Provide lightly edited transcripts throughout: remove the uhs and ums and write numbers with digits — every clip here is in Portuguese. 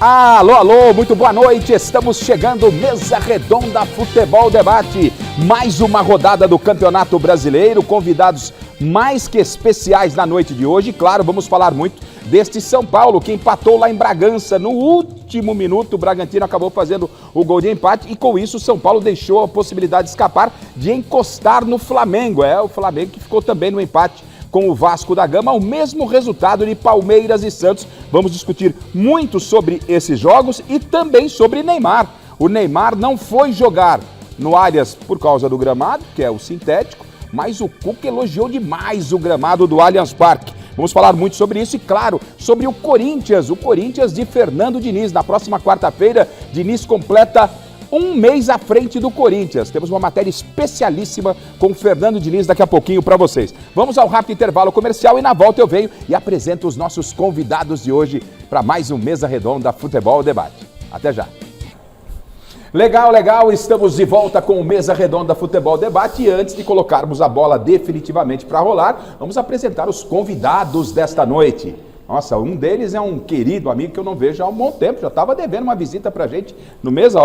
Alô, alô, muito boa noite, estamos chegando, Mesa Redonda Futebol Debate, mais uma rodada do Campeonato Brasileiro, convidados mais que especiais na noite de hoje, claro, vamos falar muito deste São Paulo, que empatou lá em Bragança, no último minuto o Bragantino acabou fazendo o gol de empate e com isso o São Paulo deixou a possibilidade de escapar, de encostar no Flamengo, o Flamengo que ficou também no empate com o Vasco da Gama, o mesmo resultado de Palmeiras e Santos. Vamos discutir muito sobre esses jogos e também sobre Neymar. O Neymar não foi jogar no Allianz por causa do gramado, que é o sintético, mas o Cuca elogiou demais o gramado do Allianz Parque. Vamos falar muito sobre isso e, claro, sobre o Corinthians de Fernando Diniz. Na próxima quarta-feira, Diniz completa um mês à frente do Corinthians. Temos uma matéria especialíssima com o Fernando Diniz daqui a pouquinho para vocês. Vamos ao rápido intervalo comercial e na volta eu venho e apresento os nossos convidados de hoje para mais um Mesa Redonda Futebol Debate. Até já. Legal, legal, estamos de volta com o Mesa Redonda Futebol Debate e antes de colocarmos a bola definitivamente para rolar, vamos apresentar os convidados desta noite. Nossa, um deles é um querido amigo que eu não vejo há um bom tempo, já estava devendo uma visita pra gente no Mesa,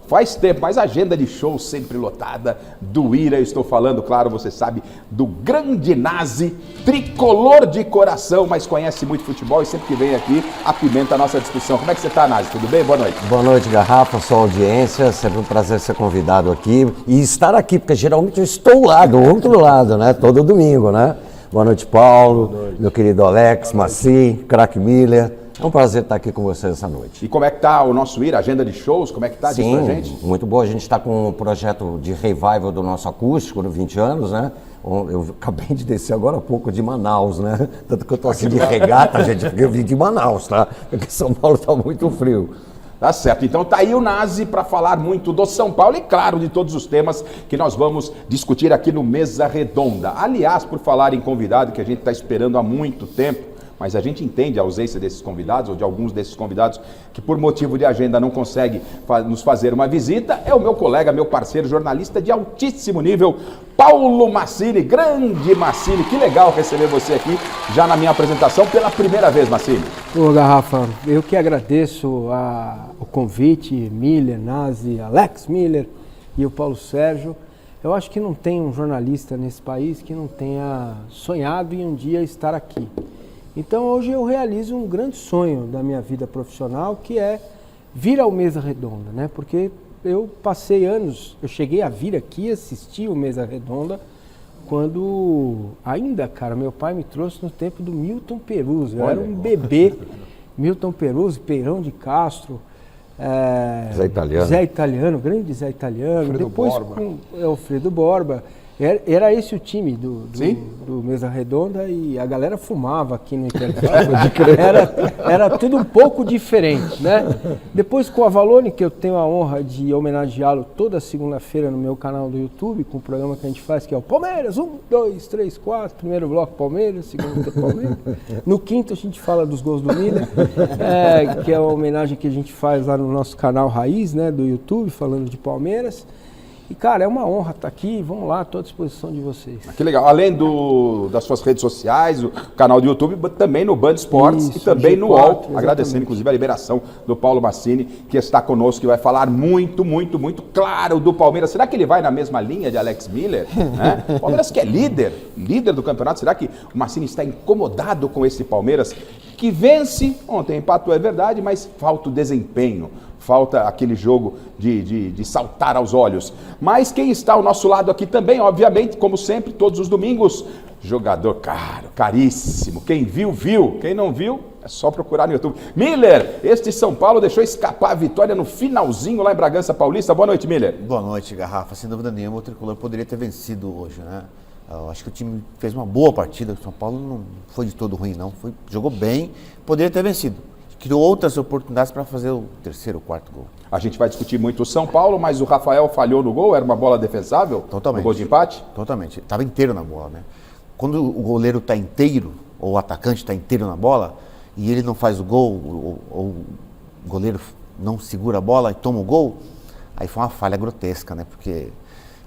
faz tempo, mas a agenda de show sempre lotada, do Ira, eu estou falando, claro, você sabe, do grande Nazi, tricolor de coração, mas conhece muito futebol e sempre que vem aqui apimenta a nossa discussão. Como é que você está, Nazi? Tudo bem? Boa noite. Boa noite, Garrafa, sua audiência, sempre um prazer ser convidado aqui e estar aqui, porque geralmente eu estou lá, do outro lado, né, todo domingo, né? Boa noite, Paulo, boa noite. Meu querido Alex, Maci, Crack Miller. É um prazer estar aqui com vocês essa noite. E como é que está o nosso IRA, agenda de shows? Como é que está? Diz pra gente. Muito boa. A gente está com um projeto de revival do nosso acústico, no 20 anos, né? Eu acabei de descer agora há pouco de Manaus, né? Tanto que eu estou assim de regata, gente, porque eu vim de Manaus, tá? Porque São Paulo está muito frio. Tá certo, então tá aí o Nazi para falar muito do São Paulo e, claro, de todos os temas que nós vamos discutir aqui no Mesa Redonda. Aliás, por falar em convidado, que a gente está esperando há muito tempo, mas a gente entende a ausência desses convidados, ou de alguns desses convidados, que por motivo de agenda não conseguem nos fazer uma visita, é o meu colega, meu parceiro, jornalista de altíssimo nível, Paulo Massini, grande Massini. Que legal receber você aqui, já na minha apresentação, pela primeira vez, Massini. Ô, Garrafa, eu que agradeço o convite, Miller, Nazi, Alex Miller e o Paulo Sérgio. Eu acho que não tem um jornalista nesse país que não tenha sonhado em um dia estar aqui. Então hoje eu realizo um grande sonho da minha vida profissional, que é vir ao Mesa Redonda, né? Porque eu passei anos, eu cheguei a vir aqui assistir o Mesa Redonda quando ainda, cara, meu pai me trouxe no tempo do Milton Peruzzi. Eu era um bebê, Milton Peruzzi, Peirão de Castro, Zé Italiano, grande Zé Italiano, Fredo depois Borba. com Alfredo Borba. Era esse o time do Mesa Redonda e a galera fumava aqui no intervalo. Era tudo um pouco diferente, né? Depois com o Avalone, que eu tenho a honra de homenageá-lo toda segunda-feira no meu canal do YouTube, com o programa que a gente faz, que é o Palmeiras, 1, 2, 3, 4, primeiro bloco Palmeiras, segundo Palmeiras. No quinto a gente fala dos gols do Miller, que é a homenagem que a gente faz lá no nosso canal Raiz, né, do YouTube, falando de Palmeiras. E, cara, é uma honra estar aqui, vamos lá, estou à disposição de vocês. Que legal, além das suas redes sociais, o canal do YouTube, também no Band Esportes e também no UOL, exatamente. Agradecendo inclusive a liberação do Paulo Massini, que está conosco, que vai falar muito, muito, muito claro do Palmeiras. Será que ele vai na mesma linha de Alex Miller? Né? O Palmeiras que é líder do campeonato, será que o Massini está incomodado com esse Palmeiras que vence? Ontem empatou, é verdade, mas falta o desempenho. Falta aquele jogo de saltar aos olhos. Mas quem está ao nosso lado aqui também, obviamente, como sempre, todos os domingos, jogador caro, caríssimo. Quem viu, viu. Quem não viu, é só procurar no YouTube. Miller, este São Paulo deixou escapar a vitória no finalzinho lá em Bragança Paulista. Boa noite, Miller. Boa noite, Garrafa. Sem dúvida nenhuma, o Tricolor poderia ter vencido hoje, né? Eu acho que o time fez uma boa partida. O São Paulo não foi de todo ruim, não. Jogou bem, poderia ter vencido. Criou outras oportunidades para fazer o terceiro, quarto gol. A gente vai discutir muito o São Paulo, mas o Rafael falhou no gol, era uma bola defensável? Totalmente. No gol de empate? Totalmente. Estava inteiro na bola, né? Quando o goleiro está inteiro, ou o atacante está inteiro na bola, e ele não faz o gol, ou o goleiro não segura a bola e toma o gol, aí foi uma falha grotesca, né? Porque ele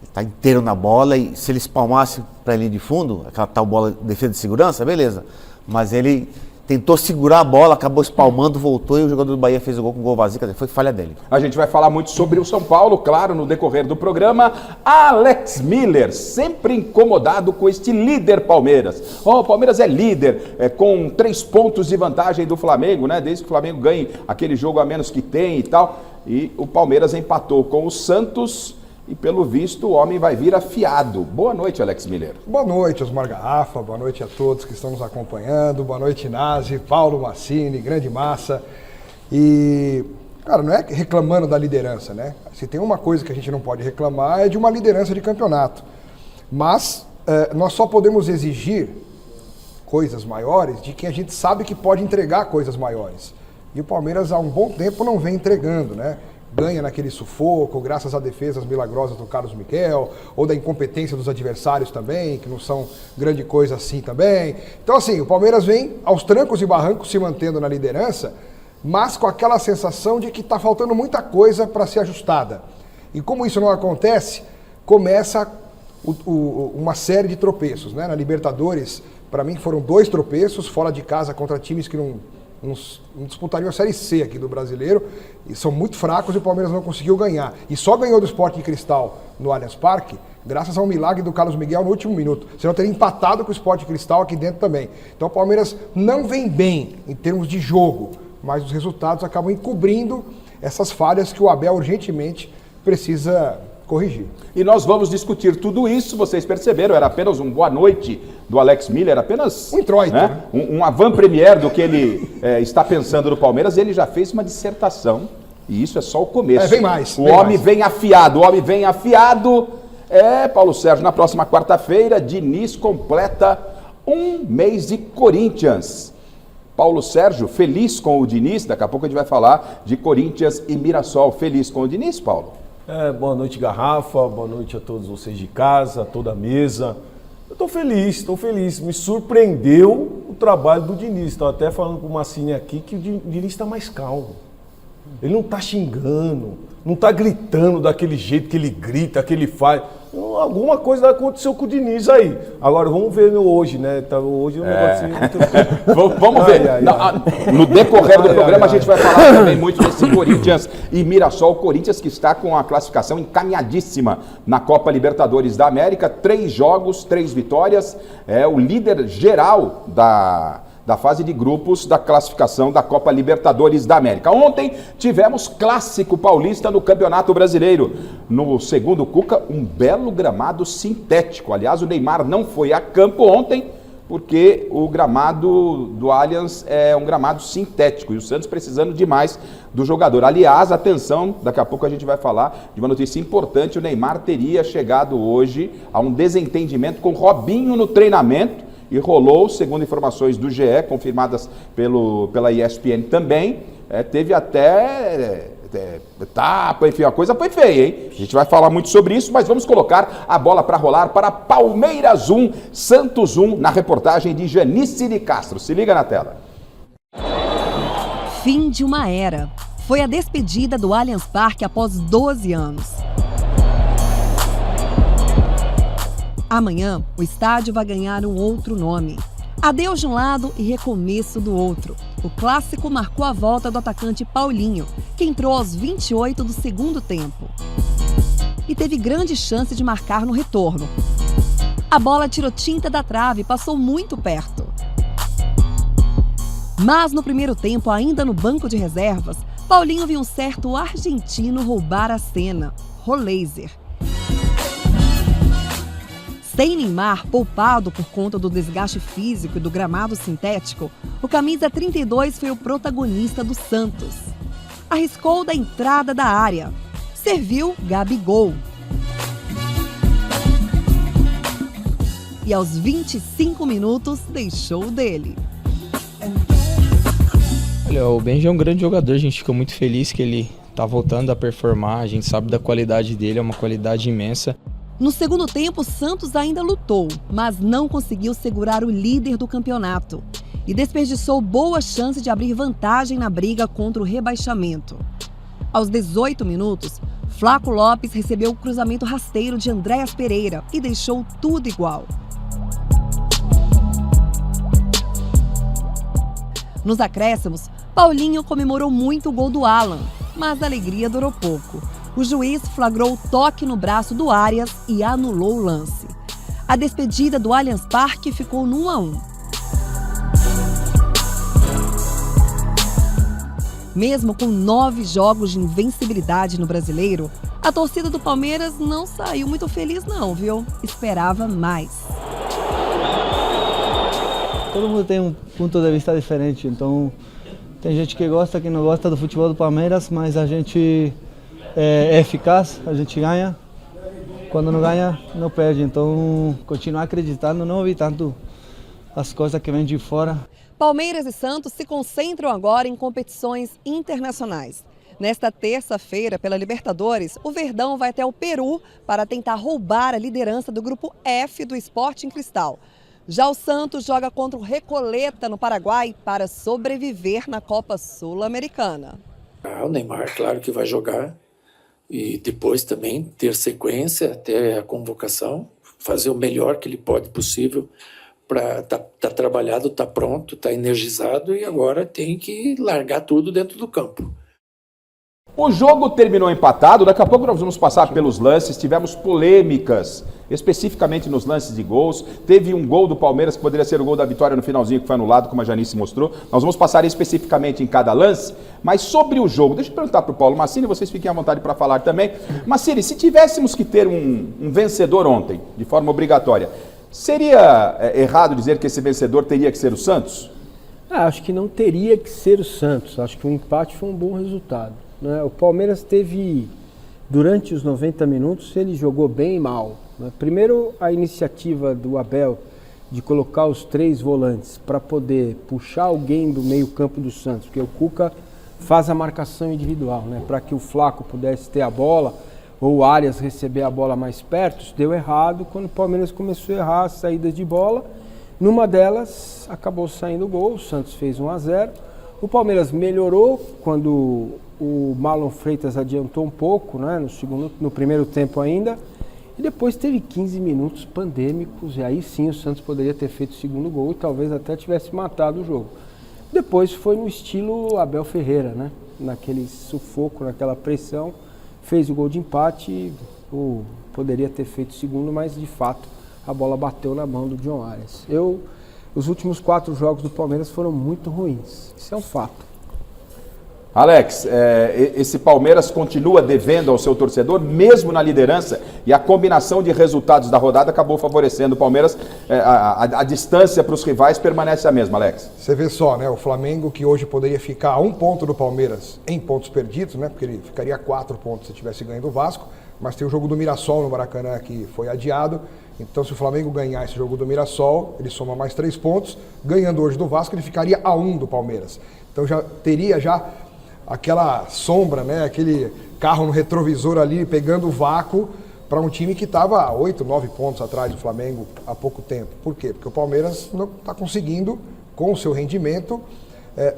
está inteiro na bola e se ele espalmasse para a linha de fundo, aquela tal bola de defesa de segurança, beleza. Mas ele tentou segurar a bola, acabou espalmando, voltou e o jogador do Bahia fez o gol com gol vazio, quer dizer, foi falha dele. A gente vai falar muito sobre o São Paulo, claro, no decorrer do programa. Alex Miller, sempre incomodado com este líder Palmeiras. O Palmeiras é líder, com 3 pontos de vantagem do Flamengo, né? Desde que o Flamengo ganhe aquele jogo a menos que tem e tal. E o Palmeiras empatou com o Santos e, pelo visto, o homem vai vir afiado. Boa noite, Alex Miller. Boa noite, Osmar Garrafa, boa noite a todos que estão nos acompanhando, boa noite, Nazi, Paulo Massini, grande massa. E, cara, não é reclamando da liderança, né? Se tem uma coisa que a gente não pode reclamar é de uma liderança de campeonato. Mas nós só podemos exigir coisas maiores de quem a gente sabe que pode entregar coisas maiores. E o Palmeiras há um bom tempo não vem entregando, né? Ganha naquele sufoco, graças a defesas milagrosas do Carlos Miguel, ou da incompetência dos adversários também, que não são grande coisa assim também. Então, assim, o Palmeiras vem aos trancos e barrancos se mantendo na liderança, mas com aquela sensação de que está faltando muita coisa para ser ajustada. E como isso não acontece, começa uma série de tropeços, né? Na Libertadores, para mim, foram 2 tropeços, fora de casa contra times que não disputariam a Série C aqui do Brasileiro, e são muito fracos e o Palmeiras não conseguiu ganhar. E só ganhou do Sporting Cristal no Allianz Parque, graças ao milagre do Carlos Miguel no último minuto. Senão teria empatado com o Sporting Cristal aqui dentro também. Então o Palmeiras não vem bem em termos de jogo, mas os resultados acabam encobrindo essas falhas que o Abel urgentemente precisa corrigir. E nós vamos discutir tudo isso, vocês perceberam, era apenas um boa noite do Alex Miller, apenas um introito, né? Um avant-première do que ele está pensando no Palmeiras. Ele já fez uma dissertação, e isso é só o começo. Vem mais. O homem vem afiado, Paulo Sérgio, na próxima quarta-feira, Diniz completa 1 mês de Corinthians. Paulo Sérgio, feliz com o Diniz? Daqui a pouco a gente vai falar de Corinthians e Mirassol. Feliz com o Diniz, Paulo? Boa noite, Garrafa, boa noite a todos vocês de casa, a toda a mesa. Eu estou feliz, me surpreendeu o trabalho do Diniz. Estou até falando com o Massini aqui que o Diniz está mais calmo. Ele não está xingando, não está gritando daquele jeito que ele grita, que ele faz. Alguma coisa aconteceu com o Diniz aí. Agora vamos ver hoje, né? Hoje o negocinho... Vamos ver. No decorrer do programa a gente vai falar também muito desse Corinthians e Mirassol. O Corinthians que está com a classificação encaminhadíssima na Copa Libertadores da América. 3 jogos, 3 vitórias. É o líder geral da fase de grupos da classificação da Copa Libertadores da América. Ontem tivemos clássico paulista no Campeonato Brasileiro. No segundo Cuca, um belo gramado sintético. Aliás, o Neymar não foi a campo ontem, porque o gramado do Allianz é um gramado sintético e o Santos precisando demais do jogador. Aliás, atenção, daqui a pouco a gente vai falar de uma notícia importante. O Neymar teria chegado hoje a um desentendimento com Robinho no treinamento, e rolou, segundo informações do GE, confirmadas pela ESPN também, teve até tapa, enfim, a coisa foi feia, hein? A gente vai falar muito sobre isso, mas vamos colocar a bola para rolar para Palmeiras 1, Santos 1, na reportagem de Janice de Castro. Se liga na tela. Fim de uma era. Foi a despedida do Allianz Parque após 12 anos. Amanhã, o estádio vai ganhar um outro nome. Adeus de um lado e recomeço do outro. O clássico marcou a volta do atacante Paulinho, que entrou aos 28 do segundo tempo. E teve grande chance de marcar no retorno. A bola tirou tinta da trave e passou muito perto. Mas no primeiro tempo, ainda no banco de reservas, Paulinho viu um certo argentino roubar a cena. Roleiser. Sem Neymar, poupado por conta do desgaste físico e do gramado sintético, o camisa 32 foi o protagonista do Santos. Arriscou da entrada da área. Serviu Gabigol. E aos 25 minutos, deixou dele. Olha, o Benji é um grande jogador, a gente fica muito feliz que ele está voltando a performar, a gente sabe da qualidade dele, é uma qualidade imensa. No segundo tempo, o Santos ainda lutou, mas não conseguiu segurar o líder do campeonato e desperdiçou boa chance de abrir vantagem na briga contra o rebaixamento. Aos 18 minutos, Flaco Lopes recebeu o cruzamento rasteiro de Andréas Pereira e deixou tudo igual. Nos acréscimos, Paulinho comemorou muito o gol do Alan, mas a alegria durou pouco. O juiz flagrou o toque no braço do Arias e anulou o lance. A despedida do Allianz Parque ficou no 1-1. Mesmo com 9 jogos de invencibilidade no Brasileiro, a torcida do Palmeiras não saiu muito feliz não, viu? Esperava mais. Todo mundo tem um ponto de vista diferente, então tem gente que gosta, que não gosta do futebol do Palmeiras, mas a gente é eficaz, a gente ganha. Quando não ganha, não perde. Então, continuar acreditando, não ouvir tanto as coisas que vêm de fora. Palmeiras e Santos se concentram agora em competições internacionais. Nesta terça-feira, pela Libertadores, o Verdão vai até o Peru para tentar roubar a liderança do grupo F do Sporting Cristal. Já o Santos joga contra o Recoleta, no Paraguai, para sobreviver na Copa Sul-Americana. O Neymar, claro que vai jogar. E depois também ter sequência até a convocação, fazer o melhor que ele pode possível para tá trabalhado, tá pronto, tá energizado e agora tem que largar tudo dentro do campo. O jogo terminou empatado, daqui a pouco nós vamos passar pelos lances, tivemos polêmicas, especificamente nos lances de gols. Teve um gol do Palmeiras que poderia ser o gol da vitória no finalzinho, que foi anulado, como a Janice mostrou. Nós vamos passar especificamente em cada lance, mas sobre o jogo, deixa eu perguntar para o Paulo Massini, vocês fiquem à vontade para falar também. Massini, se tivéssemos que ter um vencedor ontem, de forma obrigatória, seria errado dizer que esse vencedor teria que ser o Santos? Acho que não teria que ser o Santos, acho que o empate foi um bom resultado. O Palmeiras teve, durante os 90 minutos, ele jogou bem e mal. Primeiro, a iniciativa do Abel de colocar os 3 volantes para poder puxar alguém do meio campo do Santos, porque o Cuca faz a marcação individual, para que o Flaco pudesse ter a bola, ou o Arias receber a bola mais perto. Isso deu errado quando o Palmeiras começou a errar as saídas de bola. Numa delas, acabou saindo o gol, o Santos fez 1-0. O Palmeiras melhorou quando o Marlon Freitas adiantou um pouco, no primeiro tempo ainda, e depois teve 15 minutos pandêmicos, e aí sim o Santos poderia ter feito o segundo gol e talvez até tivesse matado o jogo. Depois foi no estilo Abel Ferreira, naquele sufoco, naquela pressão, fez o gol de empate, poderia ter feito o segundo, mas de fato a bola bateu na mão do John Arias. Os últimos 4 jogos do Palmeiras foram muito ruins, isso é um fato. Alex, esse Palmeiras continua devendo ao seu torcedor, mesmo na liderança, e a combinação de resultados da rodada acabou favorecendo o Palmeiras. A distância para os rivais permanece a mesma, Alex. Você vê só, o Flamengo, que hoje poderia ficar a 1 ponto do Palmeiras em pontos perdidos, porque ele ficaria a 4 pontos se tivesse ganho do Vasco, mas tem o jogo do Mirassol no Maracanã que foi adiado. Então, se o Flamengo ganhar esse jogo do Mirassol, ele soma mais 3 pontos. Ganhando hoje do Vasco, ele ficaria a 1 do Palmeiras. Então, já teria aquela sombra, aquele carro no retrovisor ali, pegando o vácuo para um time que estava a 8, 9 pontos atrás do Flamengo há pouco tempo. Por quê? Porque o Palmeiras não está conseguindo, com o seu rendimento,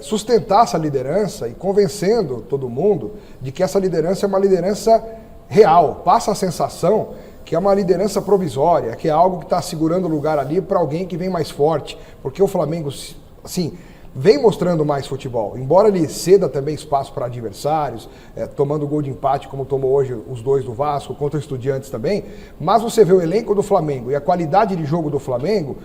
sustentar essa liderança e convencendo todo mundo de que essa liderança é uma liderança real. Passa a sensação que é uma liderança provisória, que é algo que está segurando o lugar ali para alguém que vem mais forte. Porque o Flamengo, assim, vem mostrando mais futebol, embora ele ceda também espaço para adversários, tomando gol de empate, como tomou hoje os 2 do Vasco, contra o Estudiantes também, mas você vê o elenco do Flamengo e a qualidade de jogo do Flamengo,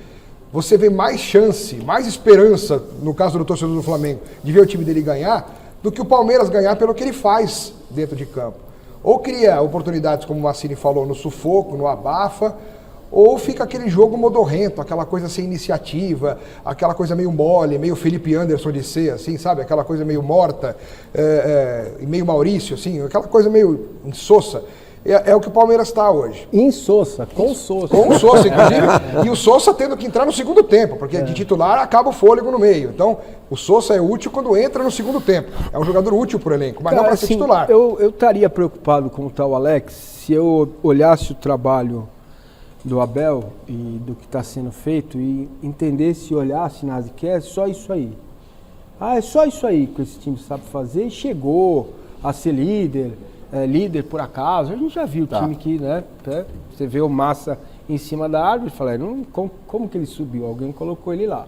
você vê mais chance, mais esperança, no caso do torcedor do Flamengo, de ver o time dele ganhar, do que o Palmeiras ganhar pelo que ele faz dentro de campo. Ou cria oportunidades, como o Massini falou, no sufoco, no abafa, ou fica aquele jogo modorrento, aquela coisa sem iniciativa, aquela coisa meio mole, meio Felipe Anderson de ser, assim, sabe? Aquela coisa meio morta, e meio Maurício, assim, aquela coisa meio insossa. É o que o Palmeiras está hoje. Insossa, com Sousa. Com o Sousa, inclusive, e o Sousa tendo que entrar no segundo tempo, porque de titular acaba o fôlego no meio. Então, o Sousa é útil quando entra no segundo tempo. É um jogador útil para o elenco, mas não para ser titular. Eu estaria preocupado com o tal Alex se eu olhasse o trabalho do Abel e do que está sendo feito e entendesse e olhasse, Nazi, que é só isso aí. É só isso aí que esse time sabe fazer e chegou a ser líder por acaso. A gente já viu o time que, você vê o Massa em cima da árvore e fala, como que ele subiu? Alguém colocou ele lá.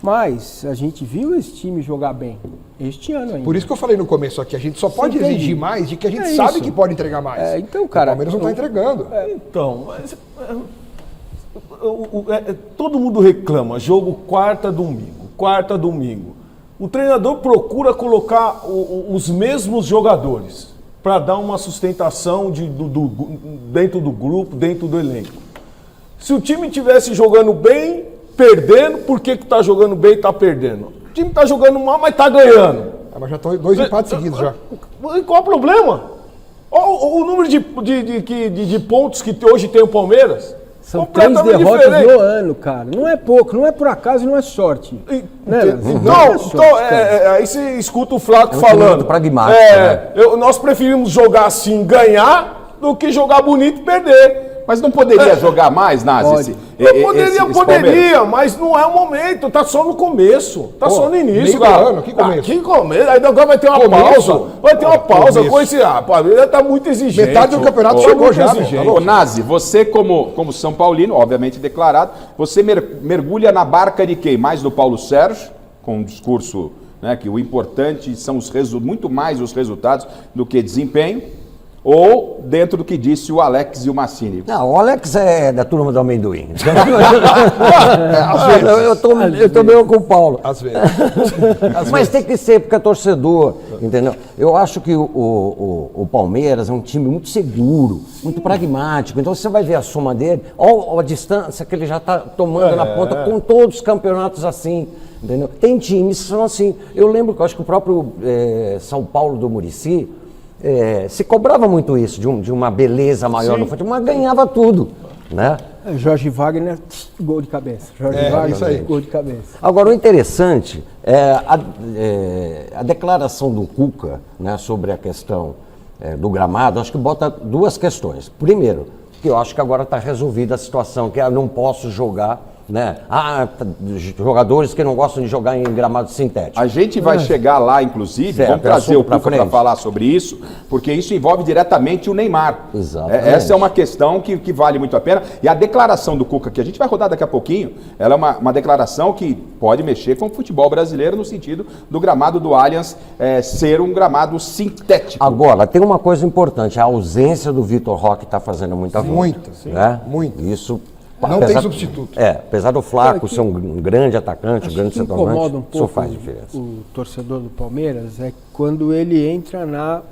Mas a gente viu esse time jogar bem este ano ainda. Por isso que eu falei no começo aqui, a gente só pode exigir mais de que a gente É sabe isso. que pode entregar mais. Então, cara, o Palmeiras não está entregando. Então, mas, todo mundo reclama, jogo quarta, domingo. O treinador procura colocar os mesmos jogadores para dar uma sustentação dentro do grupo, dentro do elenco. Se o time estivesse jogando bem, perdendo, por que está jogando bem e está perdendo? O time está jogando mal, mas está ganhando. Mas já estão 2 empates seguidos já. Qual o problema? O número de pontos que hoje tem o Palmeiras. São 3 completamente derrotas diferente. no ano, cara. Não é pouco, não é por acaso, não é sorte. Né? Aí você escuta o Flaco um falando. muito pragmático, né? Nós preferimos jogar assim, ganhar, do que jogar bonito e perder. Mas não poderia jogar mais, Nazi? Poderia, mas não é o momento, tá só no começo, tá só no início, meio cara. do ano, que começo? Que começo? Aí agora vai ter uma pausa, com esse, ele tá muito exigente. Metade do campeonato Tá chegou muito já, exigente. Ô, Nazi, você como São Paulino, obviamente declarado, você mergulha na barca de quem? Mais do Paulo Sérgio, com um discurso, né, que o importante são muito mais os resultados do que desempenho, ou dentro do que disse o Alex e o Massini? Não, o Alex é da turma do amendoim. Eu tô meio com o Paulo. Às vezes. Mas tem que ser, porque é torcedor, entendeu? Eu acho que o Palmeiras é um time muito seguro, muito pragmático. Então você vai ver a soma dele, ou a distância que ele já está tomando na ponta com todos os campeonatos assim. Entendeu? Tem times que são assim. Eu lembro que eu acho que o próprio São Paulo do Muricy se cobrava muito isso, de uma beleza maior no futebol, mas ganhava tudo, né? Jorge Wagner, gol de cabeça. Jorge Wagner, isso aí. gol de cabeça. Agora, o interessante é a declaração do Cuca, né, sobre a questão do gramado. Acho que bota 2 questões. Primeiro, que eu acho que agora está resolvida a situação, que eu não posso jogar, né? Jogadores que não gostam de jogar em gramado sintético. A gente vai chegar lá, inclusive, Certo, vamos trazer o Cuca para frente. falar sobre isso, porque isso envolve diretamente o Neymar. Exatamente. Essa é uma questão que vale muito a pena. E a declaração do Cuca, que a gente vai rodar daqui a pouquinho, ela é uma declaração que pode mexer com o futebol brasileiro no sentido do gramado do Allianz ser um gramado sintético. Agora, tem uma coisa importante, a ausência do Vitor Roque está fazendo muita falta. Muita, né? muita. Isso... Não tem substituto. Apesar do Flaco ser um grande atacante, um grande que centroavante, incomoda um isso pouco faz diferença. o torcedor do Palmeiras é quando ele entra na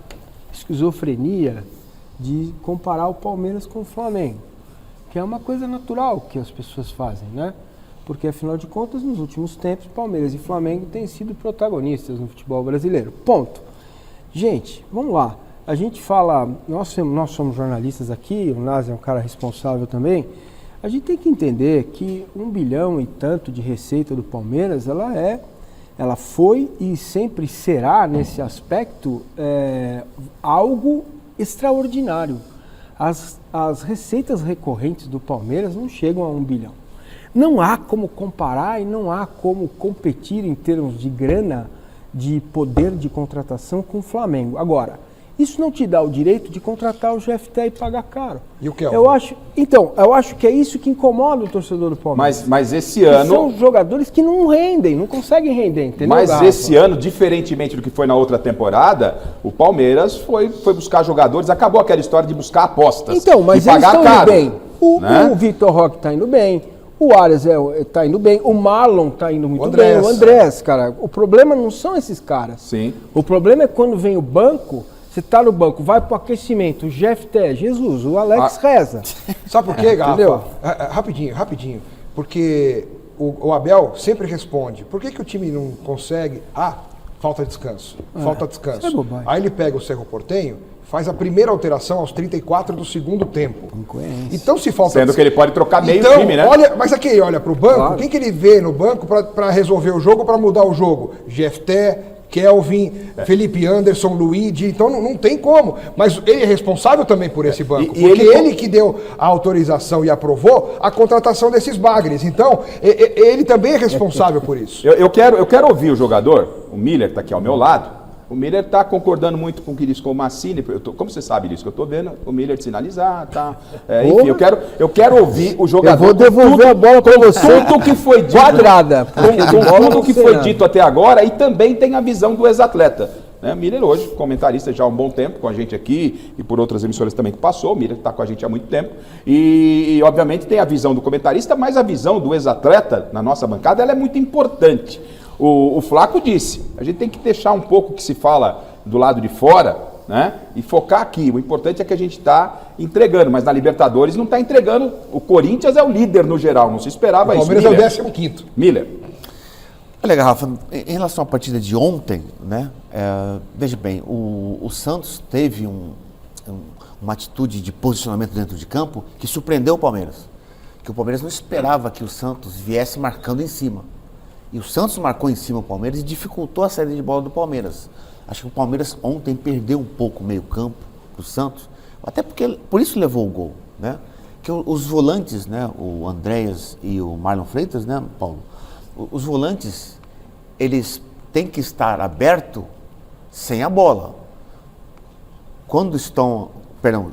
esquizofrenia de comparar o Palmeiras com o Flamengo, que é uma coisa natural que as pessoas fazem, né? Porque, afinal de contas, nos últimos tempos, Palmeiras e Flamengo têm sido protagonistas no futebol brasileiro. Ponto. Gente, vamos lá. A gente fala, nós somos jornalistas aqui, o Nazi é um cara responsável também. A gente tem que entender que 1 bilhão e tanto de receita do Palmeiras, ela foi e sempre será, nesse aspecto, algo extraordinário. As receitas recorrentes do Palmeiras não chegam a 1 bilhão. Não há como comparar e não há como competir em termos de grana, de poder de contratação com o Flamengo. Agora, isso não te dá o direito de contratar o GFT e pagar caro. E o Kelvin? Eu acho que é isso que incomoda o torcedor do Palmeiras. Mas esse ano... São jogadores que não rendem, não conseguem render, entendeu? Mas Garrafa? esse ano, diferentemente do que foi na outra temporada, o Palmeiras foi buscar jogadores, acabou aquela história de buscar apostas. Então, mas e eles pagar estão caro, indo bem. né? O Vitor Roque está indo bem, o Arias está indo bem, o Marlon está indo muito Andrés. bem, o Andrés, cara. O problema não são esses caras. Sim. O problema é quando vem o banco, você está no banco, vai para o aquecimento, o GFT, Jesus, o Alex reza. Sabe por quê, Garrafa? Entendeu? Rapidinho. Porque o Abel sempre responde, por que o time não consegue? Falta de descanso. Falta de descanso. isso é bobagem. Aí ele pega o Cerro Porteño, faz a primeira alteração aos 34 do segundo tempo. Incoerência. Então se falta Sendo que ele pode trocar meio então, time, né? Mas aqui, olha pro banco, Claro. quem que ele vê no banco para resolver o jogo, para mudar o jogo? GFT, Kelvin, Felipe Anderson, Luigi, então não tem como. Mas ele é responsável também por esse banco, E porque ele que deu a autorização e aprovou a contratação desses bagres. Então, ele também é responsável por isso. Eu quero ouvir o jogador, o Miller, que está aqui ao meu lado, O Miller está concordando muito com o que disse com o Massini. Como você sabe disso? Que eu estou vendo o Miller sinalizar, tá? Enfim, eu quero ouvir o jogador. Eu vou devolver a bola para você. Tudo que foi dito, quadrada. Com tudo que foi dito até agora, e também tem a visão do ex-atleta. Miller hoje, comentarista já há um bom tempo com a gente aqui e por outras emissoras também que passou. O Miller está com a gente há muito tempo e obviamente tem a visão do comentarista, mas a visão do ex-atleta na nossa bancada ela é muito importante. O Flaco disse, a gente tem que deixar um pouco o que se fala do lado de fora, né, e focar aqui. O importante é que a gente está entregando, mas na Libertadores não está entregando. O Corinthians é o líder no geral, não se esperava isso. O Palmeiras é o 15º. Miller. Olha, Garrafa, em relação à partida de ontem, né, veja bem, o Santos teve uma atitude de posicionamento dentro de campo que surpreendeu o Palmeiras. Que o Palmeiras não esperava que o Santos viesse marcando em cima. E o Santos marcou em cima o Palmeiras e dificultou a saída de bola do Palmeiras. Acho que o Palmeiras ontem perdeu um pouco o meio campo do Santos, até porque por isso levou o gol, né? Que os volantes, né, o Andréas e o Marlon Freitas, né, Paulo? Os volantes, eles têm que estar abertos sem a bola.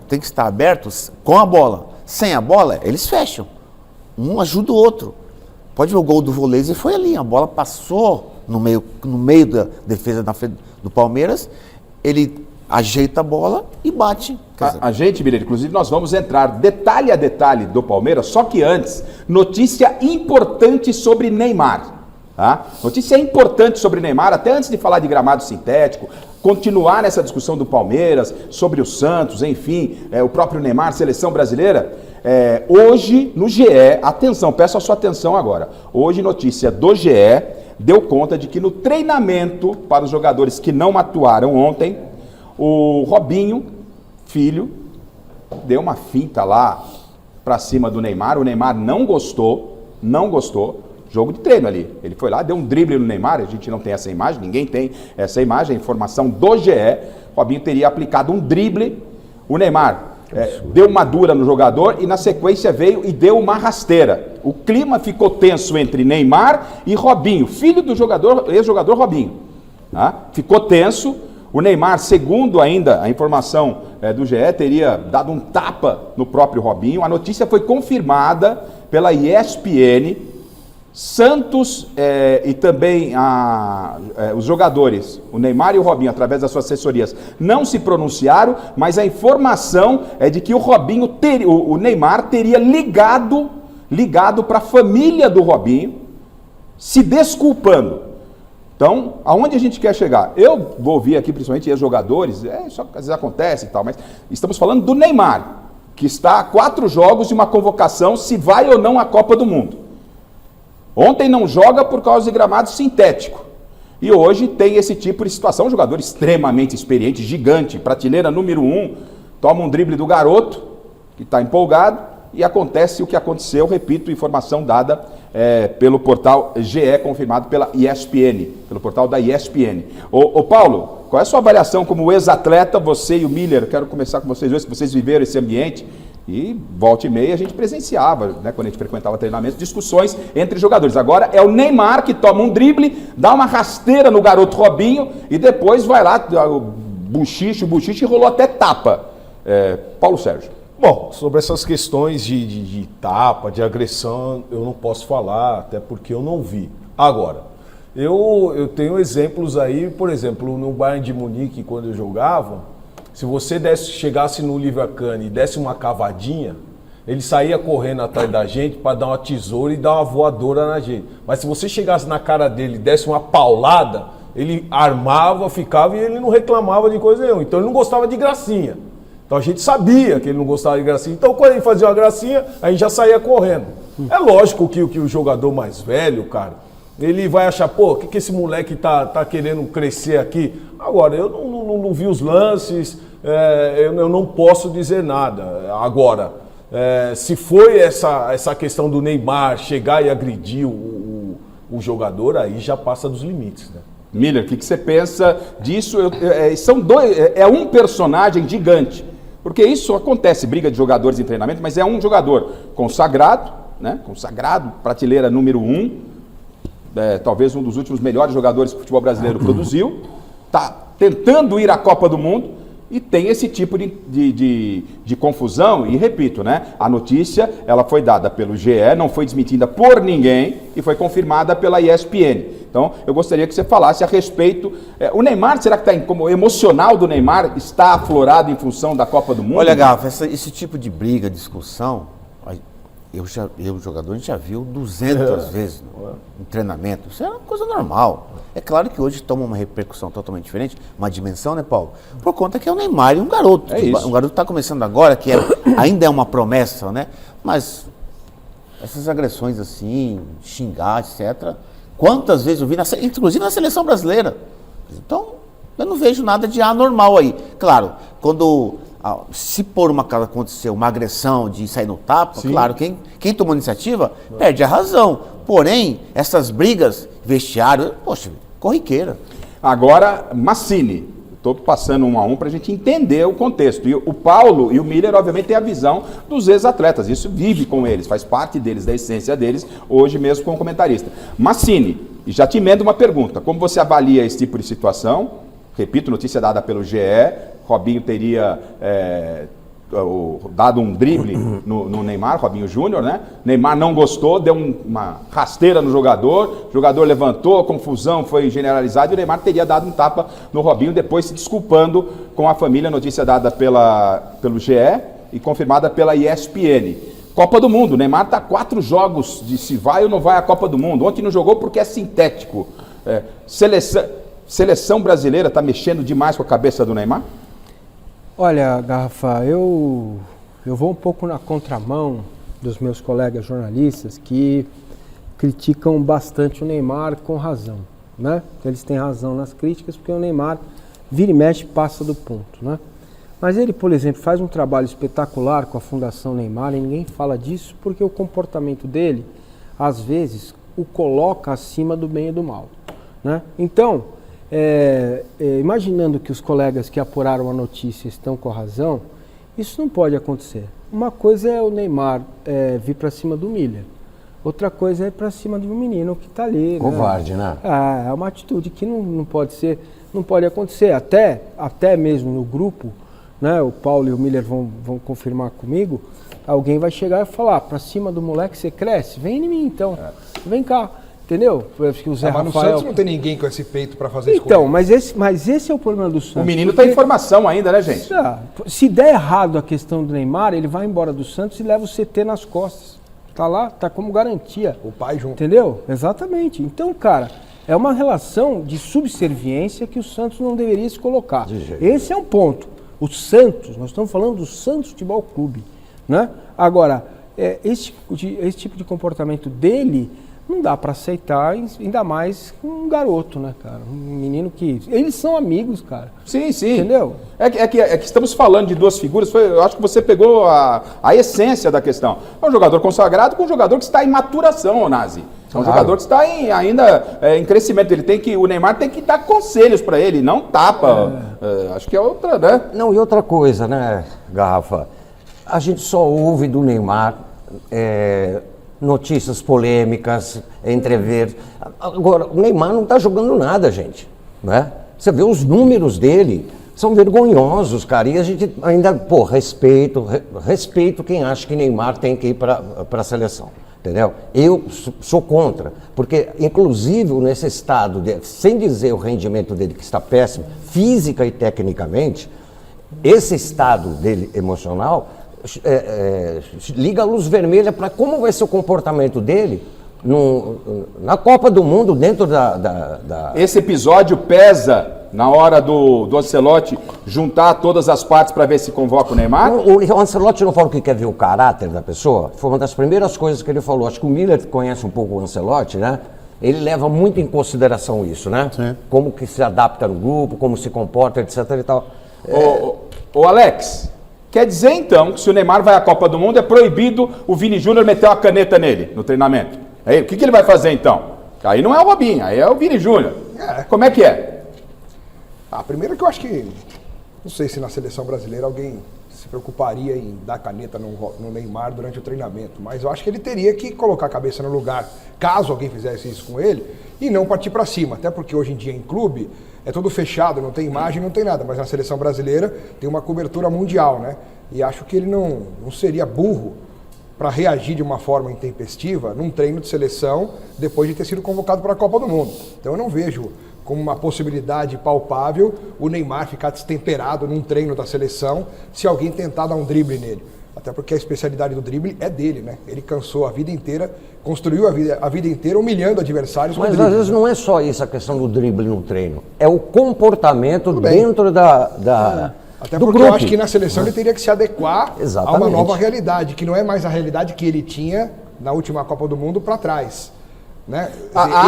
Tem que estar abertos com a bola. Sem a bola, eles fecham. Um ajuda o outro. Pode ver o gol do Volese, foi ali. A bola passou no meio da defesa na frente do Palmeiras. Ele ajeita a bola e bate. A gente, Miller, inclusive nós vamos entrar detalhe a detalhe do Palmeiras, só que antes, notícia importante sobre Neymar. Tá? Notícia importante sobre Neymar, até antes de falar de gramado sintético, continuar nessa discussão do Palmeiras, sobre o Santos, enfim, o próprio Neymar, seleção brasileira. Hoje, no GE, atenção, peço a sua atenção agora. Hoje, notícia do GE deu conta de que no treinamento para os jogadores que não atuaram ontem, o Robinho, filho, deu uma finta lá para cima do Neymar. O Neymar não gostou. Jogo de treino ali. Ele foi lá, deu um drible no Neymar. A gente não tem essa imagem, ninguém tem essa imagem. A informação do GE, Robinho teria aplicado um drible. O Neymar deu uma dura no jogador e na sequência veio e deu uma rasteira. O clima ficou tenso entre Neymar e Robinho, filho do ex-jogador Robinho. Tá? Ficou tenso. O Neymar, segundo ainda a informação do GE, teria dado um tapa no próprio Robinho. A notícia foi confirmada pela ESPN. Santos e também os jogadores, o Neymar e o Robinho, através das suas assessorias, não se pronunciaram, mas a informação é de que o Neymar teria ligado para a família do Robinho, se desculpando. Então, aonde a gente quer chegar? Eu vou ouvir aqui, principalmente ex-jogadores, isso às vezes acontece e tal, mas estamos falando do Neymar, que está a 4 jogos de uma convocação, se vai ou não à Copa do Mundo. Ontem não joga por causa de gramado sintético. E hoje tem esse tipo de situação, um jogador extremamente experiente, gigante, prateleira número 1, toma um drible do garoto, que está empolgado, e acontece o que aconteceu, repito, informação dada pelo portal GE, confirmado pela ESPN, pelo portal da ESPN. Ô Paulo, qual é a sua avaliação como ex-atleta, você e o Miller? Eu quero começar com vocês dois, que vocês viveram esse ambiente. E volta e meia a gente presenciava, né, quando a gente frequentava treinamentos, discussões entre jogadores. Agora é o Neymar que toma um drible, dá uma rasteira no garoto Robinho e depois vai lá, o buchiche rolou até tapa. Paulo Sérgio. Bom, sobre essas questões de tapa, de agressão, eu não posso falar, até porque eu não vi. Agora, eu tenho exemplos aí, por exemplo, no Bayern de Munique, quando eu jogava, se você chegasse no Oliver Kahn e desse uma cavadinha, ele saía correndo atrás da gente para dar uma tesoura e dar uma voadora na gente. Mas se você chegasse na cara dele e desse uma paulada, ele armava, ficava e ele não reclamava de coisa nenhuma. Então ele não gostava de gracinha. Então a gente sabia que ele não gostava de gracinha. Então quando ele fazia uma gracinha, a gente já saía correndo. É lógico que o jogador mais velho, cara, ele vai achar, pô, o que esse moleque tá querendo crescer aqui? Agora, eu não vi os lances, eu não posso dizer nada. Agora, se foi essa questão do Neymar chegar e agredir o jogador, aí já passa dos limites, né? Miller, o que você pensa disso? É um personagem gigante, porque isso acontece, briga de jogadores em treinamento, mas é um jogador consagrado, né? Consagrado, prateleira número 1, talvez um dos últimos melhores jogadores que o futebol brasileiro produziu, tentando ir à Copa do Mundo, e tem esse tipo de confusão. E repito, né? A notícia ela foi dada pelo GE, não foi desmentida por ninguém e foi confirmada pela ESPN. Então, eu gostaria que você falasse a respeito. O Neymar, será que como emocional do Neymar está aflorado em função da Copa do Mundo? Olha, Garrafa, esse tipo de briga, discussão, eu jogador, a gente já viu 200 vezes no treinamento. Isso é uma coisa normal. É claro que hoje toma uma repercussão totalmente diferente, uma dimensão, né, Paulo? Por conta que é o Neymar e um garoto. Um garoto que está começando agora, que ainda é uma promessa, né? Mas essas agressões assim, xingar, etc. Quantas vezes eu vi, inclusive na seleção brasileira. Então, eu não vejo nada de anormal aí. Claro, se por uma causa aconteceu uma agressão de sair no tapa, sim, claro, quem tomou iniciativa perde a razão. Porém, essas brigas, vestiário, poxa, corriqueira. Agora, Massini, estou passando 1 a 1 para a gente entender o contexto. E o Paulo e o Miller, obviamente, têm a visão dos ex-atletas. Isso vive com eles, faz parte deles, da essência deles, hoje mesmo como comentarista. Massini, e já te emendo uma pergunta. Como você avalia esse tipo de situação? Repito, notícia dada pelo GE, Robinho teria dado um drible no Neymar, Robinho Júnior, né? Neymar não gostou, deu uma rasteira no jogador, o jogador levantou, a confusão foi generalizada e o Neymar teria dado um tapa no Robinho, depois se desculpando com a família, notícia dada pelo GE e confirmada pela ESPN. Copa do Mundo, o Neymar está 4 jogos de se vai ou não vai à Copa do Mundo. Ontem não jogou porque é sintético. Seleção brasileira está mexendo demais com a cabeça do Neymar? Olha, Garrafa, eu vou um pouco na contramão dos meus colegas jornalistas que criticam bastante o Neymar com razão, né? Eles têm razão nas críticas porque o Neymar vira e mexe passa do ponto, né? Mas ele, por exemplo, faz um trabalho espetacular com a Fundação Neymar e ninguém fala disso porque o comportamento dele, às vezes, o coloca acima do bem e do mal, né? Então, imaginando que os colegas que apuraram a notícia estão com a razão, isso não pode acontecer. Uma coisa é o Neymar vir para cima do Miller, outra coisa é ir para cima de um menino que está ali. Covarde, né? É uma atitude que não pode ser, não pode acontecer. Até mesmo no grupo, né, o Paulo e o Miller vão confirmar comigo, alguém vai chegar e falar, para cima do moleque você cresce? Vem em mim então, vem cá. Entendeu? Mas no Santos não tem ninguém com esse peito para fazer isso. Então, mas esse é o problema do Santos. O menino tem informação ainda, né, gente? Se der errado a questão do Neymar, ele vai embora do Santos e leva o CT nas costas. Tá lá, tá como garantia. O pai junto. Entendeu? Exatamente. Então, cara, é uma relação de subserviência que o Santos não deveria se colocar. Esse é um ponto. O Santos, nós estamos falando do Santos Futebol Clube, né? Agora, esse tipo de comportamento dele não dá para aceitar, ainda mais um garoto, né, cara? Um menino que... Eles são amigos, cara. Sim, sim. Entendeu? É que estamos falando de duas figuras, eu acho que você pegou a essência da questão. É um jogador consagrado com um jogador que está em maturação, Nazi. É um jogador que está ainda em crescimento. O Neymar tem que dar conselhos para ele, não tapa. Acho que é outra, né? Não, e outra coisa, né, Garrafa? A gente só ouve do Neymar... notícias polêmicas, entrever. Agora, o Neymar não está jogando nada, gente, né? Você vê os números dele, são vergonhosos, cara, e a gente ainda, respeito quem acha que Neymar tem que ir para a seleção, entendeu? Eu sou contra, porque, inclusive, nesse estado, sem dizer o rendimento dele que está péssimo, física e tecnicamente, esse estado dele emocional... liga a luz vermelha para como vai ser o comportamento dele na Copa do Mundo, dentro da... Esse episódio pesa na hora do Ancelotti juntar todas as partes para ver se convoca o Neymar? O Ancelotti não falou que quer ver o caráter da pessoa? Foi uma das primeiras coisas que ele falou. Acho que o Miller conhece um pouco o Ancelotti, né? Ele leva muito em consideração isso, né? Sim. Como que se adapta no grupo, como se comporta, etc. e tal. Ô Alex... Quer dizer, então, que se o Neymar vai à Copa do Mundo, é proibido o Vini Júnior meter uma caneta nele, no treinamento. Aí, o que ele vai fazer, então? Aí não é o Robinho, aí é o Vini Júnior. Como é que é? Primeiro que eu acho que... Não sei se na seleção brasileira alguém se preocuparia em dar caneta no Neymar durante o treinamento, mas eu acho que ele teria que colocar a cabeça no lugar, caso alguém fizesse isso com ele, e não partir para cima. Até porque hoje em dia em clube, é todo fechado, não tem imagem, não tem nada, mas na seleção brasileira tem uma cobertura mundial, né? E acho que ele não seria burro para reagir de uma forma intempestiva num treino de seleção depois de ter sido convocado para a Copa do Mundo. Então eu não vejo como uma possibilidade palpável o Neymar ficar destemperado num treino da seleção se alguém tentar dar um drible nele. Até porque a especialidade do drible é dele, né? Ele cansou a vida inteira, construiu a vida inteira humilhando adversários. Mas drible, às vezes não é só isso a questão do drible no treino, é o comportamento dentro até do porque grupo. eu acho que na seleção ele teria que se adequar Exatamente. a uma nova realidade, que não é mais a realidade que ele tinha na última Copa do Mundo para trás. Né?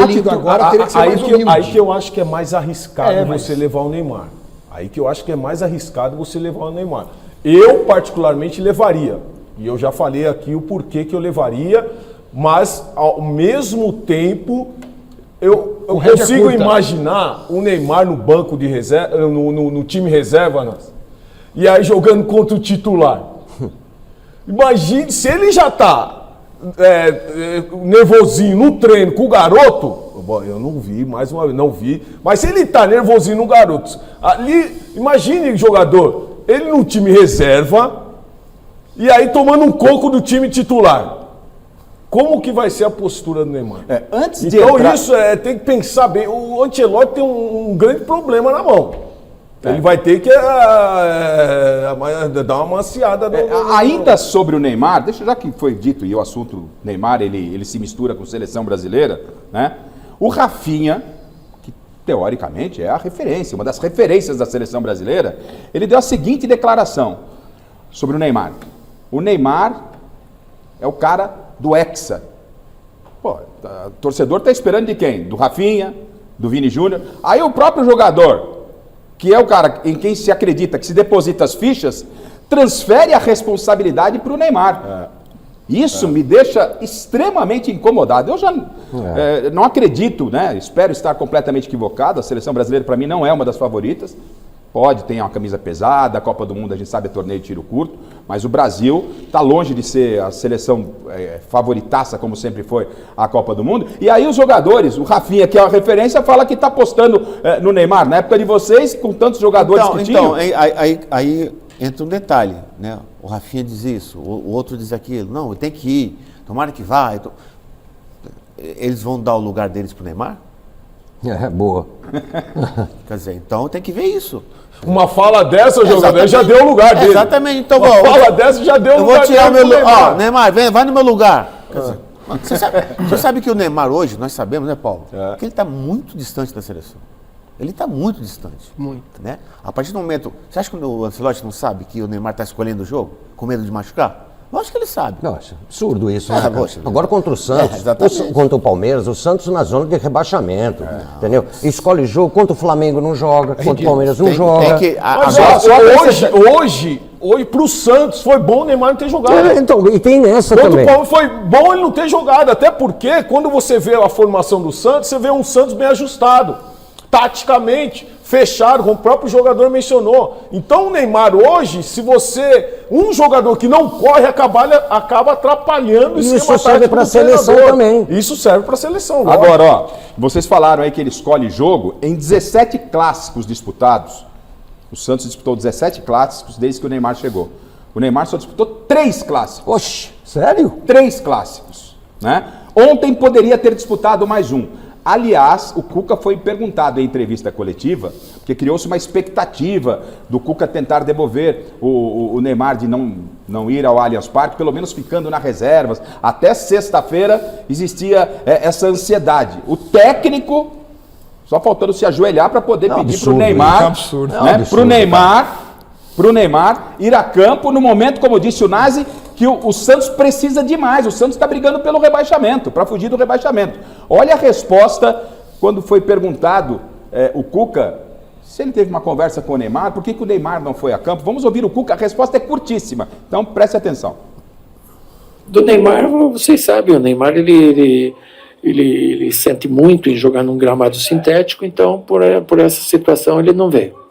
Ele indo agora teria que ser mais humilde. Aí que eu acho que é mais arriscado você levar o Neymar. Aí que eu acho que é mais arriscado você levar o Neymar. Eu, particularmente, levaria. E eu já falei aqui o porquê que eu levaria, mas, ao mesmo tempo, eu consigo imaginar o Neymar no banco de reserva, no time reserva, e aí jogando contra o titular. Imagine se ele já está nervosinho no treino com o garoto. Bom, eu não vi, mais uma vez, não vi. Mas se ele está nervosinho no garoto, ali, imagine o jogador, ele no time reserva e aí tomando um coco do time titular. Como que vai ser a postura do Neymar? Isso tem que pensar bem. O Ancelotti tem um grande problema na mão. Ele vai ter que dar uma maciada. Ainda sobre o Neymar, já que foi dito, e o assunto Neymar, ele se mistura com a seleção brasileira, né? O Rafinha, que teoricamente é a referência, uma das referências da seleção brasileira, ele deu a seguinte declaração sobre o Neymar. O Neymar é o cara do Hexa. Pô, o torcedor está esperando de quem? Do Rafinha, do Vini Júnior. Aí o próprio jogador, que é o cara em quem se acredita, que se deposita as fichas, transfere a responsabilidade para o Neymar. Isso me deixa extremamente incomodado. Eu já não acredito, né? Espero estar completamente equivocado. A seleção brasileira, para mim, não é uma das favoritas. Pode ter uma camisa pesada, a Copa do Mundo, a gente sabe, é torneio de tiro curto, mas o Brasil está longe de ser a seleção favoritaça, como sempre foi a Copa do Mundo. E aí os jogadores, o Rafinha, que é uma referência, fala que está apostando no Neymar. Na época de vocês, com tantos jogadores que tinham... Aí entra um detalhe, né? O Rafinha diz isso, o outro diz aquilo. Não, tem que ir, tomara que vá. Eles vão dar o lugar deles para o Neymar? Boa. Quer dizer, então tem que ver isso. Uma fala dessa, jogador, já deu o lugar dele. Exatamente. Então, uma fala dessa já deu o lugar dele. Eu vou tirar o meu lugar. Neymar, vai no meu lugar. Quer dizer, você sabe que o Neymar hoje, nós sabemos, né, Paulo? Que ele está muito distante da seleção. Ele está muito distante. Muito. Né? A partir do momento... Você acha que o Ancelotti não sabe que o Neymar está escolhendo o jogo? Com medo de machucar? Lógico que ele sabe. Não, acho absurdo isso, né? Poxa, agora contra o Santos, contra o Palmeiras, o Santos na zona de rebaixamento, entendeu? Escolhe jogo, contra o Flamengo não joga, contra o Palmeiras não joga. Mas hoje para o Santos foi bom o Neymar não ter jogado. Então, e tem nessa contra também. O Palmeiras foi bom ele não ter jogado, até porque quando você vê a formação do Santos, você vê um Santos bem ajustado, taticamente, fechado, como o próprio jogador mencionou. Então o Neymar hoje, se você... Um jogador que não corre acaba atrapalhando o esquema tático. Isso serve para a seleção também. Isso serve para a seleção. Agora, ó, vocês falaram aí que ele escolhe jogo em 17 clássicos disputados. O Santos disputou 17 clássicos desde que o Neymar chegou. O Neymar só disputou 3 clássicos. Oxe, sério? 3 clássicos, né? Ontem poderia ter disputado mais um. Aliás, o Cuca foi perguntado em entrevista coletiva, porque criou-se uma expectativa do Cuca tentar demover o Neymar de não ir ao Allianz Parque, pelo menos ficando nas reservas. Até sexta-feira existia essa ansiedade. O técnico, só faltando se ajoelhar para poder pedir para o Neymar, para o Neymar ir a campo no momento, como disse o Nazi, que o Santos precisa demais. O Santos está brigando pelo rebaixamento, para fugir do rebaixamento. Olha a resposta quando foi perguntado o Cuca se ele teve uma conversa com o Neymar, por que o Neymar não foi a campo. Vamos ouvir o Cuca, a resposta é curtíssima, então preste atenção. Do Neymar, vocês sabem, o Neymar ele sente muito em jogar num gramado sintético, então por essa situação ele não veio.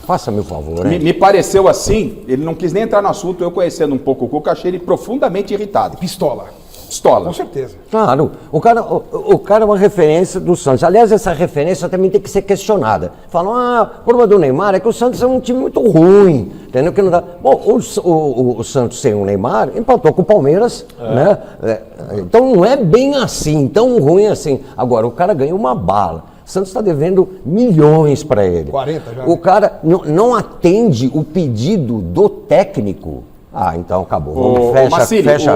Faça-me o favor, hein? Me pareceu assim, ele não quis nem entrar no assunto, eu conhecendo um pouco o Cuca, achei ele profundamente irritado. Pistola. pistola. Com certeza. Claro, o cara é uma referência do Santos. Aliás, essa referência também tem que ser questionada. Falam, o problema do Neymar é que o Santos é um time muito ruim, entendeu? Que não dá. Bom, o Santos sem o Neymar empatou com o Palmeiras, né? Então não é bem assim, tão ruim assim. Agora, o cara ganha uma bala. O Santos está devendo milhões para ele. 40 já. O cara não atende o pedido do técnico. Então acabou.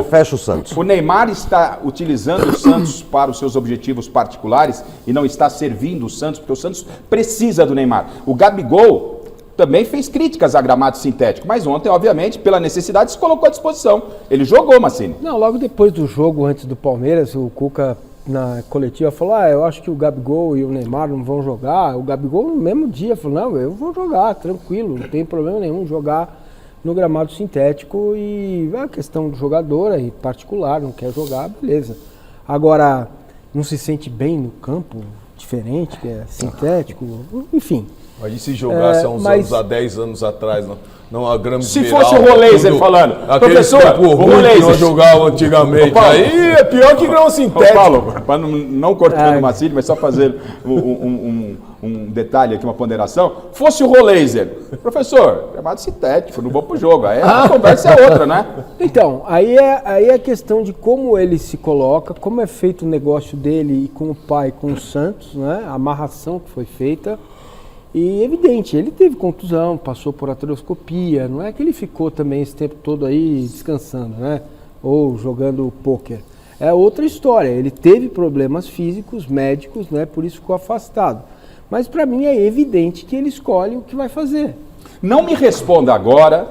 Fecha o Santos. O Neymar está utilizando o Santos para os seus objetivos particulares e não está servindo o Santos, porque o Santos precisa do Neymar. O Gabigol também fez críticas a gramado sintético, mas ontem, obviamente, pela necessidade, se colocou à disposição. Ele jogou, Massini. Não, logo depois do jogo, antes do Palmeiras, o Cuca, na coletiva, falou, eu acho que o Gabigol e o Neymar não vão jogar. O Gabigol, no mesmo dia, falou, não, eu vou jogar, tranquilo, não tem problema nenhum jogar no gramado sintético, e é questão do jogador aí, particular, não quer jogar, beleza. Agora, não se sente bem no campo, diferente, que é sintético, enfim. Mas e se jogasse há 10 anos atrás, não a grama se fosse o Roleiser falando, professor, o Roleiser jogava antigamente, aí é pior que grama sintética. Paulo, para não cortando o Massini, mas só fazer um detalhe aqui, uma ponderação, fosse o Roleiser, professor, gramado sintético, não vou pro jogo, aí a conversa é outra, né? Então, aí é a questão de como ele se coloca, como é feito o negócio dele e com o pai, com o Santos, né? A amarração que foi feita. E evidente, ele teve contusão, passou por arterioscopia, não é que ele ficou também esse tempo todo aí descansando, né? Ou jogando pôquer. É outra história, ele teve problemas físicos, médicos, né? Por isso ficou afastado. Mas para mim é evidente que ele escolhe o que vai fazer. Não me responda agora,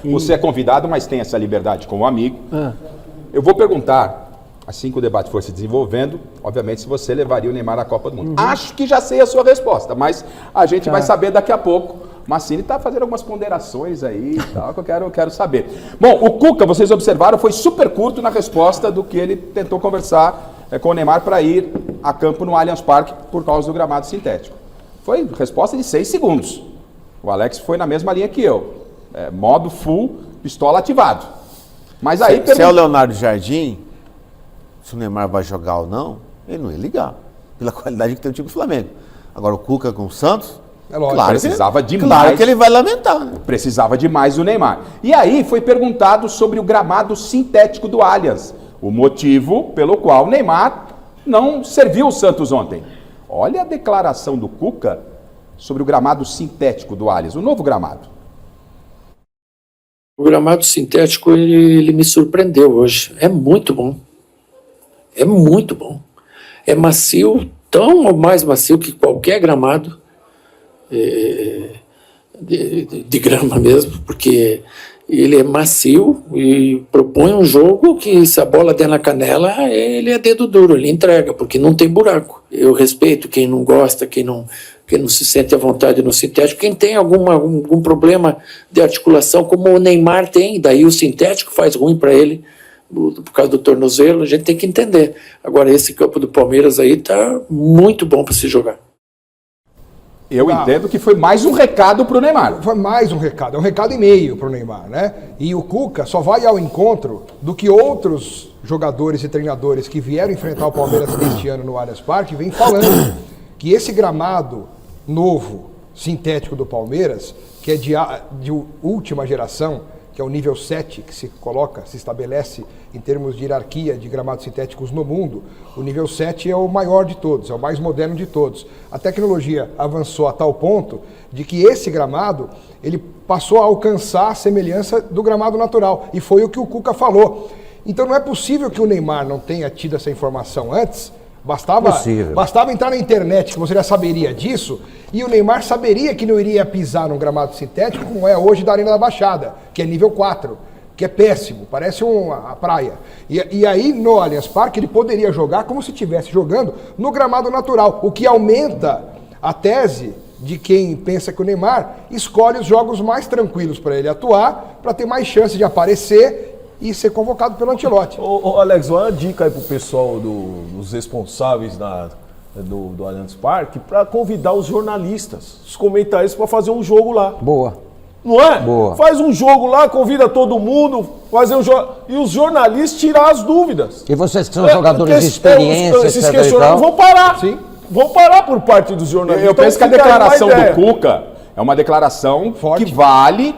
você é convidado, mas tem essa liberdade como amigo. Eu vou perguntar, assim que o debate for se desenvolvendo, obviamente, se você levaria o Neymar à Copa do Mundo. Acho que já sei a sua resposta, mas a gente vai saber daqui a pouco. Massini está fazendo algumas ponderações aí e tal, que eu quero saber. Bom, o Cuca, vocês observaram, foi super curto na resposta do que ele tentou conversar com o Neymar para ir a campo no Allianz Parque por causa do gramado sintético. Foi resposta de 6 segundos. O Alex foi na mesma linha que eu. Modo full, pistola ativado. Mas aí... Se é o Leonardo Jardim, se o Neymar vai jogar ou não, ele não ia ligar, pela qualidade que tem o time do Flamengo. Agora o Cuca com o Santos, precisava demais. Claro que ele vai lamentar. Né? Precisava demais do Neymar. E aí foi perguntado sobre o gramado sintético do Allianz, o motivo pelo qual o Neymar não serviu o Santos ontem. Olha a declaração do Cuca sobre o gramado sintético do Allianz, o novo gramado. O gramado sintético, ele me surpreendeu hoje. É muito bom. É muito bom. É macio, tão ou mais macio que qualquer gramado de grama mesmo, porque ele é macio e propõe um jogo que, se a bola der na canela, ele é dedo duro, ele entrega, porque não tem buraco. Eu respeito quem não gosta, quem não se sente à vontade no sintético, quem tem algum problema de articulação, como o Neymar tem, daí o sintético faz ruim para ele, por causa do tornozelo, a gente tem que entender. Agora, esse campo do Palmeiras aí tá muito bom para se jogar. Eu entendo que foi mais um recado para o Neymar. Foi mais um recado, é um recado e meio para o Neymar, né? E o Cuca só vai ao encontro do que outros jogadores e treinadores que vieram enfrentar o Palmeiras este ano no Allianz Parque vem falando que esse gramado novo, sintético do Palmeiras, que é de última geração, que é o nível 7 que se estabelece em termos de hierarquia de gramados sintéticos no mundo. O nível 7 é o maior de todos, é o mais moderno de todos. A tecnologia avançou a tal ponto de que esse gramado, ele passou a alcançar a semelhança do gramado natural, e foi o que o Cuca falou. Então não é possível que o Neymar não tenha tido essa informação antes. Bastava entrar na internet que você já saberia disso, e o Neymar saberia que não iria pisar num gramado sintético como é hoje da Arena da Baixada, que é nível 4, que é péssimo, parece a praia. E aí no Allianz Parque ele poderia jogar como se estivesse jogando no gramado natural, o que aumenta a tese de quem pensa que o Neymar escolhe os jogos mais tranquilos para ele atuar, para ter mais chance de aparecer e ser convocado pelo Ancelotti. Alex, uma dica aí pro pessoal dos responsáveis do Allianz Parque para convidar os jornalistas, os comentaristas, para fazer um jogo lá. Boa. Não é? Boa. Faz um jogo lá, convida todo mundo, fazer e os jornalistas tirar as dúvidas. E vocês que são jogadores de experiência, esses etc. questionamentos vão parar. Sim. Vão parar por parte dos jornalistas. Eu penso que a declaração do Cuca é uma declaração forte, que vale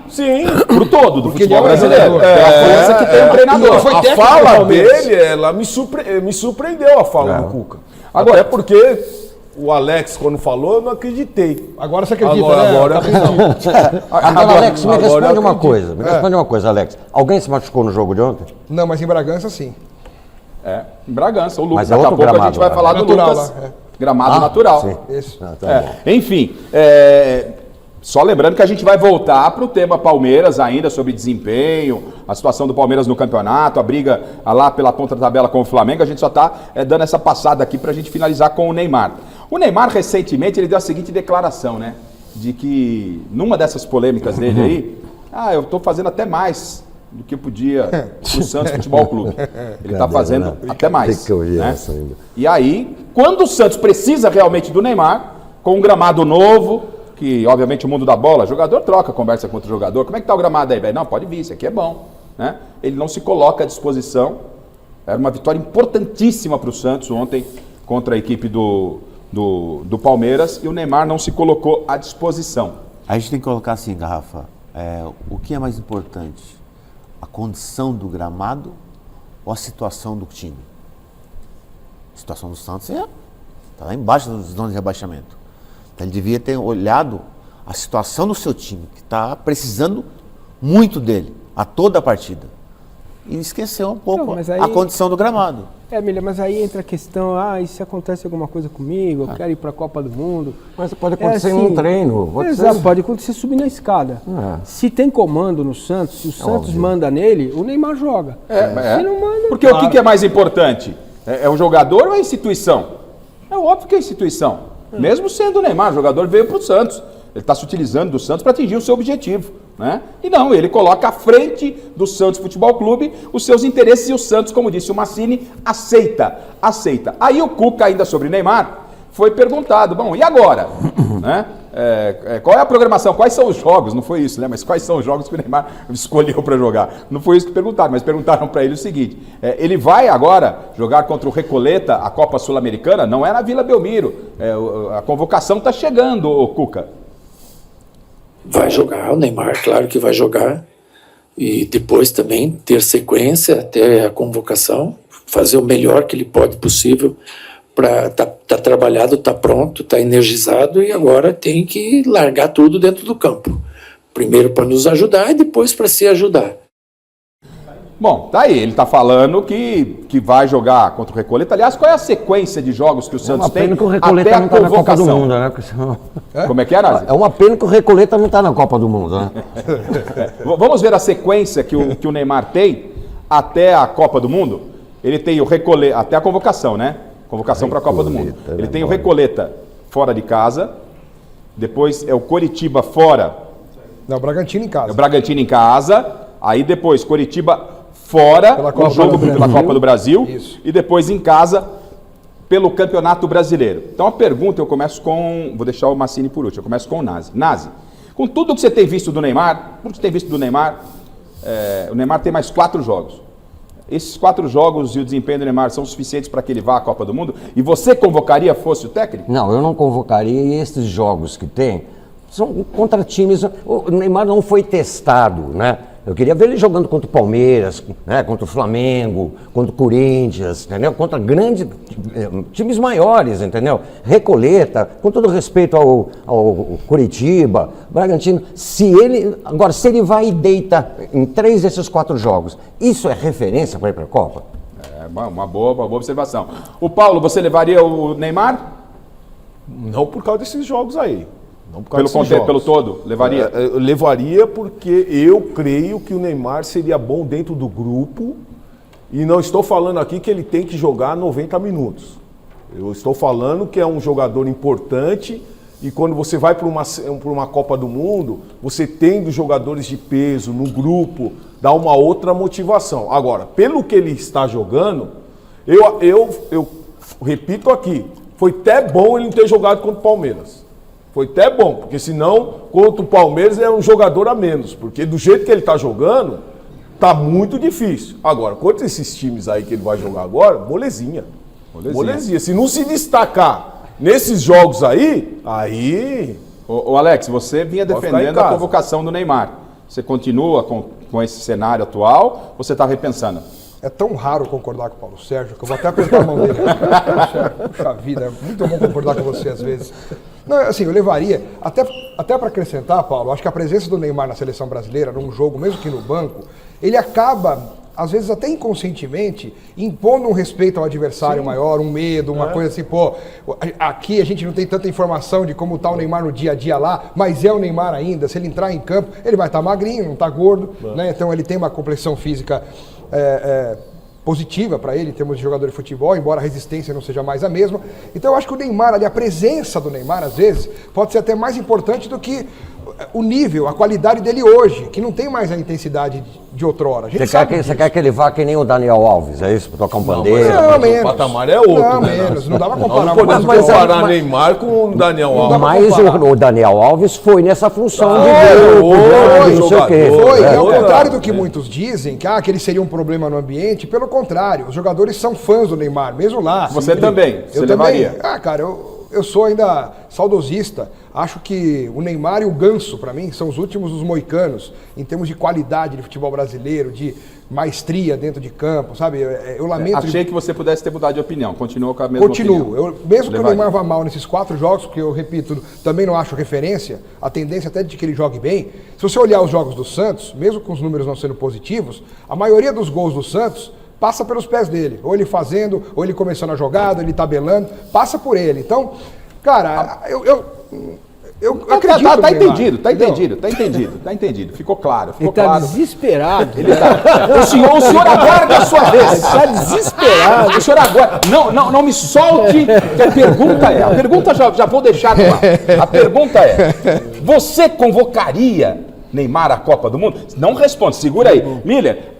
pro todo do futebol brasileiro. Pela força que tem o treinador. A fala dele, ela me surpreendeu a fala do Cuca. Agora, até porque o Alex, quando falou, eu não acreditei. Agora você acredita, agora né? Agora, Alex, me responde uma coisa. Me responde uma coisa, Alex. Alguém se machucou no jogo de ontem? Não, mas em Bragança, sim. Em Bragança. O Lucas, mas daqui a pouco a gente vai falar do Lucas. Gramado natural. Sim. Isso. Enfim, só lembrando que a gente vai voltar para o tema Palmeiras ainda, sobre desempenho, a situação do Palmeiras no campeonato, a briga lá pela ponta da tabela com o Flamengo. A gente só está dando essa passada aqui para a gente finalizar com o Neymar. O Neymar, recentemente, ele deu a seguinte declaração, né? De que, numa dessas polêmicas dele aí, eu estou fazendo até mais do que podia o Santos Futebol Clube. Ele está fazendo até mais. Que eu vi né? essa ainda. E aí, quando o Santos precisa realmente do Neymar, com um gramado novo, que obviamente o mundo da bola, jogador troca, conversa com outro jogador, como é que tá o gramado aí, velho? Não, pode vir, isso aqui é bom. Né? Ele não se coloca à disposição. Era uma vitória importantíssima para o Santos ontem contra a equipe do Palmeiras, e o Neymar não se colocou à disposição. A gente tem que colocar assim, Garrafa, o que é mais importante? A condição do gramado ou a situação do time? A situação do Santos está lá embaixo dos zonas de rebaixamento. Então ele devia ter olhado a situação do seu time, que está precisando muito dele, a toda a partida. E esqueceu um pouco a condição do gramado. Emília, mas aí entra a questão, e se acontece alguma coisa comigo, eu quero ir para a Copa do Mundo. Mas pode acontecer num treino. Exato, pode acontecer subir na escada. Se tem comando no Santos, se o Santos manda nele, o Neymar joga. Se não manda... Porque o que é mais importante? É o jogador ou a instituição? É óbvio que é a instituição. Mesmo sendo o Neymar, o jogador veio para o Santos. Ele está se utilizando do Santos para atingir o seu objetivo. Né? E não, ele coloca à frente do Santos Futebol Clube os seus interesses, e o Santos, como disse o Massini, aceita. Aí o Cuca, ainda sobre Neymar, foi perguntado, bom, e agora? Né? Qual é a programação? Quais são os jogos? Não foi isso, né? Mas quais são os jogos que o Neymar escolheu para jogar? Não foi isso que perguntaram, mas perguntaram para ele o seguinte, ele vai agora jogar contra o Recoleta, a Copa Sul-Americana? Não é na Vila Belmiro, a convocação está chegando, o Cuca. Vai jogar, o Neymar, claro que vai jogar, e depois também ter sequência até a convocação, fazer o melhor que ele pode possível para tá trabalhado, tá pronto, tá energizado, e agora tem que largar tudo dentro do campo. Primeiro para nos ajudar e depois para se ajudar. Bom, tá aí, ele tá falando que vai jogar contra o Recoleta. Aliás, qual é a sequência de jogos que o Santos tem que o Recoleta até não a tá na Copa do convocação? Mundo, né? Como é que é, Nazi? É uma pena que o Recoleta não está na Copa do Mundo, né? Vamos ver a sequência que o Neymar tem até a Copa do Mundo? Ele tem o Recoleta, até a convocação, né? Convocação para a Copa do Mundo. Ele tem o Recoleta fora de casa, depois é o Coritiba fora. Não, o Bragantino em casa. É o Bragantino em casa, aí depois Coritiba fora, o jogo pela Copa do Brasil. Isso. E depois em casa pelo Campeonato Brasileiro. Então a pergunta eu começo com, vou deixar o Massini por último, eu começo com o Nazi. Nazi, com tudo que você tem visto do Neymar, o Neymar tem mais 4 jogos. Esses 4 jogos e o desempenho do Neymar são suficientes para que ele vá à Copa do Mundo? E você convocaria, fosse o técnico? Não, eu não convocaria, e esses jogos que tem são contra times. O Neymar não foi testado, né? Eu queria ver ele jogando contra o Palmeiras, né? Contra o Flamengo, contra o Corinthians, entendeu? Contra grandes times maiores, entendeu? Recoleta, com todo respeito ao Coritiba, Bragantino. Se ele vai e deita em 3 desses 4 jogos, isso é referência para ir para a Copa? É uma boa observação. O Paulo, você levaria o Neymar? Não por causa desses jogos aí. Não por causa desses jogos. Pelo todo, levaria? Eu levaria porque eu creio que o Neymar seria bom dentro do grupo, e não estou falando aqui que ele tem que jogar 90 minutos. Eu estou falando que é um jogador importante, e quando você vai para uma Copa do Mundo, você tendo jogadores de peso no grupo, dá uma outra motivação. Agora, pelo que ele está jogando, eu repito aqui, foi até bom ele não ter jogado contra o Palmeiras. Foi até bom, porque senão, contra o Palmeiras, é um jogador a menos. Porque do jeito que ele está jogando, Tá muito difícil. Agora, contra esses times aí que ele vai jogar agora, molezinha. Molezinha. Se não se destacar nesses jogos aí. Ô Alex, você vinha Pode ficar em defendendo a casa. convocação do Neymar. Você continua com esse cenário atual ou você está repensando? É tão raro concordar com o Paulo Sérgio que eu vou até apertar a mão dele. Puxa vida, é muito bom concordar com você às vezes. Não, assim, eu levaria, até para acrescentar, Paulo, acho que a presença do Neymar na seleção brasileira, num jogo, mesmo que no banco, ele acaba, às vezes até inconscientemente, impondo um respeito ao adversário maior, um medo, uma coisa assim, pô, aqui a gente não tem tanta informação de como tá o Neymar no dia a dia lá, mas é o Neymar ainda, se ele entrar em campo, ele vai estar magrinho, não tá gordo, né? Então ele tem uma complexão física positiva para ele em termos de jogador de futebol, embora a resistência não seja mais a mesma. Então eu acho que o Neymar ali, a presença do Neymar às vezes pode ser até mais importante do que o nível, a qualidade dele hoje, que não tem mais a intensidade de outrora. A gente Você quer que ele vá que nem o Daniel Alves, é isso? Pra tocar um pandeiro? Não, menos. O patamar é outro, Não, né? menos. Não dá pra Nós comparar. não podemos Mas comparar Neymar com o Daniel Alves. Mas o Daniel Alves foi nessa função de foi, não sei o quê. Foi, É, ao outra. contrário do que muitos dizem, que ele seria um problema no ambiente, pelo contrário, os jogadores são fãs do Neymar, mesmo lá. Você também, você Eu levaria? também. Cara, eu sou ainda saudosista. Acho que o Neymar e o Ganso, para mim, são os últimos dos moicanos, em termos de qualidade de futebol brasileiro, de maestria dentro de campo, sabe? Eu lamento... Achei que você pudesse ter mudado de opinião. Continua com a mesma opinião. Continuo. Mesmo que o Levaria. Neymar vá mal nesses 4 jogos, porque eu repito, também não acho referência, a tendência até de que ele jogue bem. Se você olhar os jogos do Santos, mesmo com os números não sendo positivos, a maioria dos gols do Santos passa pelos pés dele. Ou ele fazendo, ou ele começando a jogada, ele tabelando, passa por ele. Então, cara, eu acredito Tá no Neymar, entendido. entendeu? Tá entendido. Ficou claro, Ele ficou tá claro. desesperado. O senhor aguarda a sua vez. Ele tá desesperado. O senhor aguarda. Não me solte, que a pergunta já vou deixar no ar. A pergunta é, você convocaria Neymar à Copa do Mundo? Não responde, segura aí. Miller,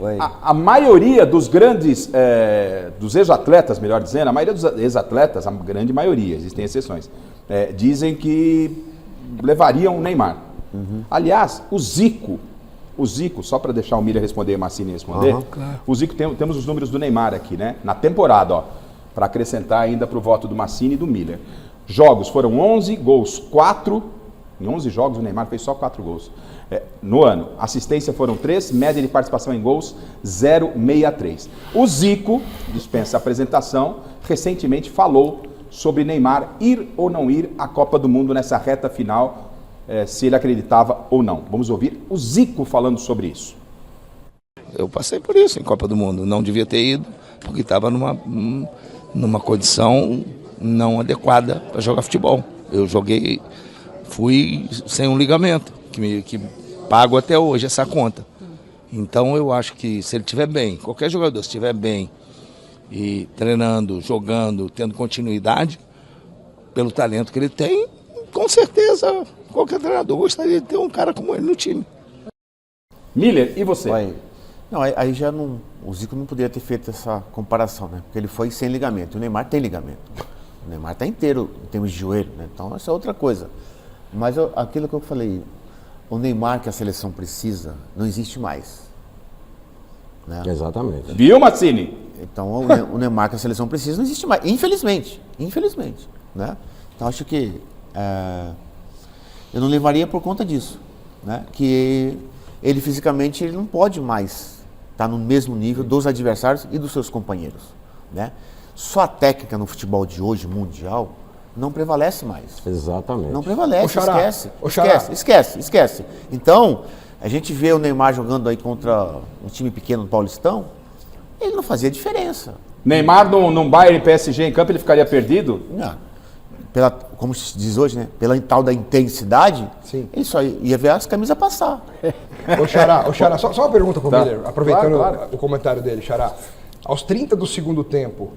a maioria dos grandes, dos ex-atletas, melhor dizendo, a maioria dos ex-atletas, a grande maioria, existem exceções, dizem que levariam o Neymar. Aliás, o Zico, só para deixar o Miller responder e o Massini responder, o Zico, temos os números do Neymar aqui, né? Na temporada, ó, para acrescentar ainda para o voto do Massini e do Miller. Jogos foram 11, gols 4, em 11 jogos o Neymar fez só 4 gols. No ano, assistência foram 3, média de participação em gols 0,63. O Zico, dispensa a apresentação, recentemente falou sobre Neymar ir ou não ir à Copa do Mundo nessa reta final, se ele acreditava ou não. Vamos ouvir o Zico falando sobre isso. Eu passei por isso em Copa do Mundo, não devia ter ido, porque estava numa condição não adequada para jogar futebol. Eu fui sem um ligamento, que pago até hoje essa conta. Então eu acho que se ele estiver bem, qualquer jogador estiver bem, e treinando, jogando, tendo continuidade, pelo talento que ele tem, com certeza qualquer treinador gostaria de ter um cara como ele no time. Miller, e você? Não, aí já não, o Zico não poderia ter feito essa comparação, né? Porque ele foi sem ligamento. O Neymar tem ligamento. O Neymar está inteiro em termos de joelho, né? Então essa é outra coisa. Mas aquilo que eu falei, o Neymar que a seleção precisa não existe mais. Né? Exatamente. Viu, Massini? Então o Neymar que a seleção precisa não existe mais, infelizmente, né? Então acho que eu não levaria por conta disso, né? Que ele fisicamente ele não pode mais estar no mesmo nível dos adversários e dos seus companheiros, né? Só a técnica no futebol de hoje, mundial, não prevalece mais. Exatamente. Não prevalece, Ô, Xará, esquece. Então, a gente vê o Neymar jogando aí contra um time pequeno do Paulistão, ele não fazia diferença. Neymar num Bayern e PSG em campo, ele ficaria perdido? Não. Como se diz hoje, né? Pela tal da intensidade, Sim. ele só ia ver as camisas passar. Ô Xará, só uma pergunta pro Miller, aproveitando Claro. o comentário dele, Xará. Aos 30 do segundo tempo,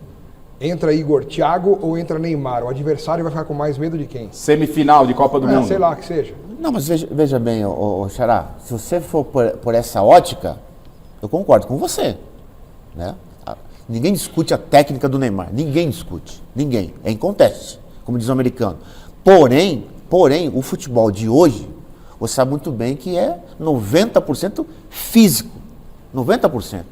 entra Igor, Thiago ou entra Neymar? O adversário vai ficar com mais medo de quem? Semifinal de Copa do Mundo. Sei lá, que seja. Não, mas veja bem, ô Xará, se você for por essa ótica, eu concordo com você, né? Ninguém discute a técnica do Neymar, ninguém discute, ninguém, é inconteste, como diz o americano. Porém, o futebol de hoje, você sabe muito bem que é 90% físico, 90%.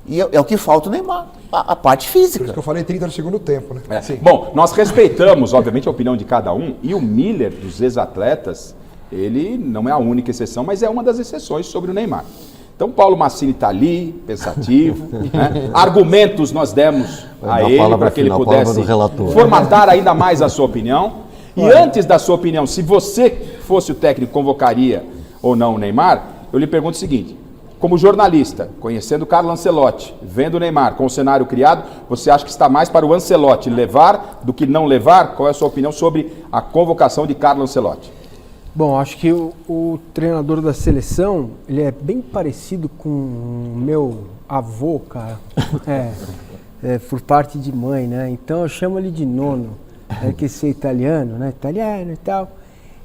E é o que falta o Neymar, a parte Por isso física. que eu falei 30 no segundo tempo, né? Sim. Bom, nós respeitamos, obviamente, a opinião de cada um, e o Miller, dos ex-atletas, ele não é a única exceção, mas é uma das exceções sobre o Neymar. Então, Paulo Massini está ali, pensativo, né? Argumentos nós demos a ele para que ele pudesse formatar ainda mais a sua opinião. E antes da sua opinião, se você fosse o técnico, convocaria ou não o Neymar, eu lhe pergunto o seguinte: como jornalista, conhecendo o Carlo Ancelotti, vendo o Neymar com o cenário criado, você acha que está mais para o Ancelotti levar do que não levar? Qual é a sua opinião sobre a convocação de Carlo Ancelotti? Bom, acho que o treinador da seleção, ele é bem parecido com o meu avô, cara. Por parte de mãe, né? Então eu chamo ele de nono, que esse é italiano, né? Italiano e tal.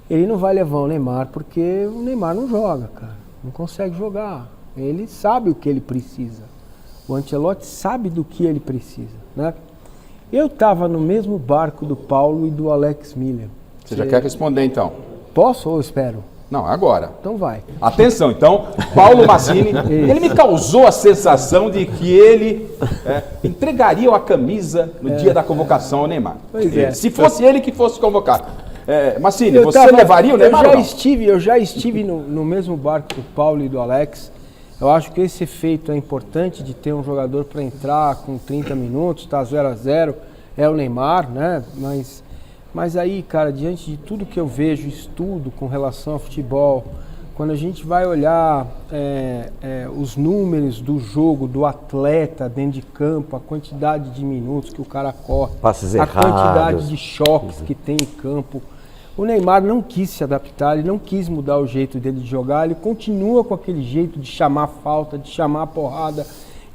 Ele não vai levar o Neymar porque o Neymar não joga, cara. Não consegue jogar. Ele sabe o que ele precisa. O Ancelotti sabe do que ele precisa, né? Eu estava no mesmo barco do Paulo e do Alex Miller. Você já quer responder, então? Posso ou espero? Não, agora. Então vai. Atenção, então, Paulo Massini, ele me causou a sensação de que ele entregaria a camisa no dia da convocação ao Neymar. Pois é. Se fosse ele que fosse convocado. Massini, você levaria o Neymar? Eu já estive no mesmo barco do Paulo e do Alex. Eu acho que esse efeito é importante de ter um jogador para entrar com 30 minutos, tá 0-0, é o Neymar, né? Mas aí, cara, diante de tudo que eu vejo, estudo com relação ao futebol, quando a gente vai olhar os números do jogo, do atleta dentro de campo, a quantidade de minutos que o cara corre, a quantidade de choques que tem em campo, o Neymar não quis se adaptar, ele não quis mudar o jeito dele de jogar, ele continua com aquele jeito de chamar falta, de chamar porrada.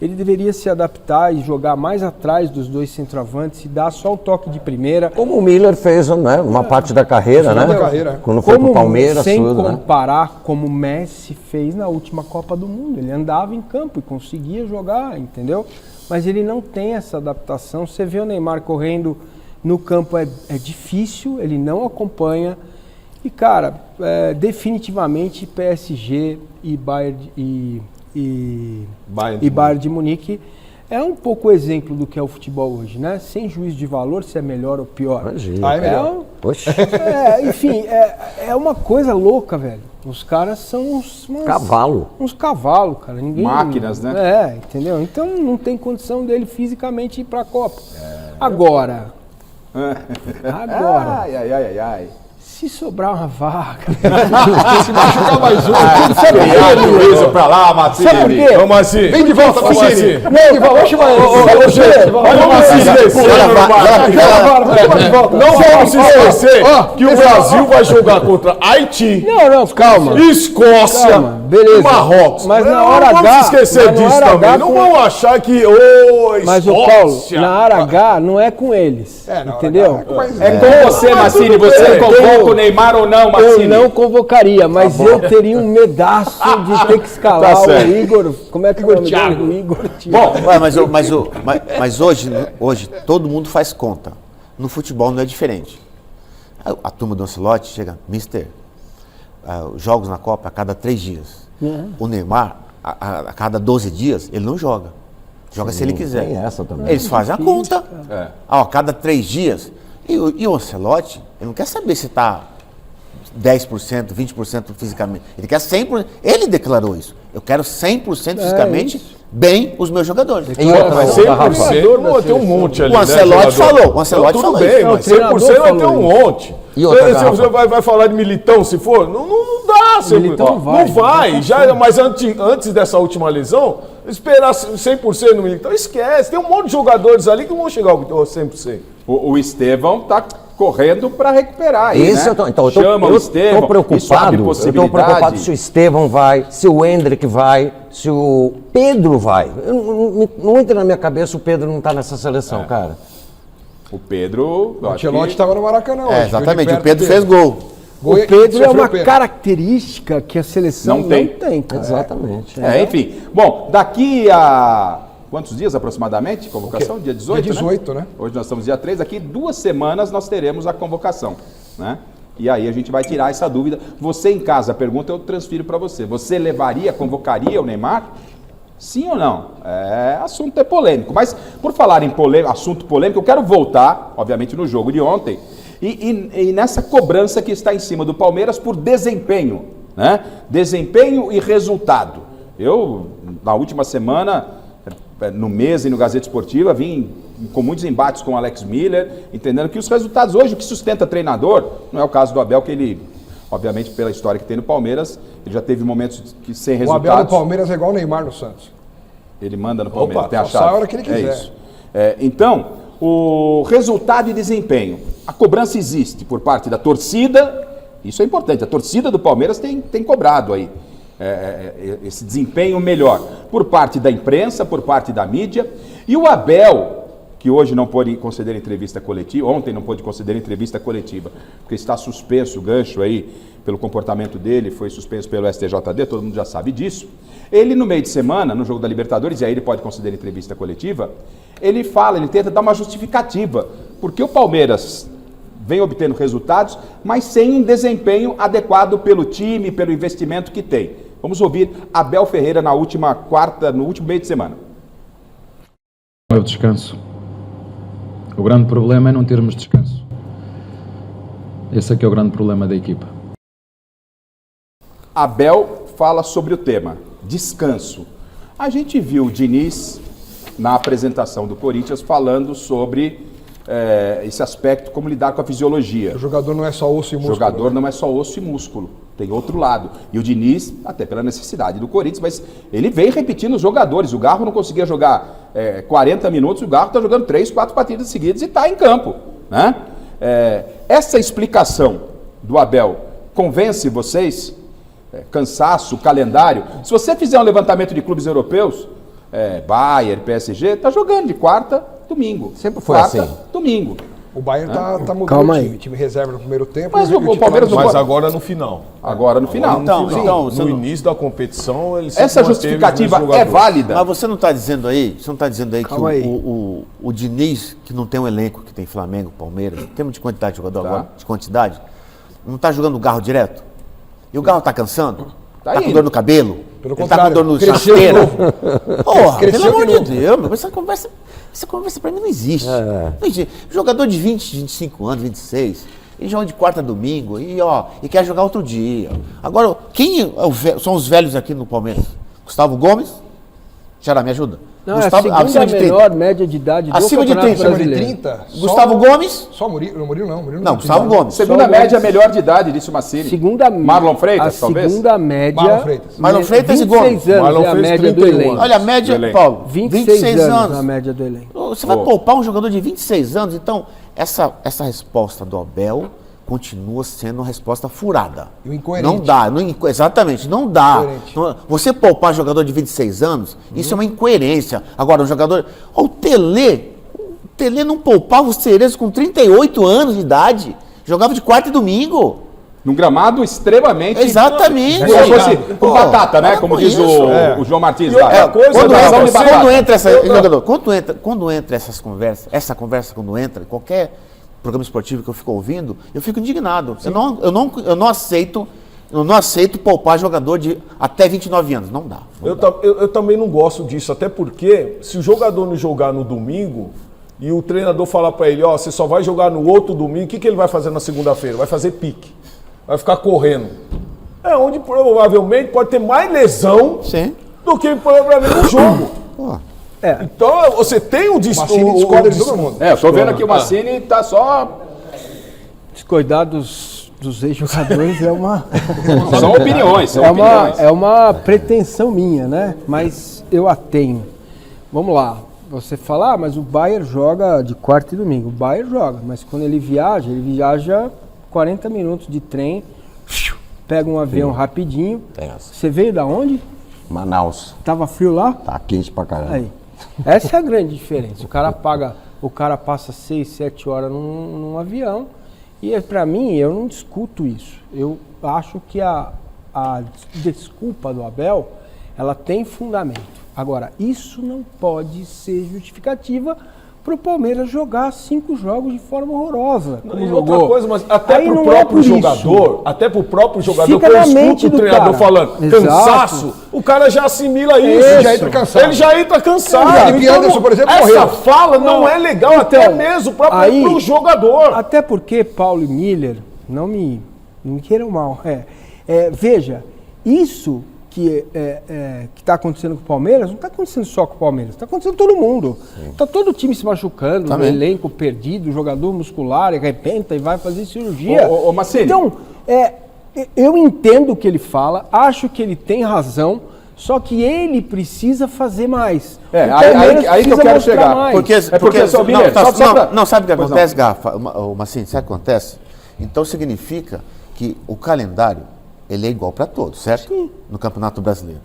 Ele deveria se adaptar e jogar mais atrás dos dois centroavantes e dar só um toque de primeira. Como o Miller fez, né? Uma parte da carreira, né? Quando foi pro Palmeiras, sem tudo, comparar como o Messi fez na última Copa do Mundo. Ele andava em campo e conseguia jogar, entendeu? Mas ele não tem essa adaptação. Você vê o Neymar correndo no campo, é difícil, ele não acompanha. E, cara, definitivamente PSG e Bayern Bayern de Munique é um pouco o exemplo do que é o futebol hoje, né? Sem juízo de valor, se é melhor ou pior. Imagina. É melhor. Enfim, é uma coisa louca, velho. Os caras são uns cavalos, cara. Máquinas, né? Entendeu? Então não tem condição dele fisicamente ir pra Copa. Agora. Ai. Se sobrar uma vaga. Se machucar mais um. Sabe por quê? Isso pra lá, Massini. Sabe por quê? Vamos assim. Vem de volta, Massini. Vem de volta, vamos chamar ele. Não vamos se esquecer que o Brasil vai jogar contra Haiti, Não, calma. Escócia, Calma, beleza. e Marrocos. Mas na hora não H, vamos esquecer mas na disso hora também. H Não com- vamos achar que Mas o Paulo, na hora H não é com eles. Entendeu? É com você, Massini. Você convoca o Neymar ou não, Massini? Eu não convocaria, mas eu teria um medaço de ter que escalar Tá o certo. Igor. Como é que é o nome dele? O Igor Thiago. Bom, mas hoje todo mundo faz conta. No futebol não é diferente. A turma do Ancelotti chega, mister, jogos na Copa a cada 3 dias. O Neymar, a cada 12 dias, ele não joga. Joga se ele quiser. Tem essa também. Eles fazem a conta. A cada 3 dias. E o Ancelotti, ele não quer saber se está 10%, 20% fisicamente. Ele quer 100%. Ele declarou isso. Eu quero 100% fisicamente bem os meus jogadores. Mas 100% não vai ter um monte ali. O Ancelotti falou. O Não, Ancelotti tudo falou bem, isso. mas O treinador 100% vai ter falou um monte. E outra, Você vai falar de Militão se for? Não dá. Militão Não vai. Mas antes dessa última lesão, esperar 100% no Militão, esquece. Tem um monte de jogadores ali que não vão chegar ao 100%. O Estevão tá correndo para recuperar aí, Esse né? eu tô Chama o Estevão. tô preocupado. Eu estou preocupado se o Estevão vai, se o Endrick vai, se o Pedro vai. Não entra na minha cabeça o Pedro não está nessa seleção, cara. O Pedro... O Ancelotti estava no Maracanã hoje. Exatamente, o Pedro fez gol. O Pedro é uma característica que a seleção Não tem. cara. Exatamente. Enfim. Bom, daqui a... Quantos dias aproximadamente? Convocação? Dia 18, Dia 18, né? Hoje nós estamos dia 3. Daqui 2 semanas nós teremos a convocação, né? E aí a gente vai tirar essa dúvida. Você em casa, a pergunta eu transfiro para você. Você convocaria o Neymar? Sim ou não? Assunto é polêmico. Mas, por falar em assunto polêmico, eu quero voltar, obviamente, no jogo de ontem e nessa cobrança que está em cima do Palmeiras por desempenho, né? Desempenho e resultado. Eu, na última semana, no Mesa e no Gazeta Esportiva, vim com muitos embates com o Alex Miller, entendendo que os resultados hoje, o que sustenta treinador, não é o caso do Abel, que ele, obviamente, pela história que tem no Palmeiras, ele já teve momentos que sem resultados. O Abel no Palmeiras é igual o Neymar no Santos. Ele manda no Palmeiras, tem a chave. Só a hora que ele quiser. É isso. Então, o resultado e desempenho. A cobrança existe por parte da torcida, isso é importante, a torcida do Palmeiras tem cobrado aí esse desempenho melhor, por parte da imprensa, por parte da mídia, e o Abel, que hoje não pôde conceder entrevista coletiva, ontem não pôde conceder entrevista coletiva, porque está suspenso o gancho aí pelo comportamento dele, foi suspenso pelo STJD, todo mundo já sabe disso. Ele, no meio de semana, no jogo da Libertadores, e aí ele pode conceder entrevista coletiva, ele tenta dar uma justificativa, porque o Palmeiras vem obtendo resultados, mas sem um desempenho adequado pelo time, pelo investimento que tem. Vamos ouvir Abel Ferreira no último meio de semana. É o descanso. O grande problema é não termos descanso. Esse é que é o grande problema da equipa. Abel fala sobre o tema, descanso. A gente viu o Diniz, na apresentação do Corinthians, falando sobre esse aspecto, como lidar com a fisiologia. O jogador não é só osso e músculo. O jogador não é só osso e músculo, tem outro lado. E o Diniz, até pela necessidade do Corinthians, mas ele vem repetindo os jogadores. O Garro não conseguia jogar 40 minutos, o Garro está jogando 3, 4 partidas seguidas e está em campo, né? Essa explicação do Abel convence vocês? Cansaço, calendário. Se você fizer um levantamento de clubes europeus, Bayern, PSG, está jogando de quarta, domingo. Sempre foi assim. Domingo. O Bayern tá mudando Calma o time reserva no primeiro tempo. Mas o Palmeiras não Mas pode... agora no final. Agora no final. Então, No início da competição, ele essa justificativa é válida? Mas você não está dizendo aí, Calma aí. o Diniz, que não tem um elenco que tem Flamengo, Palmeiras, em termos de quantidade de jogador Tá. agora, de quantidade, não está jogando o Garro direto? E o Garro está cansando? Tá Tá com indo. dor no cabelo? Pelo Ele tá com contrário, dor no cresceu de chasteira? novo. Porra, Cresceu pelo amor de de Deus, mas essa conversa pra mim não existe. Não existe. Jogador de 20, 25 anos, 26, ele joga de quarta a domingo e quer jogar outro dia. Agora, quem são os velhos aqui no Palmeiras? Gustavo Gomes? Xará, me ajuda. Não, Gustavo, é a segunda menor média de idade do Acima de Campeonato 30. Acima de Brasileiro. 30. Gustavo Gomes? Só Murilo. Murilo não. Não, Gustavo Gomes. Segunda Só média Gomes. melhor de idade, disse o Massini. Segunda Marlon Freitas, a talvez? segunda média. Marlon Freitas. Marlon Freitas e 26 Gomes. anos Marlon é a fez média do 31 elenco. Olha, a média, elenco. Paulo, 26 anos a média do elenco. Você vai poupar um jogador de 26 anos? Então, essa resposta do Abel continua sendo uma resposta furada. E incoerente. Não dá, exatamente, não dá. Incoerente. Você poupar jogador de 26 anos, isso é uma incoerência. Agora, um jogador... O Tele não poupava os Cerezo com 38 anos de idade. Jogava de quarta e domingo. Num gramado extremamente... Exatamente. Como se fosse Pô, com batata, né? para Como com diz isso. o João Martins E outra lá. coisa, Quando entra essas conversas, essa conversa quando entra, qualquer programa esportivo que eu fico ouvindo, eu fico indignado. Eu não aceito poupar jogador de até 29 anos. Não dá. Eu também não gosto disso, até porque se o jogador não jogar no domingo e o treinador falar para ele, você só vai jogar no outro domingo, o que ele vai fazer na segunda-feira? Vai fazer pique, vai ficar correndo. Onde provavelmente pode ter mais lesão do que provavelmente no jogo. Então você tem o Massini discorda de todo mundo. Eu tô vendo aqui o Massini tá só... Descuidar dos ex-jogadores é uma... São opiniões, opiniões. É uma pretensão minha, né? Mas eu a tenho. Vamos lá. Você fala, mas o Bayern joga de quarta e domingo. O Bayern joga, mas quando ele viaja 40 minutos de trem, pega um avião rapidinho. Você veio da onde? Manaus. Tava frio lá? Tá quente pra caramba. Aí. Essa é a grande diferença. O cara passa 6, 7 horas num avião e para mim eu não discuto isso. Eu acho que a desculpa do Abel, ela tem fundamento. Agora, isso não pode ser justificativa para o Palmeiras jogar 5 jogos de forma horrorosa. E outra coisa, mas até Aí pro não próprio é por jogador, isso. até pro próprio jogador, Fica que eu na mente escuto o do treinador cara. falando Exato. cansaço, o cara já assimila isso. Ele já entra cansado. Ele já entra cansado. Exato. E Anderson, por exemplo, essa morreu. fala não é legal, até Então, mesmo próprio aí- pro jogador. Até porque Paulo e Miller, não me queiram mal, veja, isso que está acontecendo com o Palmeiras, não está acontecendo só com o Palmeiras, está acontecendo com todo mundo. Está todo o time se machucando, o elenco perdido, o jogador muscular, arrebenta e vai fazer cirurgia. Ô, Massini. Então, eu entendo o que ele fala, acho que ele tem razão, só que ele precisa fazer mais. É, O Palmeiras aí que eu precisa quero mostrar chegar. mais. Porque só, Miller, só pra- não, sabe o que Pois acontece, Garrafa? Massini, sabe o que acontece? Então significa que o calendário ele é igual para todos, certo? Sim. No Campeonato Brasileiro.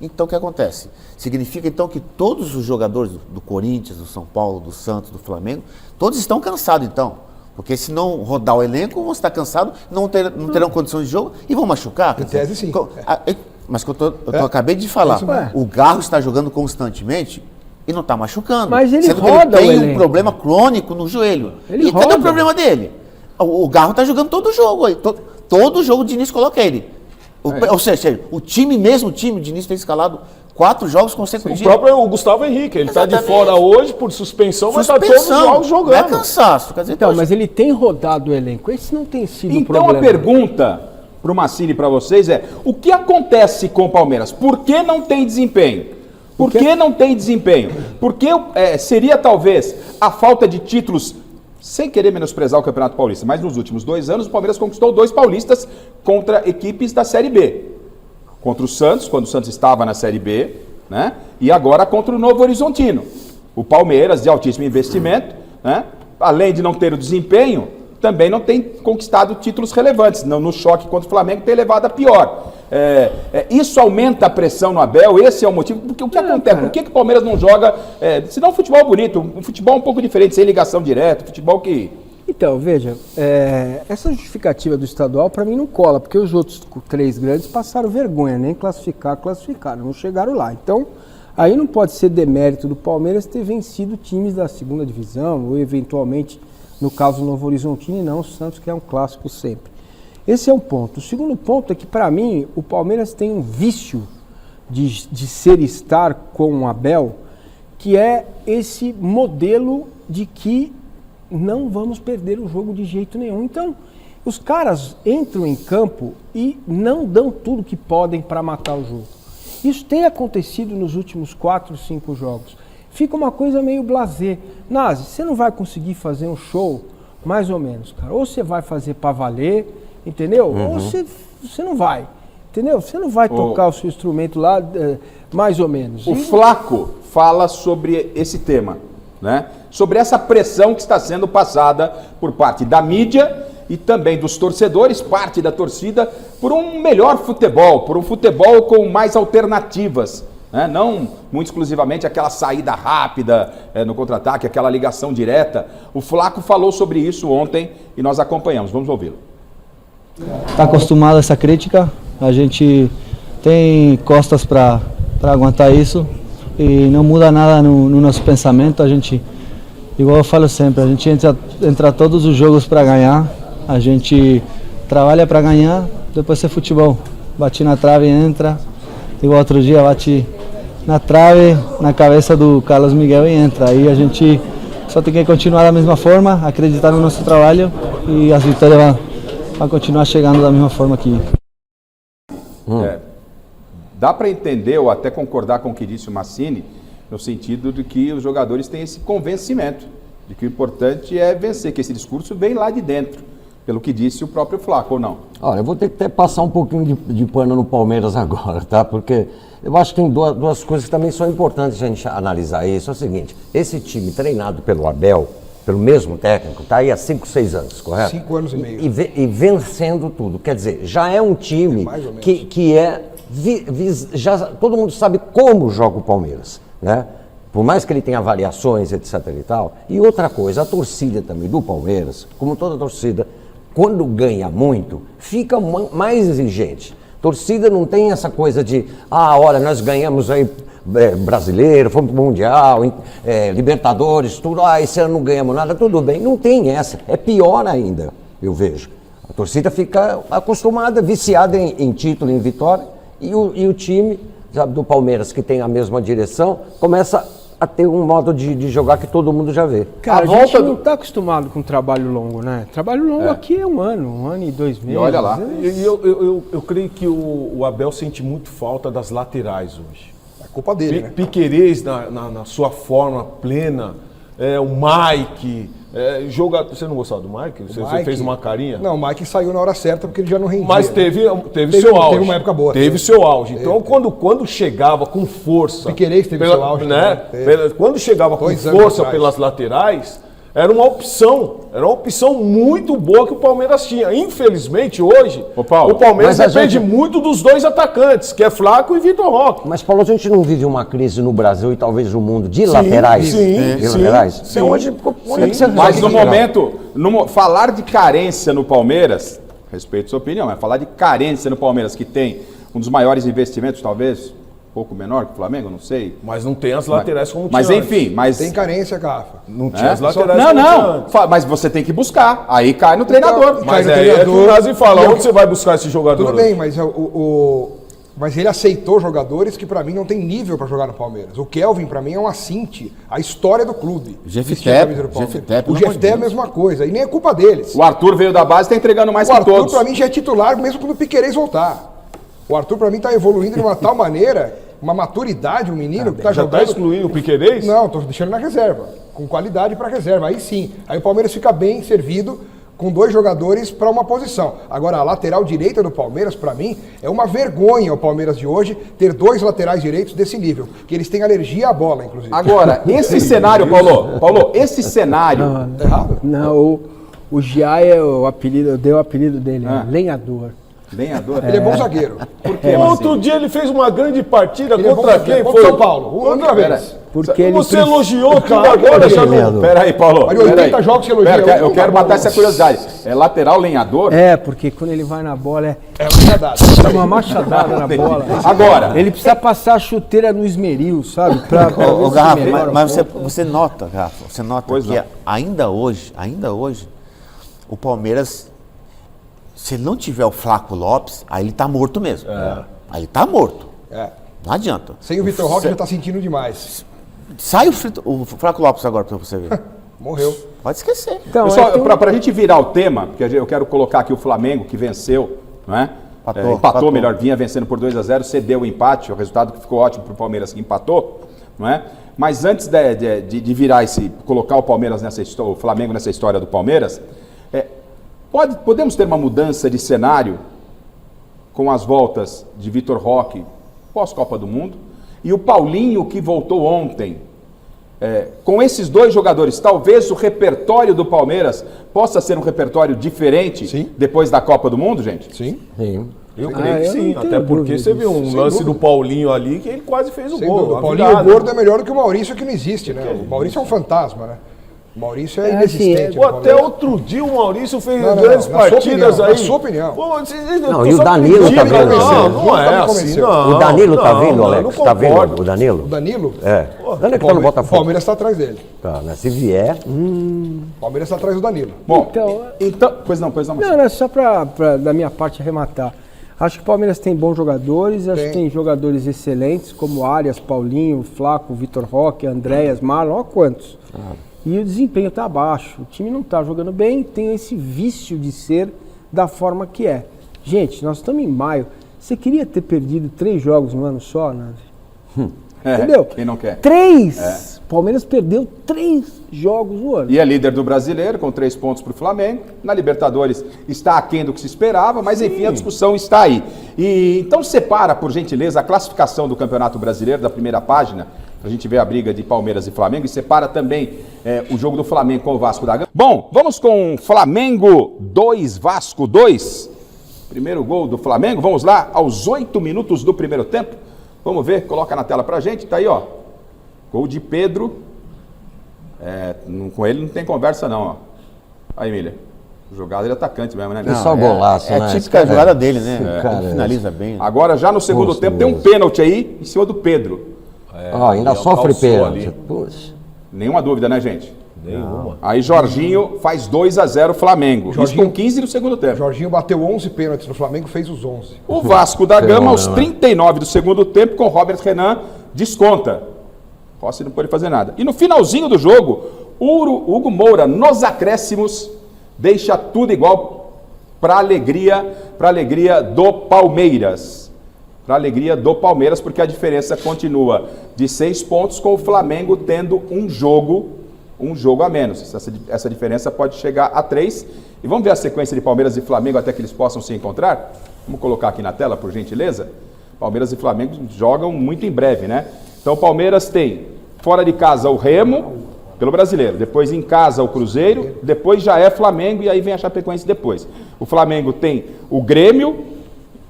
Então o que acontece? Significa então que todos os jogadores do Corinthians, do São Paulo, do Santos, do Flamengo, todos estão cansados então. Porque se não rodar o elenco, vão estar cansados, não terão condições de jogo e vão machucar. Em tese, sim. Mas que eu acabei de falar, o Garro está jogando constantemente e não está machucando. Mas ele sendo que roda o ele tem um elenco. problema crônico no joelho. Ele E cadê roda. o problema dele? O Garro está jogando todo jogo aí. Todo jogo o Diniz coloca ele. Ou seja, o Diniz tem escalado 4 jogos O consecutivos. próprio Gustavo Henrique, ele está de Exatamente. fora hoje por suspensão, mas está todos os jogos Não é jogando. cansaço. Quer dizer, Então, mas ele tem rodado o elenco. Esse não tem sido o Então problema. a pergunta para o Massini e para vocês é: o que acontece com o Palmeiras? Por que não tem desempenho? Por que não tem desempenho? Porque seria talvez a falta de títulos, sem querer menosprezar o Campeonato Paulista, mas nos últimos 2 anos o Palmeiras conquistou 2 paulistas contra equipes da Série B. Contra o Santos, quando o Santos estava na Série B, né? E agora contra o Novo Horizontino. O Palmeiras, de altíssimo investimento, né? Além de não ter o desempenho, também não tem conquistado títulos relevantes. No choque contra o Flamengo tem levado a pior. Isso aumenta a pressão no Abel, esse é o motivo. Porque o que acontece? Por que o Palmeiras não joga, se não um futebol bonito, um futebol um pouco diferente, sem ligação direta, futebol que... Então, veja, essa justificativa do estadual para mim não cola, porque os outros 3 grandes passaram vergonha, nem classificaram, não chegaram lá. Então, aí não pode ser demérito do Palmeiras ter vencido times da segunda divisão, ou eventualmente, no caso do Novo Horizontino, e não o Santos, que é um clássico sempre. Esse é um ponto. O segundo ponto é que, para mim, o Palmeiras tem um vício de ser e estar com o Abel, que é esse modelo de que não vamos perder o jogo de jeito nenhum. Então, os caras entram em campo e não dão tudo que podem para matar o jogo. Isso tem acontecido nos últimos 4, 5 jogos. Fica uma coisa meio blasé. Nazi, você não vai conseguir fazer um show, mais ou menos, cara. Ou você vai fazer para valer, entendeu? Ou você não vai, entendeu? Você não vai tocar o seu instrumento lá, mais ou menos. O Flaco fala sobre esse tema, né? Sobre essa pressão que está sendo passada por parte da mídia e também dos torcedores, parte da torcida, por um melhor futebol, por um futebol com mais alternativas, né? Não muito exclusivamente aquela saída rápida no contra-ataque, aquela ligação direta. O Flaco falou sobre isso ontem e nós acompanhamos. Vamos ouvi-lo. Está acostumado a essa crítica, a gente tem costas para aguentar isso e não muda nada no nosso pensamento. A gente, igual eu falo sempre, a gente entra todos os jogos para ganhar, a gente trabalha para ganhar, depois é futebol. Bate na trave e entra, igual outro dia bate na trave, na cabeça do Carlos Miguel e entra. Aí a gente só tem que continuar da mesma forma, acreditar no nosso trabalho e as vitórias vão continuar chegando da mesma forma que... Dá para entender ou até concordar com o que disse o Massini, no sentido de que os jogadores têm esse convencimento de que o importante é vencer, que esse discurso vem lá de dentro, pelo que disse o próprio Flaco, ou não? Olha, eu vou ter que até passar um pouquinho de pano no Palmeiras agora, tá? Porque eu acho que tem duas coisas que também são importantes a gente analisar isso. É o seguinte, esse time treinado pelo Abel, pelo mesmo técnico, está aí há 5, 6 anos, correto? 5 anos e meio. E vencendo tudo. Quer dizer, já é um time que já todo mundo sabe como joga o Palmeiras, né? Por mais que ele tenha variações, etc e tal. E outra coisa, a torcida também do Palmeiras, como toda torcida, quando ganha muito, fica mais exigente. Torcida não tem essa coisa de, olha, nós ganhamos aí brasileiro, fomos pro Mundial, Libertadores, tudo. Esse ano não ganhamos nada, tudo bem. Não tem essa. É pior ainda, eu vejo. A torcida fica acostumada, viciada em título, em vitória, e o time, sabe, do Palmeiras, que tem a mesma direção, começa a ter um modo de jogar que todo mundo já vê. Cara, a gente não está acostumado com trabalho longo, né? Trabalho longo aqui é um ano e 2 meses. E olha lá. E eu creio que o Abel sente muito falta das laterais hoje. É culpa dele, né? Piquerez na sua forma plena, o Mike... Você não gostava do Mike? Você fez uma carinha? Não, o Mike saiu na hora certa porque ele já não rendia. Mas teve seu auge. Teve uma época boa. Teve seu auge. Então, quando chegava com força... Piquerez teve seu auge, né? Quando chegava com força pelas laterais, era uma opção muito boa que o Palmeiras tinha. Infelizmente, hoje, o Palmeiras depende muito dos dois atacantes, que é Flaco e Vitor Roque. Mas, Paulo, a gente não vive uma crise no Brasil e talvez no mundo de laterais? Sim. Mas no momento, falar de carência no Palmeiras, respeito a sua opinião, mas falar de carência no Palmeiras, que tem um dos maiores investimentos, talvez... pouco menor que o Flamengo, não sei. Mas não tem as laterais como tinha. Mas enfim, tem carência, Garrafa. Não tinha as laterais como tinha. Mas você tem que buscar. Aí cai no treinador. Mas é que o Nazi fala, onde você vai buscar esse jogador? Tudo bem, mas mas ele aceitou jogadores que pra mim não tem nível pra jogar no Palmeiras. O Kelvin pra mim é um assinte, a história do clube. O Jeftep é a mesma coisa, e nem é culpa deles. O Arthur veio da base e tá entregando mais que todos. O Arthur pra mim já é titular mesmo quando o Piquerez voltar. O Arthur pra mim tá evoluindo de uma tal maneira, uma maturidade, um menino que tá já jogando... tá excluindo o Piquerez? Não, tô deixando na reserva, com qualidade pra reserva, aí sim. Aí o Palmeiras fica bem servido com 2 jogadores para uma posição. Agora, a lateral direita do Palmeiras, para mim, é uma vergonha o Palmeiras de hoje ter 2 laterais direitos desse nível, que eles têm alergia à bola, inclusive. Agora, esse cenário, Paulo, esse cenário... Tá errado? Não, o Giai é o apelido, eu dei o apelido dele, lenhador. Lenhador? Ele é bom zagueiro. Por quê, Outro dia ele fez uma grande partida contra quem? Contra São Paulo, outra vez. Porque você elogiou tudo agora, já não... Pera aí, Paulo. Mas 80 jogos que elogiou. Eu quero matar essa curiosidade. É lateral lenhador? Porque quando ele vai na bola é uma machadada na bola. Agora... Ele precisa passar a chuteira no esmeril, sabe? Ô, Garrafa, mas você nota, Garrafa, que ainda hoje, o Palmeiras... Se ele não tiver o Flaco Lopes, aí ele tá morto mesmo. Aí ele tá morto. Não adianta. Sem o Vitor Roque já tá sentindo demais. Sai o Flaco Lopes agora pra você ver. Morreu. Pode esquecer. Então, pessoal, pra gente virar o tema, porque eu quero colocar aqui o Flamengo, que venceu, não é? Empatou, melhor, vinha vencendo por 2-0, cedeu o empate, o resultado que ficou ótimo pro Palmeiras que empatou, não é? Mas antes de virar colocar o Palmeiras o Flamengo nessa história do Palmeiras, podemos ter uma mudança de cenário com as voltas de Vitor Roque pós-Copa do Mundo e o Paulinho que voltou ontem. Com esses 2 jogadores, talvez o repertório do Palmeiras possa ser um repertório diferente depois da Copa do Mundo, gente? Sim. Eu creio que sim, até porque você viu um lance do Paulinho ali que ele quase fez o gol. O Paulinho Gordo é melhor do que o Maurício, que não existe, né? O Maurício é um fantasma, né? O Maurício é inexistente. Até outro dia o Maurício fez grandes partidas aí. Na sua opinião. E o Danilo tá vindo. Não é assim, não. O Danilo tá vindo, Alex? Tá vindo o Danilo? O Danilo? O Danilo que tá no Botafogo. O Palmeiras tá atrás dele. Tá, né? Se vier... O Palmeiras tá atrás do Danilo. Bom, então... Pois não. Não, só da minha parte arrematar. Acho que o Palmeiras tem bons jogadores, acho que tem jogadores excelentes, como Arias, Paulinho, Flaco, Vitor Roque, Andréas, Marlon, olha quantos. E o desempenho está abaixo, o time não está jogando bem, tem esse vício de ser da forma que é. Gente, nós estamos em maio, você queria ter perdido 3 jogos no ano só, Nazi? Entendeu? Quem não quer? 3! Palmeiras perdeu 3 jogos no ano. E é líder do Brasileiro, com 3 pontos para o Flamengo. Na Libertadores está aquém do que se esperava, mas enfim, a discussão está aí. E então separa, por gentileza, a classificação do Campeonato Brasileiro da primeira página, para a gente ver a briga de Palmeiras e Flamengo, e separa também o jogo do Flamengo com o Vasco da Gama. Bom, vamos com Flamengo 2, Vasco 2. Primeiro gol do Flamengo, vamos lá, aos 8 minutos do primeiro tempo. Vamos ver, coloca na tela pra gente, tá aí, ó. Gol de Pedro. Com ele não tem conversa não, ó. Aí, Emília. Jogada de atacante mesmo, né? É só golaço, né? É típica jogada dele, né? Ele finaliza bem. Agora, já no segundo tempo, tem um pênalti aí em cima do Pedro. Ainda sofre pênalti. Nenhuma dúvida, né, gente? Nenhuma. Aí Jorginho faz 2-0 Flamengo. Isso com 15 no segundo tempo. Jorginho bateu 11 pênaltis no Flamengo, fez os 11. O Vasco da Gama, aos 39 do segundo tempo, com Robert Renan, desconta. Rossi não pode fazer nada. E no finalzinho do jogo, Hugo Moura, nos acréscimos, deixa tudo igual para alegria do Palmeiras. Para alegria do Palmeiras, porque a diferença continua de 6 pontos, com o Flamengo tendo um jogo a menos. Essa diferença pode chegar a 3. E vamos ver a sequência de Palmeiras e Flamengo até que eles possam se encontrar? Vamos colocar aqui na tela, por gentileza. Palmeiras e Flamengo jogam muito em breve, né? Então o Palmeiras tem fora de casa o Remo, pelo Brasileiro. Depois em casa o Cruzeiro. Depois já é Flamengo e aí vem a Chapecoense depois. O Flamengo tem o Grêmio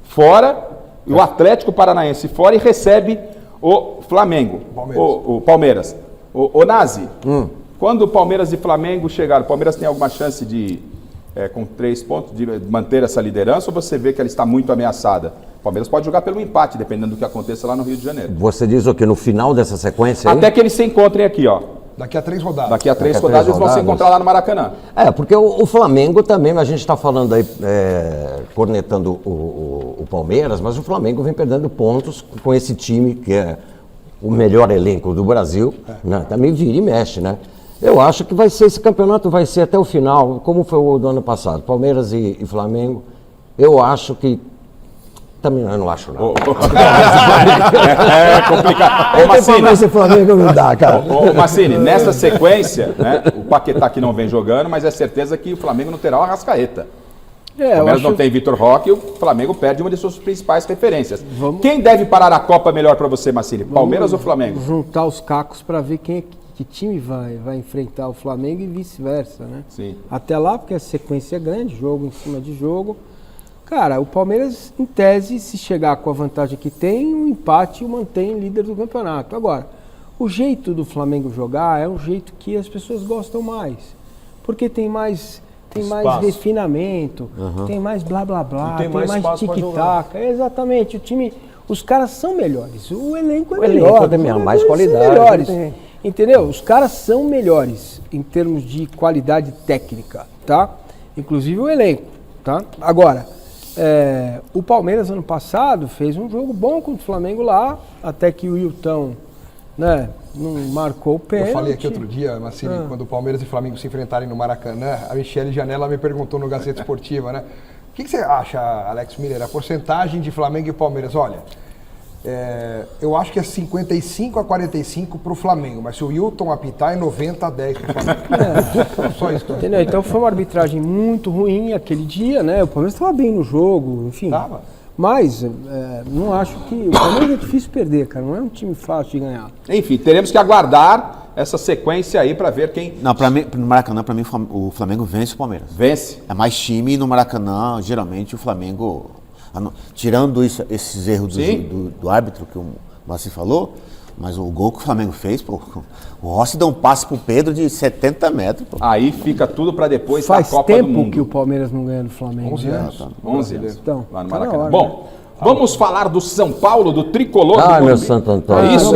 fora, e o Atlético Paranaense fora e recebe o Flamengo. O Palmeiras. O Nazi, quando o Palmeiras e Flamengo chegaram, o Palmeiras tem alguma chance de, com 3 pontos, de manter essa liderança, ou você vê que ela está muito ameaçada? O Palmeiras pode jogar pelo empate, dependendo do que aconteça lá no Rio de Janeiro. Você diz o que? No final dessa sequência aí? Até que eles se encontrem aqui, ó. Daqui a 3 rodadas. Daqui a 3 rodadas eles vão se encontrar lá no Maracanã. Porque o Flamengo também, a gente está falando aí, cornetando o Palmeiras, mas o Flamengo vem perdendo pontos com esse time que é o melhor elenco do Brasil, né? Também vira e mexe, né? Eu acho que esse campeonato vai ser até o final, como foi o do ano passado, Palmeiras e Flamengo. Eu acho que também eu não acho, não. É complicado. Ô, Massini, esse Flamengo não dá, cara. Ô, Massini, nessa sequência, né, o Paquetá que não vem jogando, mas é certeza que o Flamengo não terá o Arrascaeta. O Palmeiras não tem Vitor Roque e o Flamengo perde uma de suas principais referências. Quem deve parar a Copa melhor para você, Massini? Palmeiras ou Flamengo? Juntar os cacos para ver que time vai enfrentar o Flamengo e vice-versa, né? Sim. Até lá, porque a sequência é grande, jogo em cima de jogo. Cara, o Palmeiras, em tese, se chegar com a vantagem que tem, o empate o mantém líder do campeonato. Agora, o jeito do Flamengo jogar é um jeito que as pessoas gostam mais. Porque tem mais refinamento, tem mais blá blá blá, tem mais tic-tac. Exatamente, o time, os caras são melhores. O elenco é melhor. Tem mais qualidade. Melhores, entendeu? Os caras são melhores em termos de qualidade técnica, tá? Inclusive o elenco, tá? Agora, o Palmeiras ano passado fez um jogo bom contra o Flamengo lá, até que o Wilton, né, não marcou o pênalti. Eu falei aqui outro dia, Massini, quando o Palmeiras e o Flamengo se enfrentarem no Maracanã, a Michele Janela me perguntou no Gazeta Esportiva, né? O que você acha, Alex Miller, a porcentagem de Flamengo e Palmeiras? Olha, eu acho que é 55-45 para o Flamengo, mas se o Wilton apitar é 90-10 para o Flamengo. Só isso. Entendeu? Então foi uma arbitragem muito ruim aquele dia, né? O Palmeiras estava bem no jogo, enfim. Tava. Mas não acho que... O Palmeiras é difícil perder, cara. Não é um time fácil de ganhar. Enfim, teremos que aguardar essa sequência aí para ver quem... Não, para mim, no Maracanã, para mim, o Flamengo vence o Palmeiras. Vence? É mais time e no Maracanã, geralmente, o Flamengo... Tirando esses erros do árbitro que o Massi falou, mas o gol que o Flamengo fez, pô, o Rossi deu um passe pro Pedro de 70 metros. Pô. Aí fica tudo para depois da Copa do Mundo. Faz tempo que o Palmeiras não ganha do Flamengo. 11 anos. 11 anos. Então, lá no Maracanã. Bom, vamos falar do São Paulo, do tricolor. Ah, meu Santo Antônio. Isso,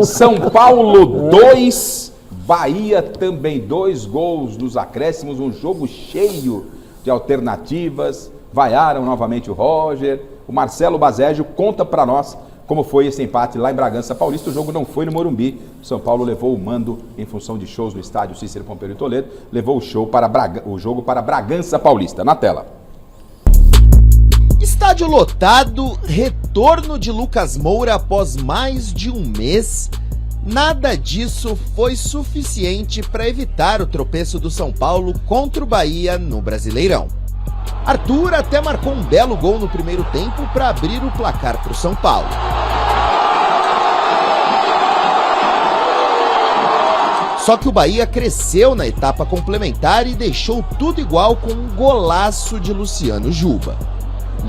São Paulo 2, Bahia também 2 gols nos acréscimos, um jogo cheio de alternativas. Vaiaram novamente o Roger. O Marcelo Bazégio conta para nós como foi esse empate lá em Bragança Paulista. O jogo não foi no Morumbi. O São Paulo levou o mando em função de shows no estádio Cícero Pompeu de Toledo. Levou o jogo para Bragança Paulista. Na tela. Estádio lotado, retorno de Lucas Moura após mais de um mês. Nada disso foi suficiente para evitar o tropeço do São Paulo contra o Bahia no Brasileirão. Arthur até marcou um belo gol no primeiro tempo para abrir o placar para o São Paulo. Só que o Bahia cresceu na etapa complementar e deixou tudo igual com um golaço de Luciano Juba.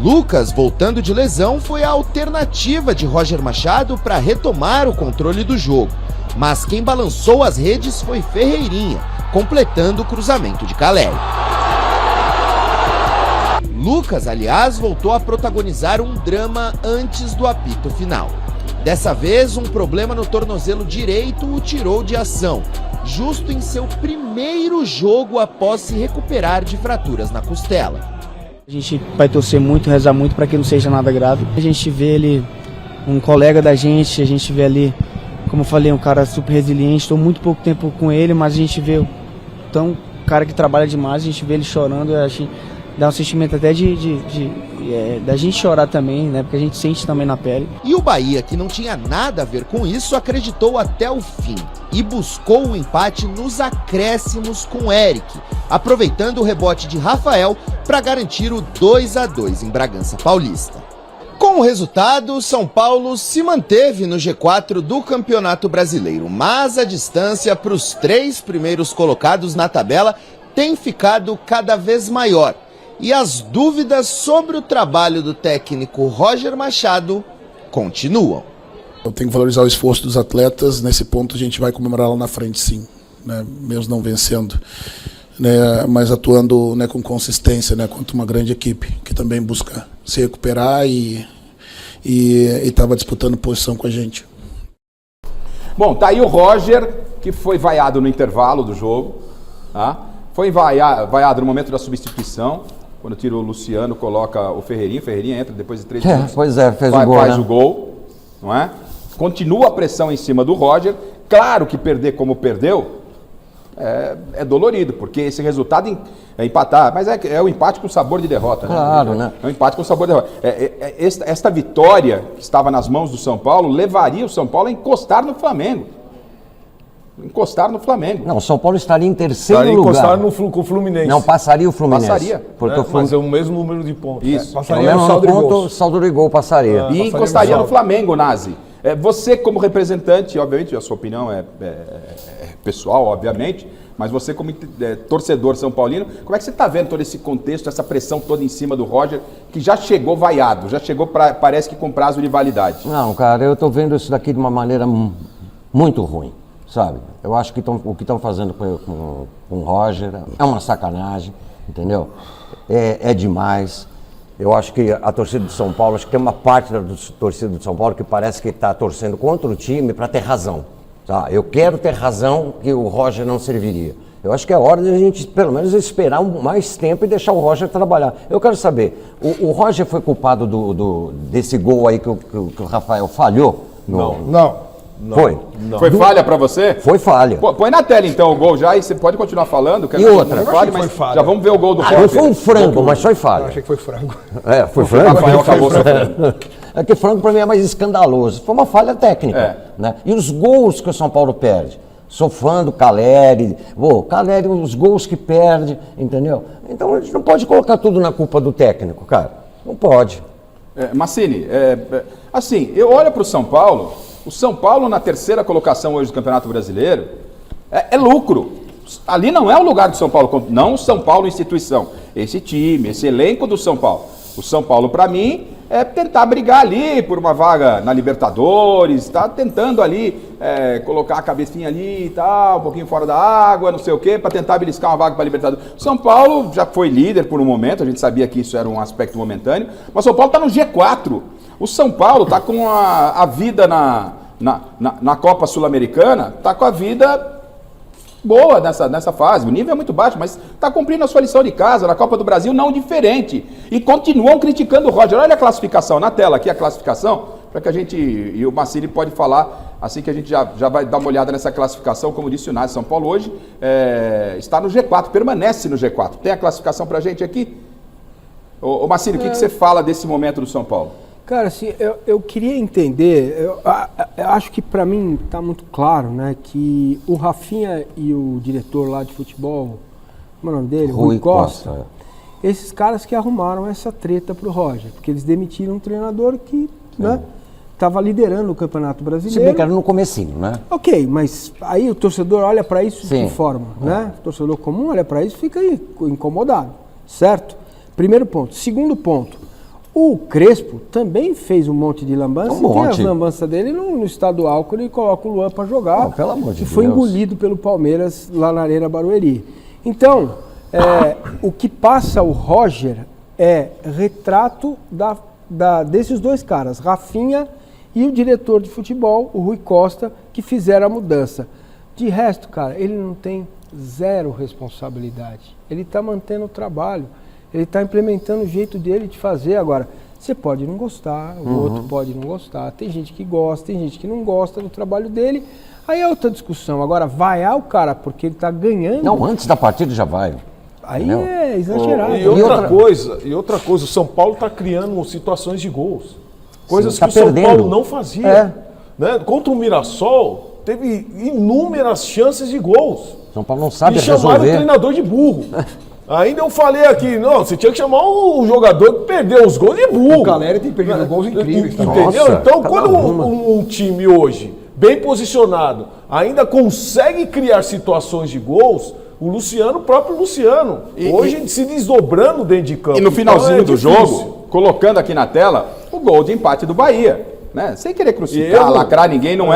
Lucas, voltando de lesão, foi a alternativa de Roger Machado para retomar o controle do jogo. Mas quem balançou as redes foi Ferreirinha, completando o cruzamento de Caleri. Lucas, aliás, voltou a protagonizar um drama antes do apito final. Dessa vez, um problema no tornozelo direito o tirou de ação, justo em seu primeiro jogo após se recuperar de fraturas na costela. A gente vai torcer muito, rezar muito para que não seja nada grave. A gente vê ele, um colega da gente, a gente vê ali, como eu falei, um cara super resiliente. Estou muito pouco tempo com ele, mas a gente vê um cara que trabalha demais, a gente vê ele chorando, a gente dá um sentimento até da gente chorar também, né? Porque a gente sente também na pele. E o Bahia, que não tinha nada a ver com isso, acreditou até o fim e buscou o empate nos acréscimos com Eric, aproveitando o rebote de Rafael para garantir o 2-2 em Bragança Paulista. Com o resultado, o São Paulo se manteve no G4 do Campeonato Brasileiro, mas a distância para os 3 primeiros colocados na tabela tem ficado cada vez maior. E as dúvidas sobre o trabalho do técnico Roger Machado continuam. Eu tenho que valorizar o esforço dos atletas. Nesse ponto a gente vai comemorar lá na frente, sim, né? Mesmo não vencendo, né? Mas atuando, né, com consistência, né, contra uma grande equipe que também busca se recuperar e estava disputando posição com a gente. Bom, tá aí o Roger, que foi vaiado no intervalo do jogo, tá? Foi vaiado no momento da substituição. Quando tira o Luciano, coloca o Ferreirinha entra depois de 3 minutos. Pois é, faz o gol, faz né? o gol, não é? Continua a pressão em cima do Roger. Claro que perder como perdeu é dolorido, porque esse resultado é empatar, mas é o empate com sabor de derrota, né? Claro, né? É um empate com sabor de derrota. Esta vitória que estava nas mãos do São Paulo levaria o São Paulo a encostar no Flamengo. Não, o São Paulo estaria em terceiro lugar. Encostar com o Fluminense. Não, passaria o Fluminense. Passaria. Porque mas é o mesmo número de pontos. Isso. Passaria no saldo de gols. Saldo de gol passaria. E encostaria no Flamengo, Nazi. Você como representante, obviamente, a sua opinião é pessoal, obviamente, mas você como torcedor são paulino, como é que você está vendo todo esse contexto, essa pressão toda em cima do Roger, que já chegou vaiado, já chegou, parece que com prazo de validade? Não, cara, eu estou vendo isso daqui de uma maneira muito ruim. Sabe, eu acho que o que estão fazendo com o Roger é uma sacanagem, entendeu? É demais. Eu acho que a torcida de São Paulo, acho que tem uma parte da torcida de São Paulo que parece que está torcendo contra o time para ter razão. Tá? Eu quero ter razão que o Roger não serviria. Eu acho que é hora de a gente, pelo menos, esperar mais tempo e deixar o Roger trabalhar. Eu quero saber, o Roger foi culpado desse gol aí que o Rafael falhou? Não. Foi? Não. Foi falha pra você? Foi falha. Põe na tela então o gol já e você pode continuar falando. E outra? Mas já vamos ver o gol do Roger. Não foi um frango, mas foi falha. Eu achei que foi frango. Foi frango? O Rafael acabou sofrendo. É que frango pra mim é mais escandaloso. Foi uma falha técnica. Né? E os gols que o São Paulo perde? Sou fã do Caleri. Caleri, os gols que perde, entendeu? Então a gente não pode colocar tudo na culpa do técnico, cara. Não pode. Massini, assim, eu olho pro São Paulo. O São Paulo, na terceira colocação hoje do Campeonato Brasileiro, é lucro. Ali não é o lugar do São Paulo, não o São Paulo instituição. Esse time, esse elenco do São Paulo. O São Paulo, para mim, é tentar brigar ali por uma vaga na Libertadores, está tentando ali colocar a cabecinha ali e tal, um pouquinho fora da água, não sei o quê, para tentar beliscar uma vaga para a Libertadores. O São Paulo já foi líder por um momento, a gente sabia que isso era um aspecto momentâneo, mas o São Paulo está no G4. O São Paulo está com a vida na Copa Sul-Americana, está com a vida boa nessa fase. O nível é muito baixo, mas está cumprindo a sua lição de casa. Na Copa do Brasil, não diferente. E continuam criticando o Roger. Olha a classificação, na tela aqui a classificação, para que a gente, e o Massini pode falar, assim que a gente já vai dar uma olhada nessa classificação, como disse o Nazi. São Paulo hoje está no G4, permanece no G4. Tem a classificação para a gente aqui? Ô Massini, o que você fala desse momento do São Paulo? Cara, assim, eu queria entender, eu acho que para mim está muito claro, né, que o Rafinha e o diretor lá de futebol, como é o nome dele? Rui Costa. Esses caras que arrumaram essa treta pro Roger, porque eles demitiram um treinador que, né, estava liderando o Campeonato Brasileiro. Se bem que era no comecinho, né? Ok, mas aí o torcedor olha para isso de que forma, né? O torcedor comum olha para isso e fica aí, incomodado, certo? Primeiro ponto. Segundo ponto. O Crespo também fez um monte de lambança. Tem as lambanças dele no estadual, quando ele coloca o Luan para jogar. Pelo amor de Deus. Foi engolido pelo Palmeiras lá na Arena Barueri. Então, o que passa o Roger é retrato desses dois caras, Rafinha e o diretor de futebol, o Rui Costa, que fizeram a mudança. De resto, cara, ele não tem zero responsabilidade. Ele está mantendo o trabalho, ele está implementando o jeito dele de fazer. Agora, você pode não gostar, o outro pode não gostar, tem gente que gosta, tem gente que não gosta do trabalho dele, aí é outra discussão. Agora, vaiar o cara porque ele está ganhando... Não, antes da partida já vai. Aí Entendeu? é exagerado. E outra coisa, o São Paulo está criando situações de gols. Coisas Sim, tá que o São perdendo. Paulo não fazia. Né? Contra o Mirassol, teve inúmeras chances de gols. São Paulo não sabe e chamaram resolver. o treinador de burro. Ainda eu falei aqui, não, você tinha que chamar um jogador que perdeu os gols de burro. O Caleri tem perdido gols incríveis. Entendeu? Nossa, então, quando um time hoje, bem posicionado, ainda consegue criar situações de gols, o próprio Luciano, hoje se desdobrando dentro de campo. E no finalzinho então, do jogo, colocando aqui na tela, o gol de empate do Bahia. Né? Sem querer crucificar, lacrar ninguém, não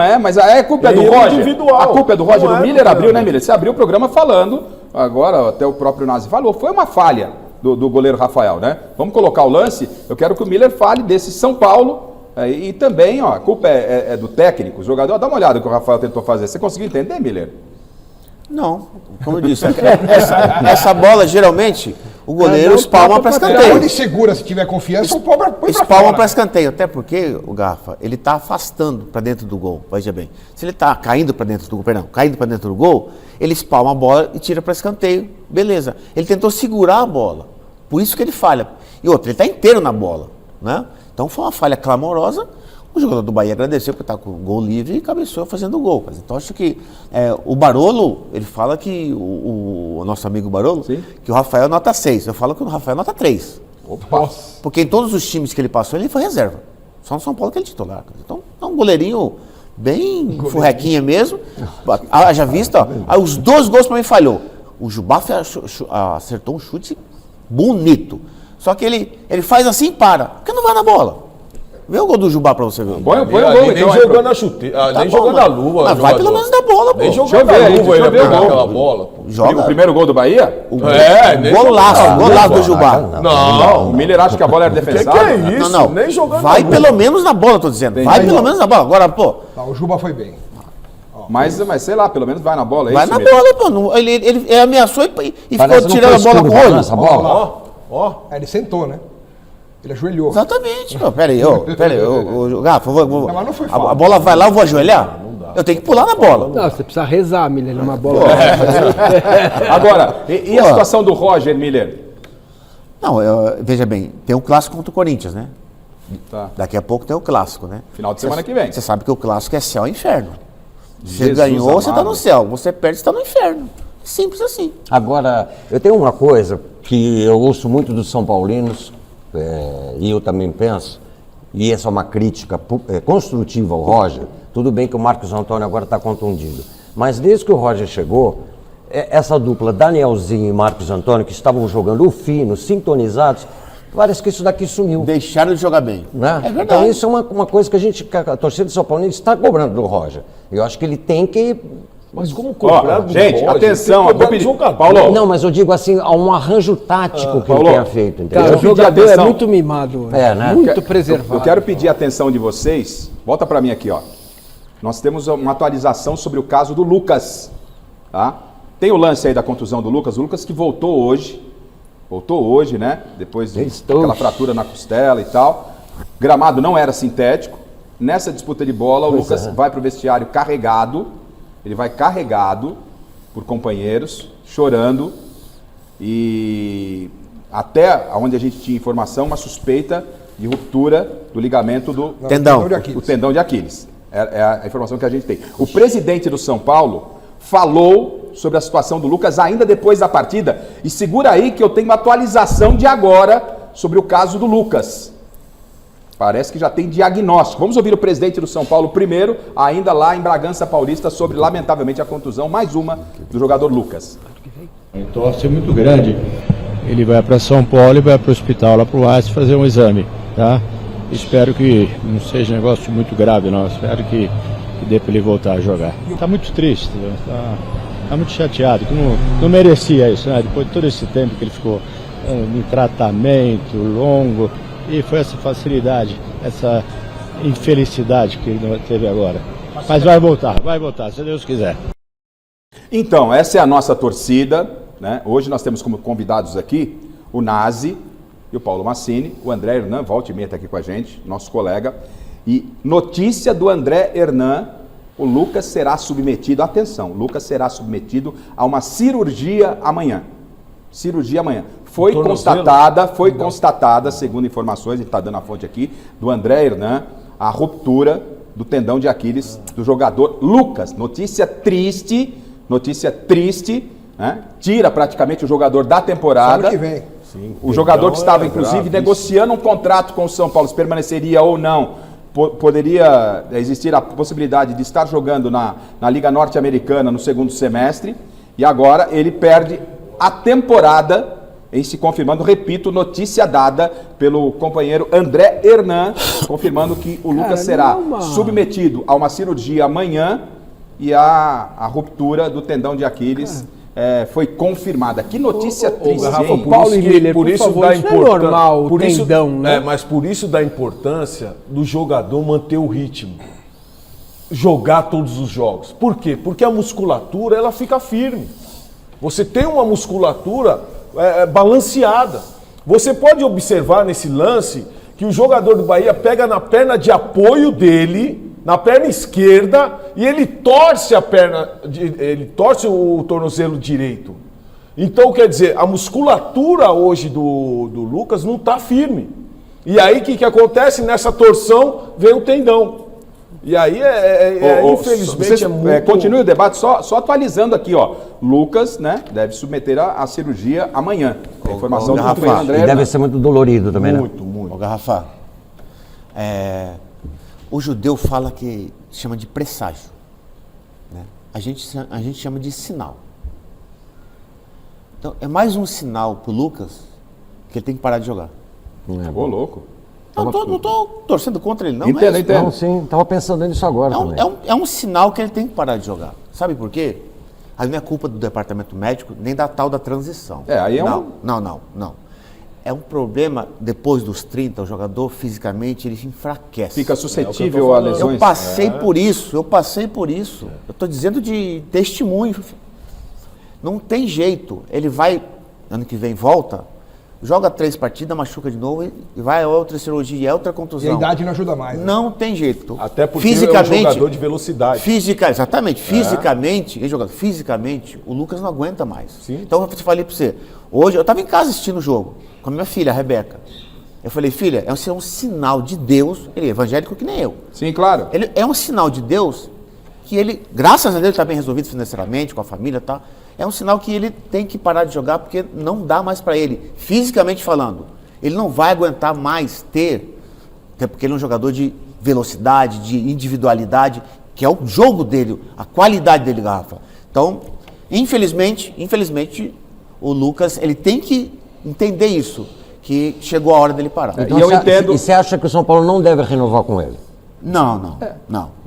é, mas a culpa é do Roger. Individual. A culpa é do Roger. Não O Miller abriu, né, Miller? Você abriu o programa falando, agora até o próprio Nazi falou, foi uma falha do goleiro Rafael, né? Vamos colocar o lance, eu quero que o Miller fale desse São Paulo, e também, ó, a culpa é do técnico, o jogador. Dá uma olhada no que o Rafael tentou fazer. Você conseguiu entender, Miller? Não, como eu disse, essa bola geralmente o goleiro espalma para escanteio. Ele segura, se tiver confiança, põe pra espalma para fora. escanteio, até porque o Garfa, ele está afastando para dentro do gol, veja bem. Se ele está caindo para dentro do gol, ele espalma a bola e tira para escanteio, beleza. Ele tentou segurar a bola, por isso que ele falha. E outra, ele está inteiro na bola, né? Então foi uma falha clamorosa. O jogador do Bahia agradeceu porque está com o gol livre e cabeceou fazendo o gol. Então acho que o Barolo, ele fala que o nosso amigo Barolo, que o Rafael nota 6. Eu falo que o Rafael nota 3. Opa. Porque em todos os times que ele passou, ele foi reserva. Só no São Paulo que ele é titular. Então é um goleirinho bem furrequinha mesmo. Já visto, ó, os 2 gols para mim falhou. O Jubá acertou um chute bonito. Só que ele faz assim e para. Porque não vai na bola. Vê o gol do Jubá pra você ver. Põe o gol, nem então. jogando a chuteira, nem jogando a luva. Mas vai pelo menos na bola, pô. Nem jogando a luva ele pegar aquela bola. Joga. O primeiro gol do Bahia? Golaço do Jubá. Não. O Miller acha que a bola era defensável. Que é isso? Não. Nem jogando vai a luva. pelo menos na bola, tô dizendo. Vai pelo menos na bola. Agora, pô. Não, o Juba foi bem. Mas sei lá, pelo menos vai na bola. Vai na bola, pô. Ele ameaçou e ficou tirando a bola com o olho. Essa bola. Ó. Ele sentou, né? Ele ajoelhou. Exatamente. Peraí, Gafa, mas não foi falta. a bola vai lá, eu vou ajoelhar? Eu tenho que pular na bola. Não, você precisa rezar, Miller, numa bola. Agora, e a situação do Roger, Miller? Não, veja bem, tem um clássico contra o Corinthians, né? Tá. Daqui a pouco tem o clássico, né? Final de semana que vem. Você sabe que o clássico é céu e inferno. Você Jesus ganhou, amado. você está no céu. Você perde, você está no inferno. Simples assim. Agora, eu tenho uma coisa que eu ouço muito dos São Paulinos, e eu também penso, e essa é uma crítica construtiva ao Roger. Tudo bem que o Marcos Antônio agora está contundido, mas desde que o Roger chegou, essa dupla Danielzinho e Marcos Antônio, que estavam jogando fino, sintonizados, parece que isso daqui sumiu. Deixaram de jogar bem. Né? É verdade. Então isso é uma coisa que a torcida de São Paulo está cobrando do Roger. Eu acho que ele tem que... Mas como cobrar do gente, Roger? atenção, Tem que vou pedir. cobrar do Paulo. Não, mas eu digo assim, há um arranjo tático que Paulo, ele tenha feito, entendeu? Cara, o pedir jogador é atenção. muito mimado, né? muito preservado. Eu quero pedir a atenção de vocês. Volta para mim aqui, ó. Nós temos uma atualização sobre o caso do Lucas. Tá? Tem o lance aí da contusão do Lucas. O Lucas que voltou hoje, né? Depois daquela fratura na costela e tal. Gramado não era sintético. Nessa disputa de bola, o Lucas vai para o vestiário carregado. Ele vai carregado por companheiros, chorando. E até onde a gente tinha informação, uma suspeita de ruptura do ligamento do tendão de Aquiles. É a informação que a gente tem. O presidente do São Paulo falou sobre a situação do Lucas ainda depois da partida. E segura aí que eu tenho uma atualização de agora sobre o caso do Lucas. Parece que já tem diagnóstico. Vamos ouvir o presidente do São Paulo primeiro, ainda lá em Bragança Paulista, sobre, lamentavelmente, a contusão, mais uma, do jogador Lucas. Um torce muito grande. Ele vai para São Paulo e vai para o hospital lá para o Aço fazer um exame, tá? Espero que não seja um negócio muito grave, não. Espero que dê para ele voltar a jogar. Tá muito triste, tá muito chateado, que não merecia isso, né? Depois de todo esse tempo que ele ficou em tratamento longo, e foi essa facilidade, essa infelicidade que ele teve agora. Mas vai voltar, se Deus quiser. Então, essa é a nossa torcida, né? Hoje nós temos como convidados aqui o Nazi e o Paulo Massini, o André Hernan, volta e meia está aqui com a gente, nosso colega. E notícia do André Hernan, o Lucas será submetido, atenção, o Lucas será submetido a uma cirurgia amanhã. Cirurgia amanhã. Foi constatada, segundo informações, a gente está dando a fonte aqui, do André Hernan, a ruptura do tendão de Aquiles do jogador Lucas. Notícia triste, né? Tira praticamente o jogador da temporada. Sábado que vem. Sim, o jogador que estava, inclusive, negociando um contrato com o São Paulo, se permaneceria ou não, poderia existir a possibilidade de estar jogando na Liga Norte-Americana no segundo semestre, e agora ele perde a temporada, em se confirmando, repito, notícia dada pelo companheiro André Hernan, confirmando que o Lucas será submetido a uma cirurgia amanhã e a ruptura do tendão de Aquiles foi confirmada. Que notícia triste, Rafa, hein? Paulo e Miller, por isso dá importância. É normal o tendão, né? Mas por isso dá importância do jogador manter o ritmo. Jogar todos os jogos. Por quê? Porque a musculatura, ela fica firme. Você tem uma musculatura balanceada. Você pode observar nesse lance que o jogador do Bahia pega na perna de apoio dele, na perna esquerda, e ele torce o tornozelo direito. Então, quer dizer, a musculatura hoje do Lucas não está firme. E aí, o que acontece? Nessa torção, vem o tendão. E aí, infelizmente, é muito... Continue o debate, só atualizando aqui, ó. Lucas, né, deve submeter a cirurgia amanhã. A informação do André. E deve ser muito dolorido também, muito, né? Muito. Garrafa, o judeu fala que chama de presságio, né? A gente chama de sinal. Então, é mais um sinal pro Lucas que ele tem que parar de jogar. Ô, louco. Não estou torcendo contra ele, não. Entendo. Não, sim, estava pensando nisso agora também. É um sinal que ele tem que parar de jogar. Sabe por quê? Aí não é culpa do departamento médico, nem da tal da transição. Aí é Não. É um problema, depois dos 30, o jogador fisicamente ele se enfraquece. Fica suscetível a lesões. Eu passei por isso. Eu estou dizendo de testemunho. Não tem jeito. Ele vai, ano que vem volta, joga 3 partidas, machuca de novo e vai a outra cirurgia, outra contusão. E a idade não ajuda mais. Né? Não tem jeito. Até porque é um jogador de velocidade. Exatamente. Fisicamente, o Lucas não aguenta mais. Sim. Então eu falei para você, hoje eu estava em casa assistindo o jogo, com a minha filha, a Rebeca. Eu falei, filha, é um sinal de Deus, ele é evangélico que nem eu. Sim, claro. Ele é um sinal de Deus que ele, graças a Deus, está bem resolvido financeiramente, com a família e tal. É um sinal que ele tem que parar de jogar porque não dá mais para ele, fisicamente falando. Ele não vai aguentar mais até porque ele é um jogador de velocidade, de individualidade, que é o jogo dele, a qualidade dele, Garrafa. Então, infelizmente, o Lucas, ele tem que entender isso, que chegou a hora dele parar. Então, eu entendo. E você acha que o São Paulo não deve renovar com ele? Não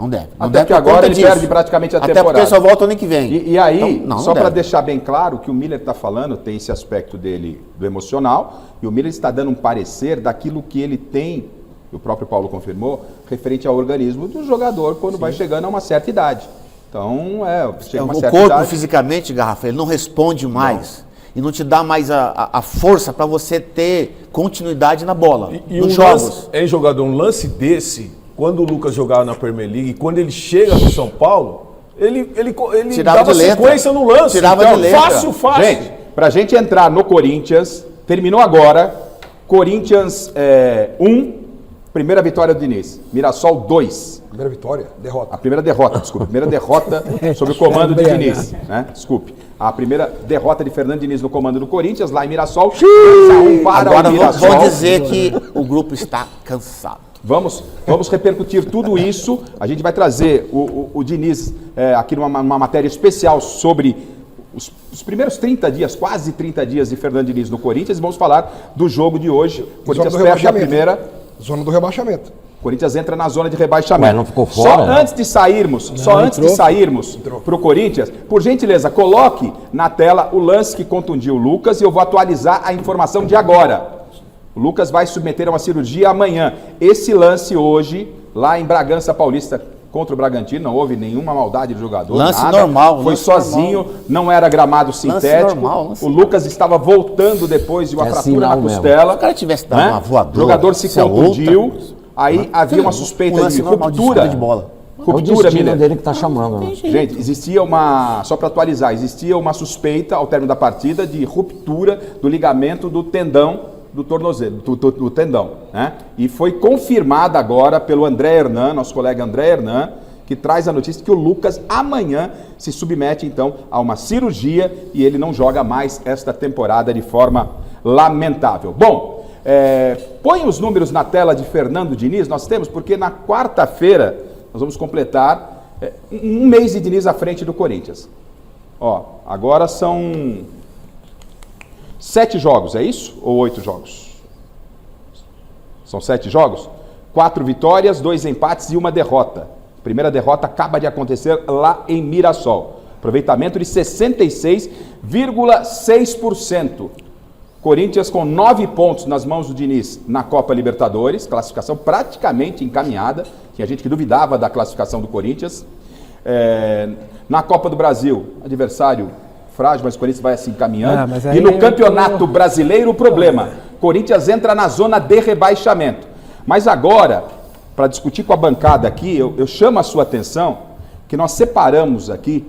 deve. Até que agora ele perde praticamente a temporada. Até porque só volta ano que vem. E aí, só para deixar bem claro, o que o Miller está falando tem esse aspecto dele, do emocional, e o Miller está dando um parecer daquilo que ele tem, e o próprio Paulo confirmou, referente ao organismo do jogador quando vai chegando a uma certa idade. Então, chega uma certa idade. O corpo, fisicamente, Garrafa, ele não responde mais. E não te dá mais a força para você ter continuidade na bola, nos jogos. Jogador, um lance desse... Quando o Lucas jogava na Premier League, quando ele chega no São Paulo, ele dava sequência no lance. Tirava de letra. Fácil. Gente, pra gente entrar no Corinthians, terminou agora, Corinthians 1, primeira vitória do Diniz. Mirassol 2. Primeira vitória? Derrota. A primeira derrota, desculpa. Primeira derrota sob o comando de Diniz. Né? Desculpe. A primeira derrota de Fernando Diniz no comando do Corinthians, lá em Mirassol. 2-1 para agora o Mirassol. Vou dizer que o grupo está cansado. Vamos repercutir tudo isso. A gente vai trazer o Diniz aqui numa matéria especial sobre os primeiros 30 dias, quase 30 dias de Fernando Diniz no Corinthians. E vamos falar do jogo de hoje. O Corinthians perde a primeira. Zona do rebaixamento. O Corinthians entra na zona de rebaixamento. Ué, não ficou fora? Só antes de sairmos para o Corinthians, por gentileza, coloque na tela o lance que contundiu o Lucas e eu vou atualizar a informação de agora. O Lucas vai submeter a uma cirurgia amanhã. Esse lance hoje, lá em Bragança Paulista contra o Bragantino, não houve nenhuma maldade do jogador. Lance nada. normal. Foi lance sozinho, normal. não era gramado sintético. Normal, o Lucas estava voltando depois de uma fratura na costela. Se o cara tivesse dado uma voadora, o jogador se contundiu, aí havia uma suspeita de ruptura. De bola. Ruptura, Miller. dele que tá chamando, né? Gente, existia uma, só para atualizar, existia uma suspeita ao término da partida de ruptura do ligamento do tendão do tornozelo, do tendão, né? E foi confirmada agora pelo André Hernan, nosso colega André Hernan, que traz a notícia que o Lucas amanhã se submete então a uma cirurgia e ele não joga mais esta temporada de forma lamentável. Bom, põe os números na tela de Fernando Diniz, nós temos, porque na quarta-feira nós vamos completar um mês de Diniz à frente do Corinthians. Ó, agora são 7 jogos, é isso? Ou 8 jogos? São 7 jogos? 4 vitórias, 2 empates e 1 derrota. A primeira derrota acaba de acontecer lá em Mirassol. Aproveitamento de 66,6%. Corinthians com 9 pontos nas mãos do Diniz na Copa Libertadores, classificação praticamente encaminhada. Tinha gente que duvidava da classificação do Corinthians. Na Copa do Brasil, adversário frágil, mas o Corinthians vai assim caminhando. E no Campeonato Brasileiro, o problema, Corinthians entra na zona de rebaixamento. Mas agora, para discutir com a bancada aqui, eu chamo a sua atenção que nós separamos aqui,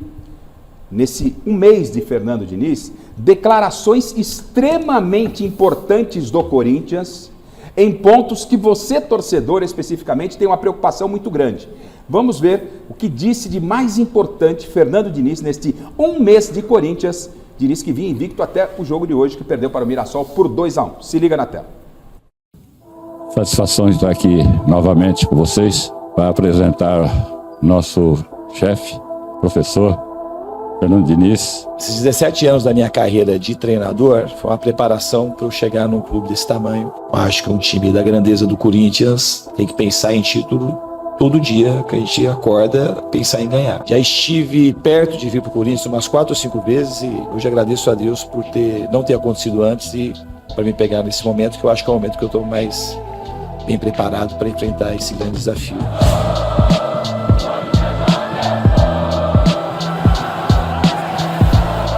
nesse um mês de Fernando Diniz, declarações extremamente importantes do Corinthians em pontos que você, torcedor, especificamente, tem uma preocupação muito grande. Vamos ver o que disse de mais importante Fernando Diniz neste um mês de Corinthians. Diniz que vinha invicto até o jogo de hoje, que perdeu para o Mirassol por 2-1. Se liga na tela. Satisfação de estar aqui novamente com vocês para apresentar nosso chefe, professor Fernando Diniz. Esses 17 anos da minha carreira de treinador foi uma preparação para eu chegar num clube desse tamanho. Eu acho que um time da grandeza do Corinthians tem que pensar em título todo dia que a gente acorda, pensar em ganhar. Já estive perto de vir para o Corinthians umas 4 ou 5 vezes e hoje agradeço a Deus por não ter acontecido antes e para me pegar nesse momento, que eu acho que é o momento que eu estou mais bem preparado para enfrentar esse grande desafio.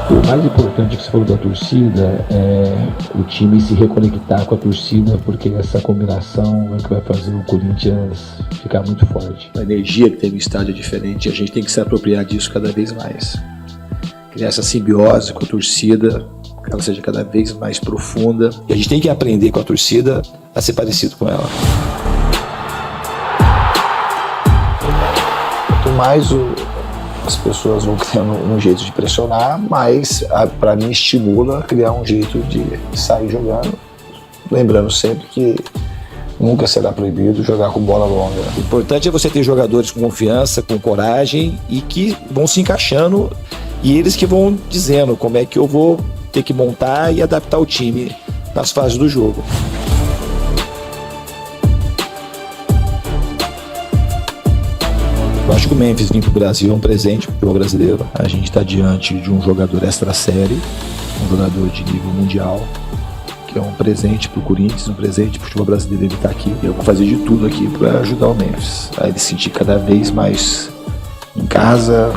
O mais importante que você falou da torcida é o time se reconectar com a torcida, porque essa combinação é que vai fazer o Corinthians ficar muito forte. A energia que tem no estádio é diferente e a gente tem que se apropriar disso cada vez mais. Criar essa simbiose com a torcida, que ela seja cada vez mais profunda. E a gente tem que aprender com a torcida a ser parecido com ela. Quanto mais as pessoas vão criando um jeito de pressionar, mas para mim estimula a criar um jeito de sair jogando, lembrando sempre que nunca será proibido jogar com bola longa. O importante é você ter jogadores com confiança, com coragem e que vão se encaixando e eles que vão dizendo como é que eu vou ter que montar e adaptar o time nas fases do jogo. Eu acho que o Memphis vir para o Brasil é um presente para o futebol brasileiro. A gente está diante de um jogador extra-série, um jogador de nível mundial, que é um presente para o Corinthians, um presente para o futebol brasileiro ele estar aqui. Eu vou fazer de tudo aqui para ajudar o Memphis a ele se sentir cada vez mais em casa,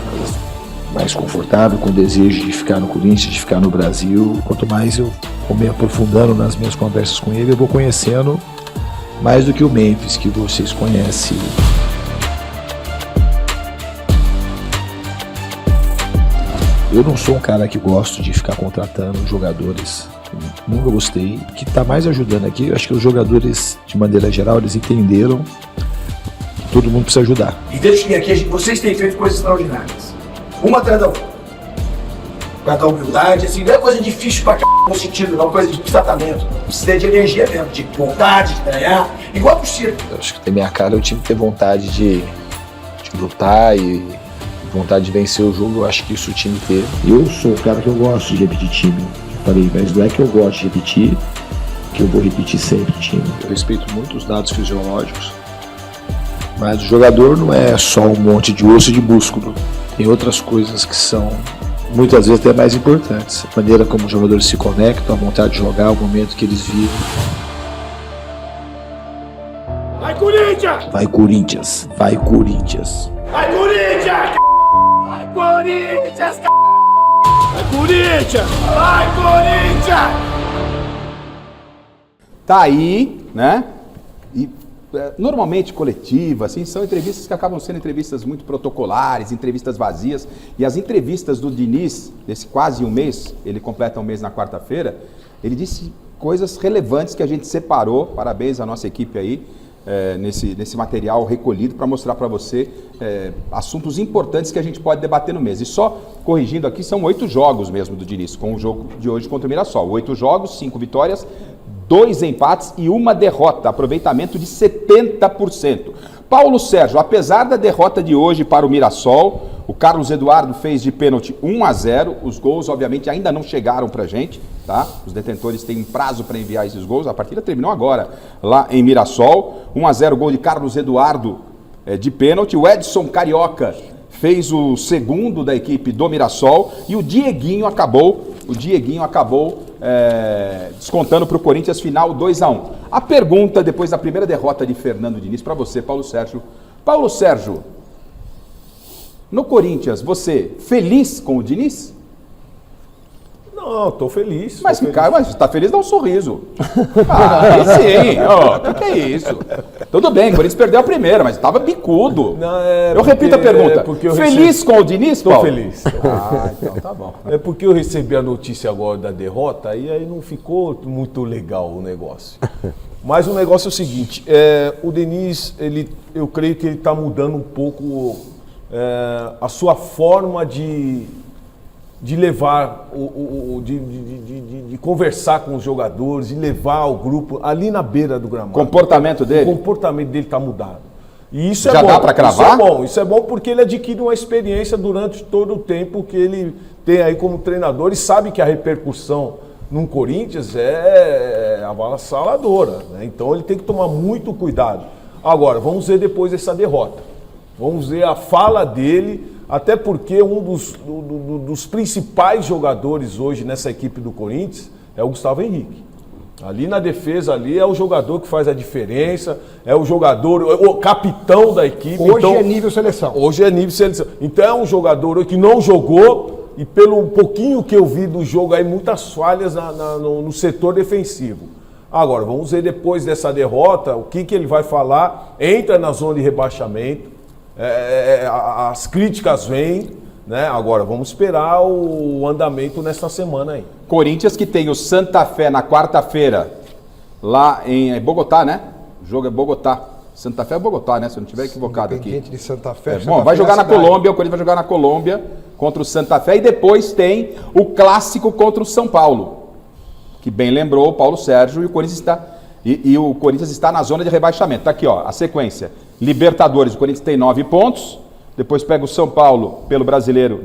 mais confortável, com o desejo de ficar no Corinthians, de ficar no Brasil. Quanto mais eu vou me aprofundando nas minhas conversas com ele, eu vou conhecendo mais do que o Memphis que vocês conhecem. Eu não sou um cara que gosto de ficar contratando jogadores, nunca gostei. O que está mais ajudando aqui, eu acho que os jogadores, de maneira geral, eles entenderam que todo mundo precisa ajudar. E desde que aqui vocês têm feito coisas extraordinárias, uma atrás da outra. Pra dar humildade, assim, não é coisa difícil pra c***, no sentido, não, coisa de tratamento. Precisa de energia mesmo, de vontade, de ganhar, igual a torcida. Eu acho que tem minha cara, eu tinha que ter vontade de lutar e vontade de vencer o jogo, eu acho que isso o time teve. Eu sou o cara que eu gosto de repetir time. Eu falei, mas não é que eu gosto de repetir, que eu vou repetir sempre time. Eu respeito muito os dados fisiológicos, mas o jogador não é só um monte de osso e de músculo. Tem outras coisas que são, muitas vezes, até mais importantes. A maneira como os jogadores se conectam, a vontade de jogar, o momento que eles vivem. Vai, Corinthians! Vai, Corinthians! Vai, Corinthians! Vai, Corinthians! Vai, Corinthians! Vai, Corinthians! Vai, Corinthians! Tá aí, né? E normalmente coletiva, assim, são entrevistas que acabam sendo entrevistas muito protocolares, entrevistas vazias. E as entrevistas do Diniz, desse quase um mês, ele completa um mês na quarta-feira, ele disse coisas relevantes que a gente separou. Parabéns à nossa equipe aí, nesse material recolhido para mostrar para você assuntos importantes que a gente pode debater no mês. E só corrigindo aqui, são 8 jogos mesmo do Diniz, com o jogo de hoje contra o Mirassol. 8 jogos, 5 vitórias, 2 empates e 1 derrota, aproveitamento de 70%. Paulo Sérgio, apesar da derrota de hoje para o Mirassol, o Carlos Eduardo fez de pênalti 1-0, os gols obviamente ainda não chegaram pra gente, tá? Os detentores têm um prazo para enviar esses gols, a partida terminou agora lá em Mirassol, 1-0 gol de Carlos Eduardo de pênalti, o Edson Carioca fez o segundo da equipe do Mirassol e o Dieguinho acabou descontando para o Corinthians, final 2-1. A pergunta, depois da primeira derrota de Fernando Diniz, para você, Paulo Sérgio. Paulo Sérgio, no Corinthians, você feliz com o Diniz? Não, tô feliz. Mas, cara, mas tá feliz, dá um sorriso. Aí sim, o que é isso? Tudo bem, o Corinthians perdeu a primeira, mas tava bicudo. Não, eu repito a pergunta. Feliz com o Diniz, Paulo? Tô feliz. Então tá bom. É porque eu recebi a notícia agora da derrota e aí não ficou muito legal o negócio. Mas o negócio é o seguinte, o Diniz, eu creio que ele está mudando um pouco a sua forma de levar, de conversar com os jogadores, de levar o grupo ali na beira do gramado. Comportamento dele? O comportamento dele está mudado. E isso Já é bom. dá para cravar? Isso é bom porque ele adquire uma experiência durante todo o tempo que ele tem aí como treinador e sabe que a repercussão num Corinthians é avassaladora, né? Então ele tem que tomar muito cuidado. Agora, vamos ver depois dessa derrota. Vamos ver a fala dele, até porque um dos principais jogadores hoje nessa equipe do Corinthians é o Gustavo Henrique. Ali na defesa, ali é o jogador que faz a diferença, é o jogador, o capitão da equipe. Hoje é nível seleção. Hoje é nível seleção. Então é um jogador que não jogou e pelo pouquinho que eu vi do jogo aí, muitas falhas no setor defensivo. Agora, vamos ver depois dessa derrota, o que ele vai falar, entra na zona de rebaixamento, as críticas vêm, né? Agora, vamos esperar o andamento nesta semana aí. Corinthians que tem o Santa Fé na quarta-feira, lá em Bogotá, né? O jogo é Bogotá. Santa Fé é Bogotá, né? Se eu não estiver equivocado aqui. De Santa Fé. Bom, vai jogar na Colômbia, o Corinthians vai jogar na Colômbia contra o Santa Fé e depois tem o clássico contra o São Paulo, que bem lembrou o Paulo Sérgio, e o Corinthians o Corinthians está na zona de rebaixamento. Tá aqui, ó, a sequência. Libertadores, o Corinthians tem 9 pontos, depois pega o São Paulo pelo Brasileiro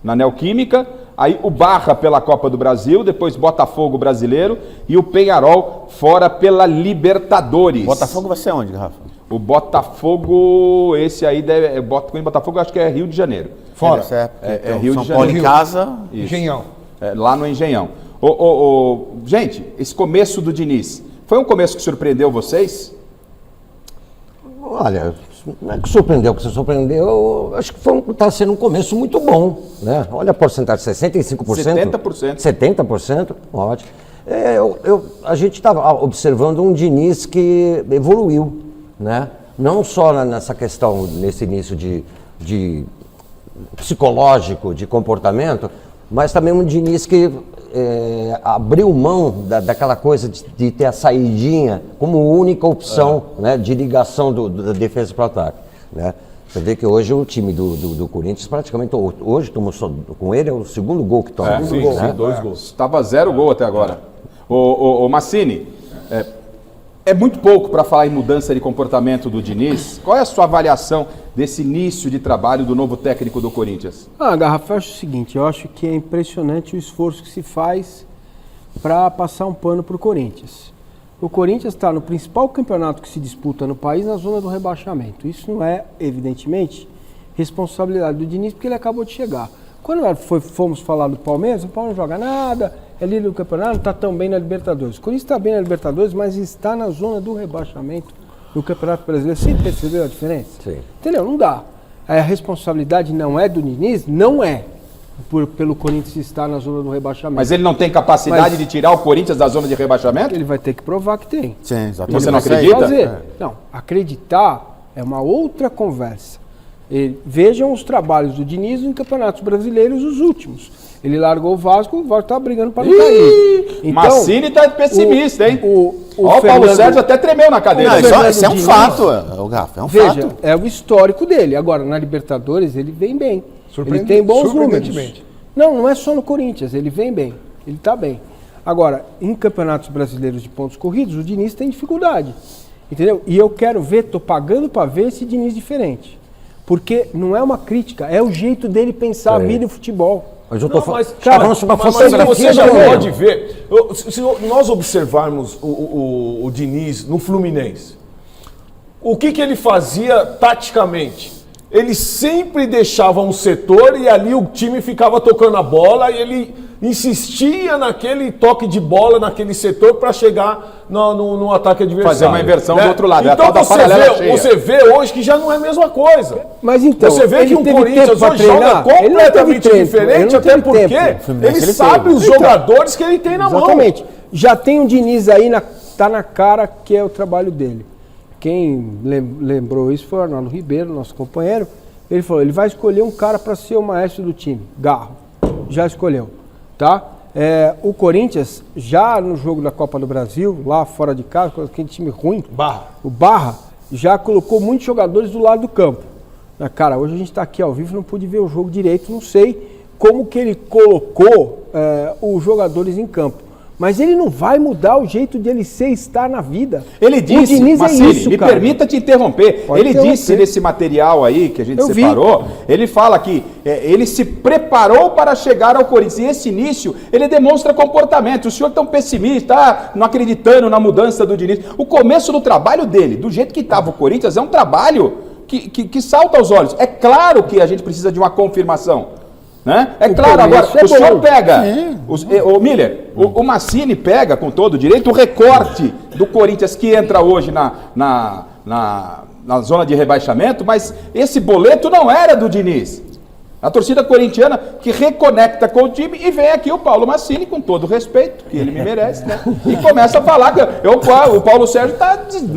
na Neoquímica, aí o Barra pela Copa do Brasil, depois Botafogo Brasileiro e o Peñarol fora pela Libertadores. Botafogo vai ser onde, Rafa? O Botafogo, esse aí deve. Botafogo acho que é Rio de Janeiro. Fora. É Rio São de Paulo Janeiro. em casa. Engenhão. Lá no Engenhão. Gente, esse começo do Diniz, foi um começo que surpreendeu vocês? Olha, não é que surpreendeu, que você surpreendeu, acho que está sendo um começo muito bom, né? Olha a porcentagem, 65%. 70%. 70%, ótimo. A gente estava observando um Diniz que evoluiu, né? Não só nessa questão, nesse início de psicológico, de comportamento, mas também um Diniz que abriu mão daquela coisa de ter a saidinha como única opção, né, de ligação da defesa para o ataque, né? Você vê que hoje o time do Corinthians praticamente, hoje tomou com ele, é o segundo gol que toma. Sim, né? 2 gols. Estava 0 gol até agora. O Massini, é muito pouco para falar em mudança de comportamento do Diniz. Qual é a sua avaliação desse início de trabalho do novo técnico do Corinthians? Garrafa, eu acho o seguinte, eu acho que é impressionante o esforço que se faz para passar um pano para o Corinthians. O Corinthians está no principal campeonato que se disputa no país, na zona do rebaixamento. Isso não é, evidentemente, responsabilidade do Diniz, porque ele acabou de chegar. Quando fomos falar do Palmeiras, o Palmeiras não joga nada, é líder do campeonato, não está tão bem na Libertadores. O Corinthians está bem na Libertadores, mas está na zona do rebaixamento no Campeonato Brasileiro. Você percebeu a diferença? Sim. Entendeu? Não dá. A responsabilidade não é do Diniz? Não é. Pelo Corinthians estar na zona do rebaixamento. Mas ele não tem capacidade de tirar o Corinthians da zona de rebaixamento? Ele vai ter que provar que tem. Sim, exatamente. Você não acredita? Não, acreditar é uma outra conversa. Vejam os trabalhos do Diniz em campeonatos brasileiros, os últimos. Ele largou o Vasco tá brigando para não cair. Então, Massini tá pessimista, hein? O Paulo Sérgio até tremeu na cadeira. Não, isso é um fato, o Gafa, é um veja, fato. é o histórico dele. Agora, na Libertadores, ele vem bem. Ele tem bons números. Não é só no Corinthians, ele vem bem. Ele está bem. Agora, em campeonatos brasileiros de pontos corridos, o Diniz tem dificuldade. Entendeu? E eu quero ver, tô pagando para ver esse Diniz diferente. Porque não é uma crítica, é o jeito dele pensar a vida e o futebol. Mas eu tô mas você já pode ver, se nós observarmos o Diniz no Fluminense, o que ele fazia taticamente? Ele sempre deixava um setor e ali o time ficava tocando a bola e ele insistia naquele toque de bola naquele setor para chegar no ataque adversário. Fazer uma inversão do outro lado. Então você vê hoje que já não é a mesma coisa. Mas então, você vê que o Corinthians hoje joga completamente diferente, até porque ele sabe os jogadores que ele tem na mão. Exatamente. Já tem um Diniz aí, tá na cara que é o trabalho dele. Quem lembrou isso foi o Arnaldo Ribeiro, nosso companheiro. Ele falou, ele vai escolher um cara para ser o maestro do time. Garro. Já escolheu. Tá? O Corinthians, já no jogo da Copa do Brasil, lá fora de casa, com aquele time ruim, o Barra, já colocou muitos jogadores do lado do campo. Cara, hoje a gente está aqui ao vivo, não pude ver o jogo direito, não sei como que ele colocou os jogadores em campo. Mas ele não vai mudar o jeito de ele ser e estar na vida. Ele disse, Massini, me cara. Permita te interromper. Ele disse nesse material aí que a gente separou, ele fala que ele se preparou para chegar ao Corinthians. E esse início, ele demonstra comportamento. O senhor é tão pessimista, não acreditando na mudança do Diniz. O começo do trabalho dele, do jeito que estava o Corinthians, é um trabalho que salta aos olhos. É claro que a gente precisa de uma confirmação. Né? É claro, agora, o senhor pega, o Miller, o Massini pega com todo o direito o recorte do Corinthians que entra hoje na zona de rebaixamento, mas esse boleto não era do Diniz. A torcida corintiana que reconecta com o time e vem aqui o Paulo Massini, com todo o respeito que ele me merece, né? E começa a falar que o Paulo Sérgio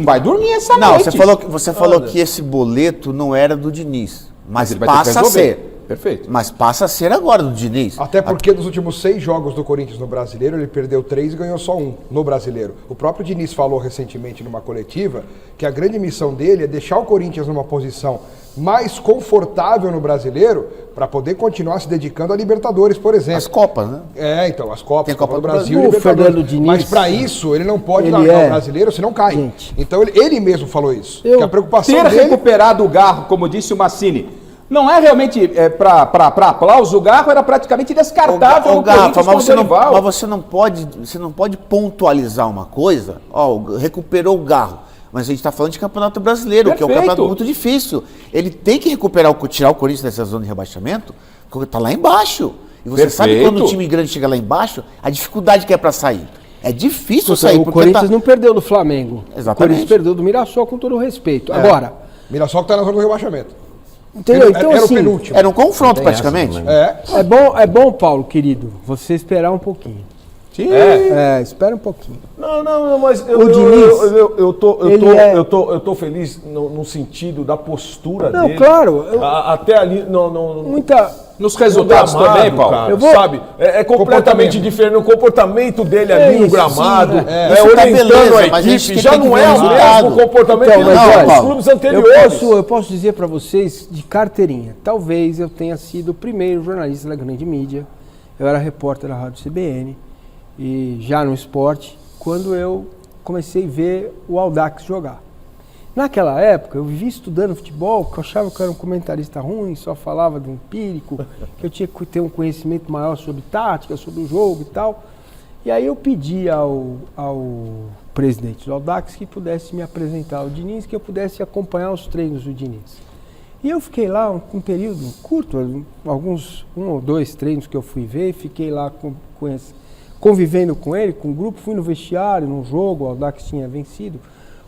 vai dormir essa noite. Você falou que esse boleto não era do Diniz, mas passa a ser. Perfeito. Mas passa a ser agora do Diniz. Até porque dos últimos 6 jogos do Corinthians no Brasileiro, ele perdeu 3 e ganhou só 1 no Brasileiro. O próprio Diniz falou recentemente numa coletiva que a grande missão dele é deixar o Corinthians numa posição mais confortável no Brasileiro para poder continuar se dedicando a Libertadores, por exemplo. As Copas, né? Então, as Copas, tem Copa do Brasil e Libertadores. Diniz, mas para isso, ele não pode largar o Brasileiro, senão cai. Gente. Então, ele mesmo falou isso. Que a preocupação dele... recuperado o Garro, como disse o Massini, não é realmente para aplauso, o Garro era praticamente descartável no Corinthians mas você não pode pontualizar uma coisa, recuperou o Garro, mas a gente está falando de Campeonato Brasileiro, que é um campeonato muito difícil. Ele tem que tirar o Corinthians dessa zona de rebaixamento, porque está lá embaixo. E você sabe quando o time grande chega lá embaixo, a dificuldade que é para sair. É difícil sair. O Corinthians não perdeu do Flamengo. Exatamente. O Corinthians perdeu do Mirassol, com todo o respeito. Agora... Mirassol que está na zona do rebaixamento. Entendeu? Então, era assim, o penúltimo. Era um confronto praticamente. É bom, Paulo, querido, você esperar um pouquinho. Sim. Espera um pouquinho. Não, mas eu tô feliz no sentido da postura dele. Não, claro. Até ali, nos resultados gramado, também, Paulo. Cara, sabe? É completamente diferente. O comportamento dele ali no gramado, orientando a equipe, já não é o mesmo comportamento dos clubes anteriores. Eu posso dizer para vocês de carteirinha, talvez eu tenha sido o primeiro jornalista da grande mídia. Eu era repórter da Rádio CBN e já no esporte, quando eu comecei a ver o Audax jogar. Naquela época, eu vivia estudando futebol, que eu achava que eu era um comentarista ruim, só falava do empírico, que eu tinha que ter um conhecimento maior sobre tática, sobre o jogo e tal. E aí eu pedi ao presidente do Audax que pudesse me apresentar ao Diniz, que eu pudesse acompanhar os treinos do Diniz. E eu fiquei lá um período curto, um ou dois treinos que eu fui ver, fiquei lá convivendo com ele, com o grupo, fui no vestiário, num jogo, o Audax tinha vencido.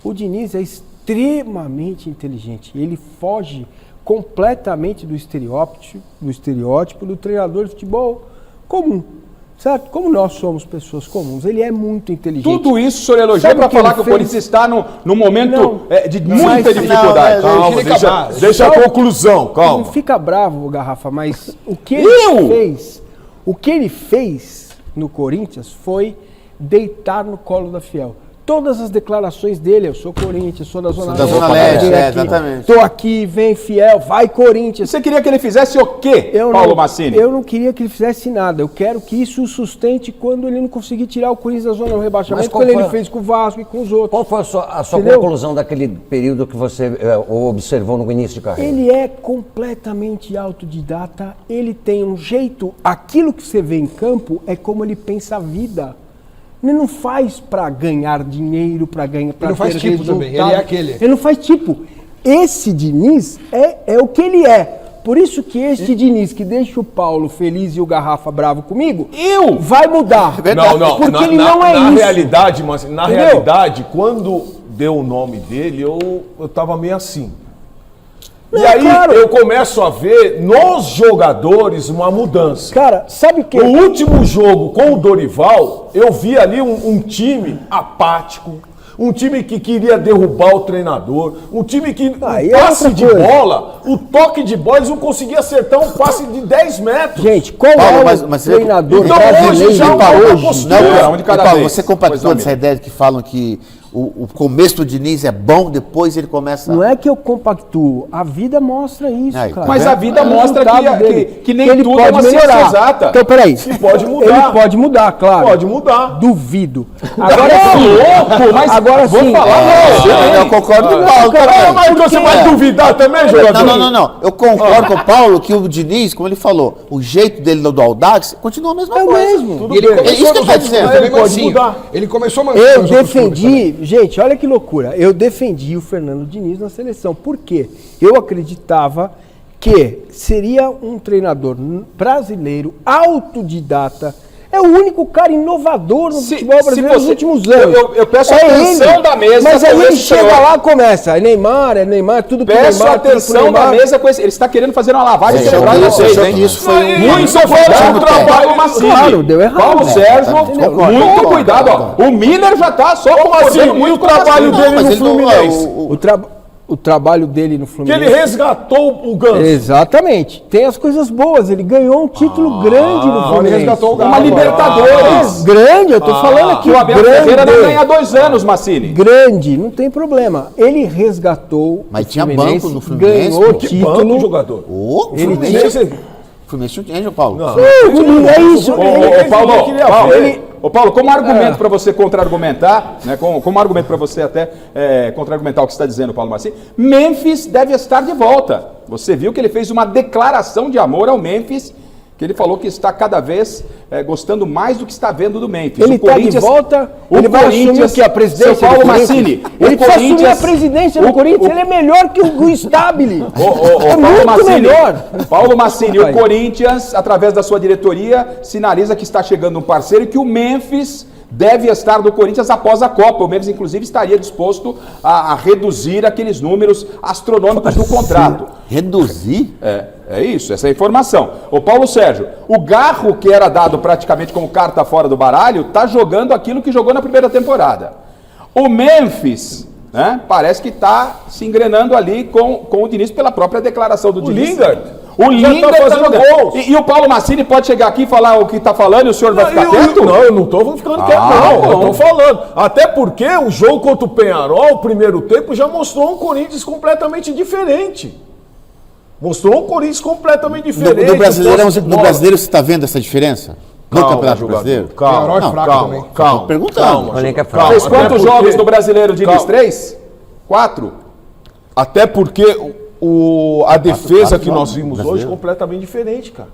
O Diniz é extremamente inteligente. Ele foge completamente do estereótipo do treinador de futebol comum. Certo? Como nós somos pessoas comuns, ele é muito inteligente. Tudo isso o senhor elogia para falar que o Corinthians está num momento de muita dificuldade. Calma, deixa a conclusão, calma. Não fica bravo, Garrafa, mas o que ele fez no Corinthians foi deitar no colo da Fiel. Todas as declarações dele, eu sou Corinthians, sou da Zona Leste, exatamente. Tô aqui, vem Fiel, vai Corinthians. Você queria que ele fizesse o quê, Paulo Massini? Eu não queria que ele fizesse nada, eu quero que isso o sustente quando ele não conseguir tirar o Corinthians da zona do rebaixamento, quando ele fez com o Vasco e com os outros. Qual foi a sua conclusão daquele período que você observou no início de carreira? Ele é completamente autodidata, ele tem um jeito, aquilo que você vê em campo é como ele pensa a vida. Ele não faz para ganhar dinheiro, para ganhar, para ter não faz tipo resultado. também, ele é aquele. Ele não faz tipo. Esse Diniz é o que ele é. Por isso que este Diniz, que deixa o Paulo feliz e o Garrafa bravo comigo, vai mudar. Não, porque ele não é na isso. Realidade, mas na realidade, quando deu o nome dele, eu tava meio assim. E aí eu começo a ver nos jogadores uma mudança. Cara, sabe o que? No último jogo com o Dorival, eu vi ali um time apático, um time que queria derrubar o treinador, um time que o passe de bola, o toque de bola, eles não conseguiam acertar um passe de 10 metros. Gente, qual o treinador brasileiro hoje já hoje? Paulo, você compactua dessa ideia que falam que o começo do Diniz é bom, depois ele começa... Não é que eu compactuo, a vida mostra isso, cara. Mas a vida mostra que nem ele tudo pode é uma ciência melhorar. exata. Então, peraí. E pode mudar. Ele pode mudar, claro. Pode mudar. Duvido. Agora sim. Mas agora vou sim. falar. Eu concordo com o Paulo. Mas você vai duvidar também, jogador? Não. Eu concordo com o Paulo que o Diniz, como ele falou, o jeito dele do Audax continua a mesma coisa. É o mesmo. É isso que ele está dizendo. Ele começou Eu defendi, gente, olha que loucura. Eu defendi o Fernando Diniz na seleção. Por quê? Eu acreditava que seria um treinador brasileiro, autodidata. É o único cara inovador no futebol brasileiro nos últimos anos. Eu peço atenção da mesa. Mas aí ele chega senhor. lá e começa. É Neymar, tudo pro Neymar. Peço atenção da mesa com esse. Ele está querendo fazer uma lavagem cerebral em vocês, hein? Isso foi muito forte o trabalho Massini. Claro, deu errado. Paulo Sérgio, muito cuidado. Ó. O Miller já está só concordando muito com o trabalho dele no Fluminense. O trabalho dele no Fluminense. Que ele resgatou o Ganso. Exatamente. Tem as coisas boas. Ele ganhou um título grande no Fluminense. Ele resgatou uma Libertadores. Grande, eu tô falando aqui. O Abel Ferreira não ganha 2 anos, Massini. Grande, não tem problema. Ele resgatou. Mas tinha banco no Fluminense. Ganhou Que título. banco, jogador? Ele Fluminense tinha, Paulo. É isso. Ô Paulo, como argumento para você contra-argumentar, né, como argumento para você até contra-argumentar o que está dizendo o Paulo Massini, Memphis deve estar de volta. Você viu que ele fez uma declaração de amor ao Memphis, que ele falou que está cada vez gostando mais do que está vendo do Memphis. Ele está de volta, ele vai assumir o que? A presidência Paulo do Massini. Ele precisa assumir a presidência do Corinthians, ele é melhor que o Stabile. É muito melhor. Paulo Massini, o Corinthians, através da sua diretoria, sinaliza que está chegando um parceiro e que o Memphis deve estar do Corinthians após a Copa. O Memphis, inclusive, estaria disposto a reduzir aqueles números astronômicos do contrato. Reduzir? É isso, essa é a informação. Ô Paulo Sérgio, o Garro, que era dado praticamente como carta fora do baralho, está jogando aquilo que jogou na primeira temporada. O Memphis, né, parece que está se engrenando ali com o Diniz pela própria declaração do Diniz. Lingard. O Lingard tá fazendo gols. E o Paulo Massini pode chegar aqui e falar o que está falando e o senhor vai ficar quieto? Não, eu não estou ficando quieto, não. Eu estou falando. Até porque o jogo contra o Peñarol, o primeiro tempo, já mostrou um Corinthians completamente diferente. Mostrou um Corinthians completamente diferente. No brasileiro você está vendo essa diferença? No Campeonato Brasileiro? Calma. Perguntando. Fez quantos jogos no Brasileiro de 3? 4? Até porque a defesa que nós vimos hoje é completamente diferente, cara.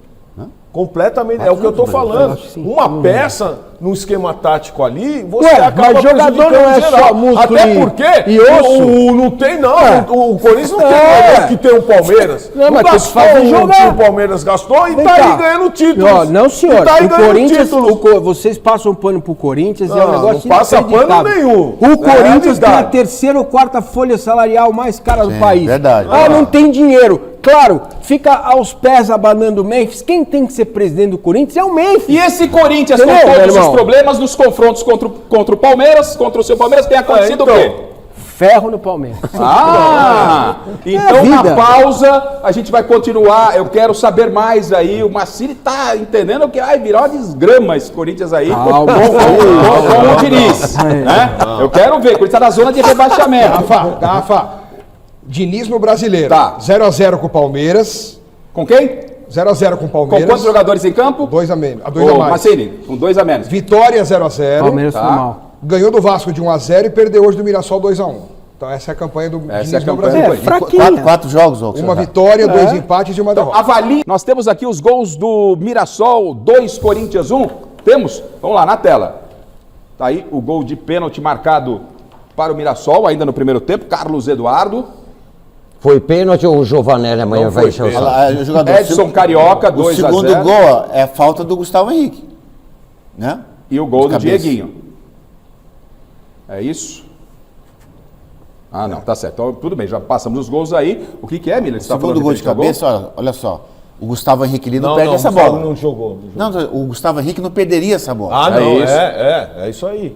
Completamente, é o que eu tô falando. Uma peça no esquema tático ali, você Ué, acaba mas jogador prejudicando não é geral. só músculo Até porque e osso. não tem, não. O Corinthians não tem mais que tem o Palmeiras. Não, mas gastou tem que jogar. o Palmeiras gastou e Vem tá cá. aí ganhando títulos. Ó, não, senhor. E tá aí O ganhando Corinthians, títulos. vocês passam pano pro Corinthians e é Não, um negócio não passa inacreditável. pano nenhum. O É Corinthians tem a realidade. terceira ou quarta folha salarial mais cara do país. verdade. Ah, não tem dinheiro. Claro, fica aos pés abanando o Memphis. Quem tem que ser presidente do Corinthians é o Memphis. E esse Corinthians, Entendeu, com meu todos os irmão? problemas nos confrontos contra o Palmeiras, contra o seu Palmeiras, tem acontecido então. o quê? Ferro no Palmeiras. Ah! Então, na vida. pausa, a gente vai continuar. Eu quero saber mais aí. O Massini tá entendendo que vai virar uma desgrama esse Corinthians aí. Com o Diniz. Né? Eu quero ver. O Corinthians tá na zona de rebaixamento. Rafa, Diniz no Brasileiro. Tá. 0x0 com o Palmeiras. Com quem? 0x0 com o Com Palmeiras. quantos jogadores em campo? 2 a menos. Ô, Massini, com 2 a menos. Vitória 0x0. Palmeiras foi Tá. mal. Ganhou do Vasco de 1x0 e perdeu hoje do Mirassol 2x1. Então essa é a campanha do Diniz no Brasileiro. Fraquinha. 4 jogos, ou Uma vitória, 2 empates e uma derrota. Avalie. Nós temos aqui os gols do Mirassol, 2 Corinthians 1. Temos? Vamos lá, na tela. Tá aí o gol de pênalti marcado para o Mirassol, ainda no primeiro tempo. Carlos Eduardo. Foi pênalti ou o Giovanelli amanhã vai encher o saco? Edson Carioca, O 2 a 0. segundo gol é falta do Gustavo Henrique. Né? E o gol De do cabeça. Dieguinho. É isso? Ah, não, tá certo. Então, tudo bem, já passamos os gols aí. O que é, Miller? O segundo gol de cabeça, olha só. O Gustavo Henrique ali não perde não, essa o Gustavo bola. não jogou. Não, o Gustavo Henrique não perderia essa bola. Ah, não, isso. é isso aí.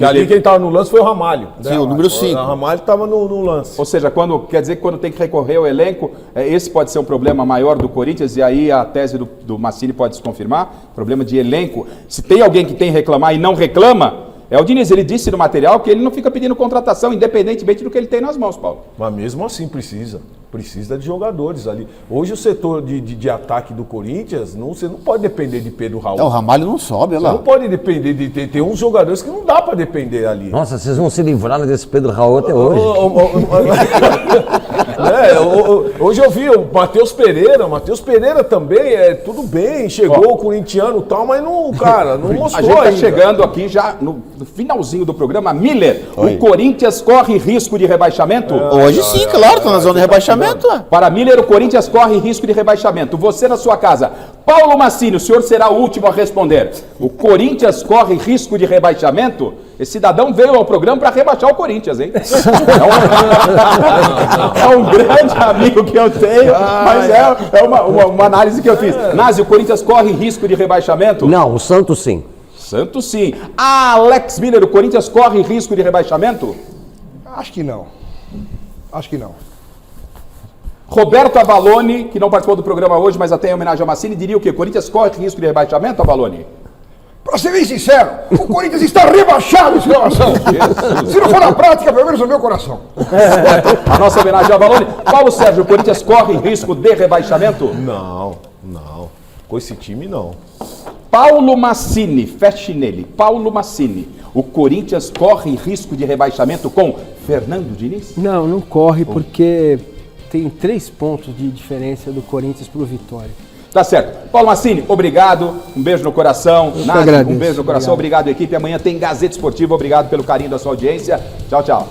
ali- Quem estava no lance foi o Ramalho. Sim, o número 5. O Ramalho estava no lance. Ou seja, quer dizer que quando tem que recorrer ao elenco, esse pode ser um problema maior do Corinthians, e aí a tese do Massini pode se confirmar, problema de elenco. Se tem alguém que tem que reclamar e não reclama, é o Diniz. Ele disse no material que ele não fica pedindo contratação, independentemente do que ele tem nas mãos, Paulo. Mas mesmo assim precisa de jogadores ali. Hoje o setor de ataque do Corinthians, você não pode depender de Pedro Raul. Não, o Ramalho não sobe, olha Você lá. não pode depender de ter uns jogadores que não dá para depender ali. Nossa, vocês vão se livrar desse Pedro Raul até hoje. Hoje eu vi o Matheus Pereira também, tudo bem, chegou o corintiano e tal, mas não, cara, não mostrou A gente está ainda. chegando aqui já no finalzinho do programa. Miller, o Corinthians corre risco de rebaixamento? Hoje sim, claro, tá na zona de rebaixamento. Para Miller, o Corinthians corre risco de rebaixamento. Você na sua casa. Paulo Massini, o senhor será o último a responder. O Corinthians corre risco de rebaixamento? Esse cidadão veio ao programa para rebaixar o Corinthians, hein? É um grande amigo que eu tenho, mas é uma análise que eu fiz. Nazi, o Corinthians corre risco de rebaixamento? Não, o Santos sim. Santos sim. Alex Miller, o Corinthians corre risco de rebaixamento? Acho que não. Acho que não. Roberto Avalone, que não participou do programa hoje, mas até em homenagem ao Massini, diria o quê? Corinthians corre risco de rebaixamento, Avalone? Pra ser bem sincero, o Corinthians está rebaixado, exclamação. Se não for na prática, pelo menos no meu coração. A nossa homenagem ao Avalone. Paulo Sérgio, o Corinthians corre risco de rebaixamento? Não. Com esse time, não. Paulo Massini, feche nele. Paulo Massini, o Corinthians corre risco de rebaixamento com Fernando Diniz? Não corre porque tem 3 pontos de diferença do Corinthians pro Vitória. Tá certo. Paulo Massini, obrigado. Um beijo no coração. Eu que Nazi, agradeço. um beijo no coração. Obrigado, equipe. Amanhã tem Gazeta Esportiva. Obrigado pelo carinho da sua audiência. Tchau, tchau.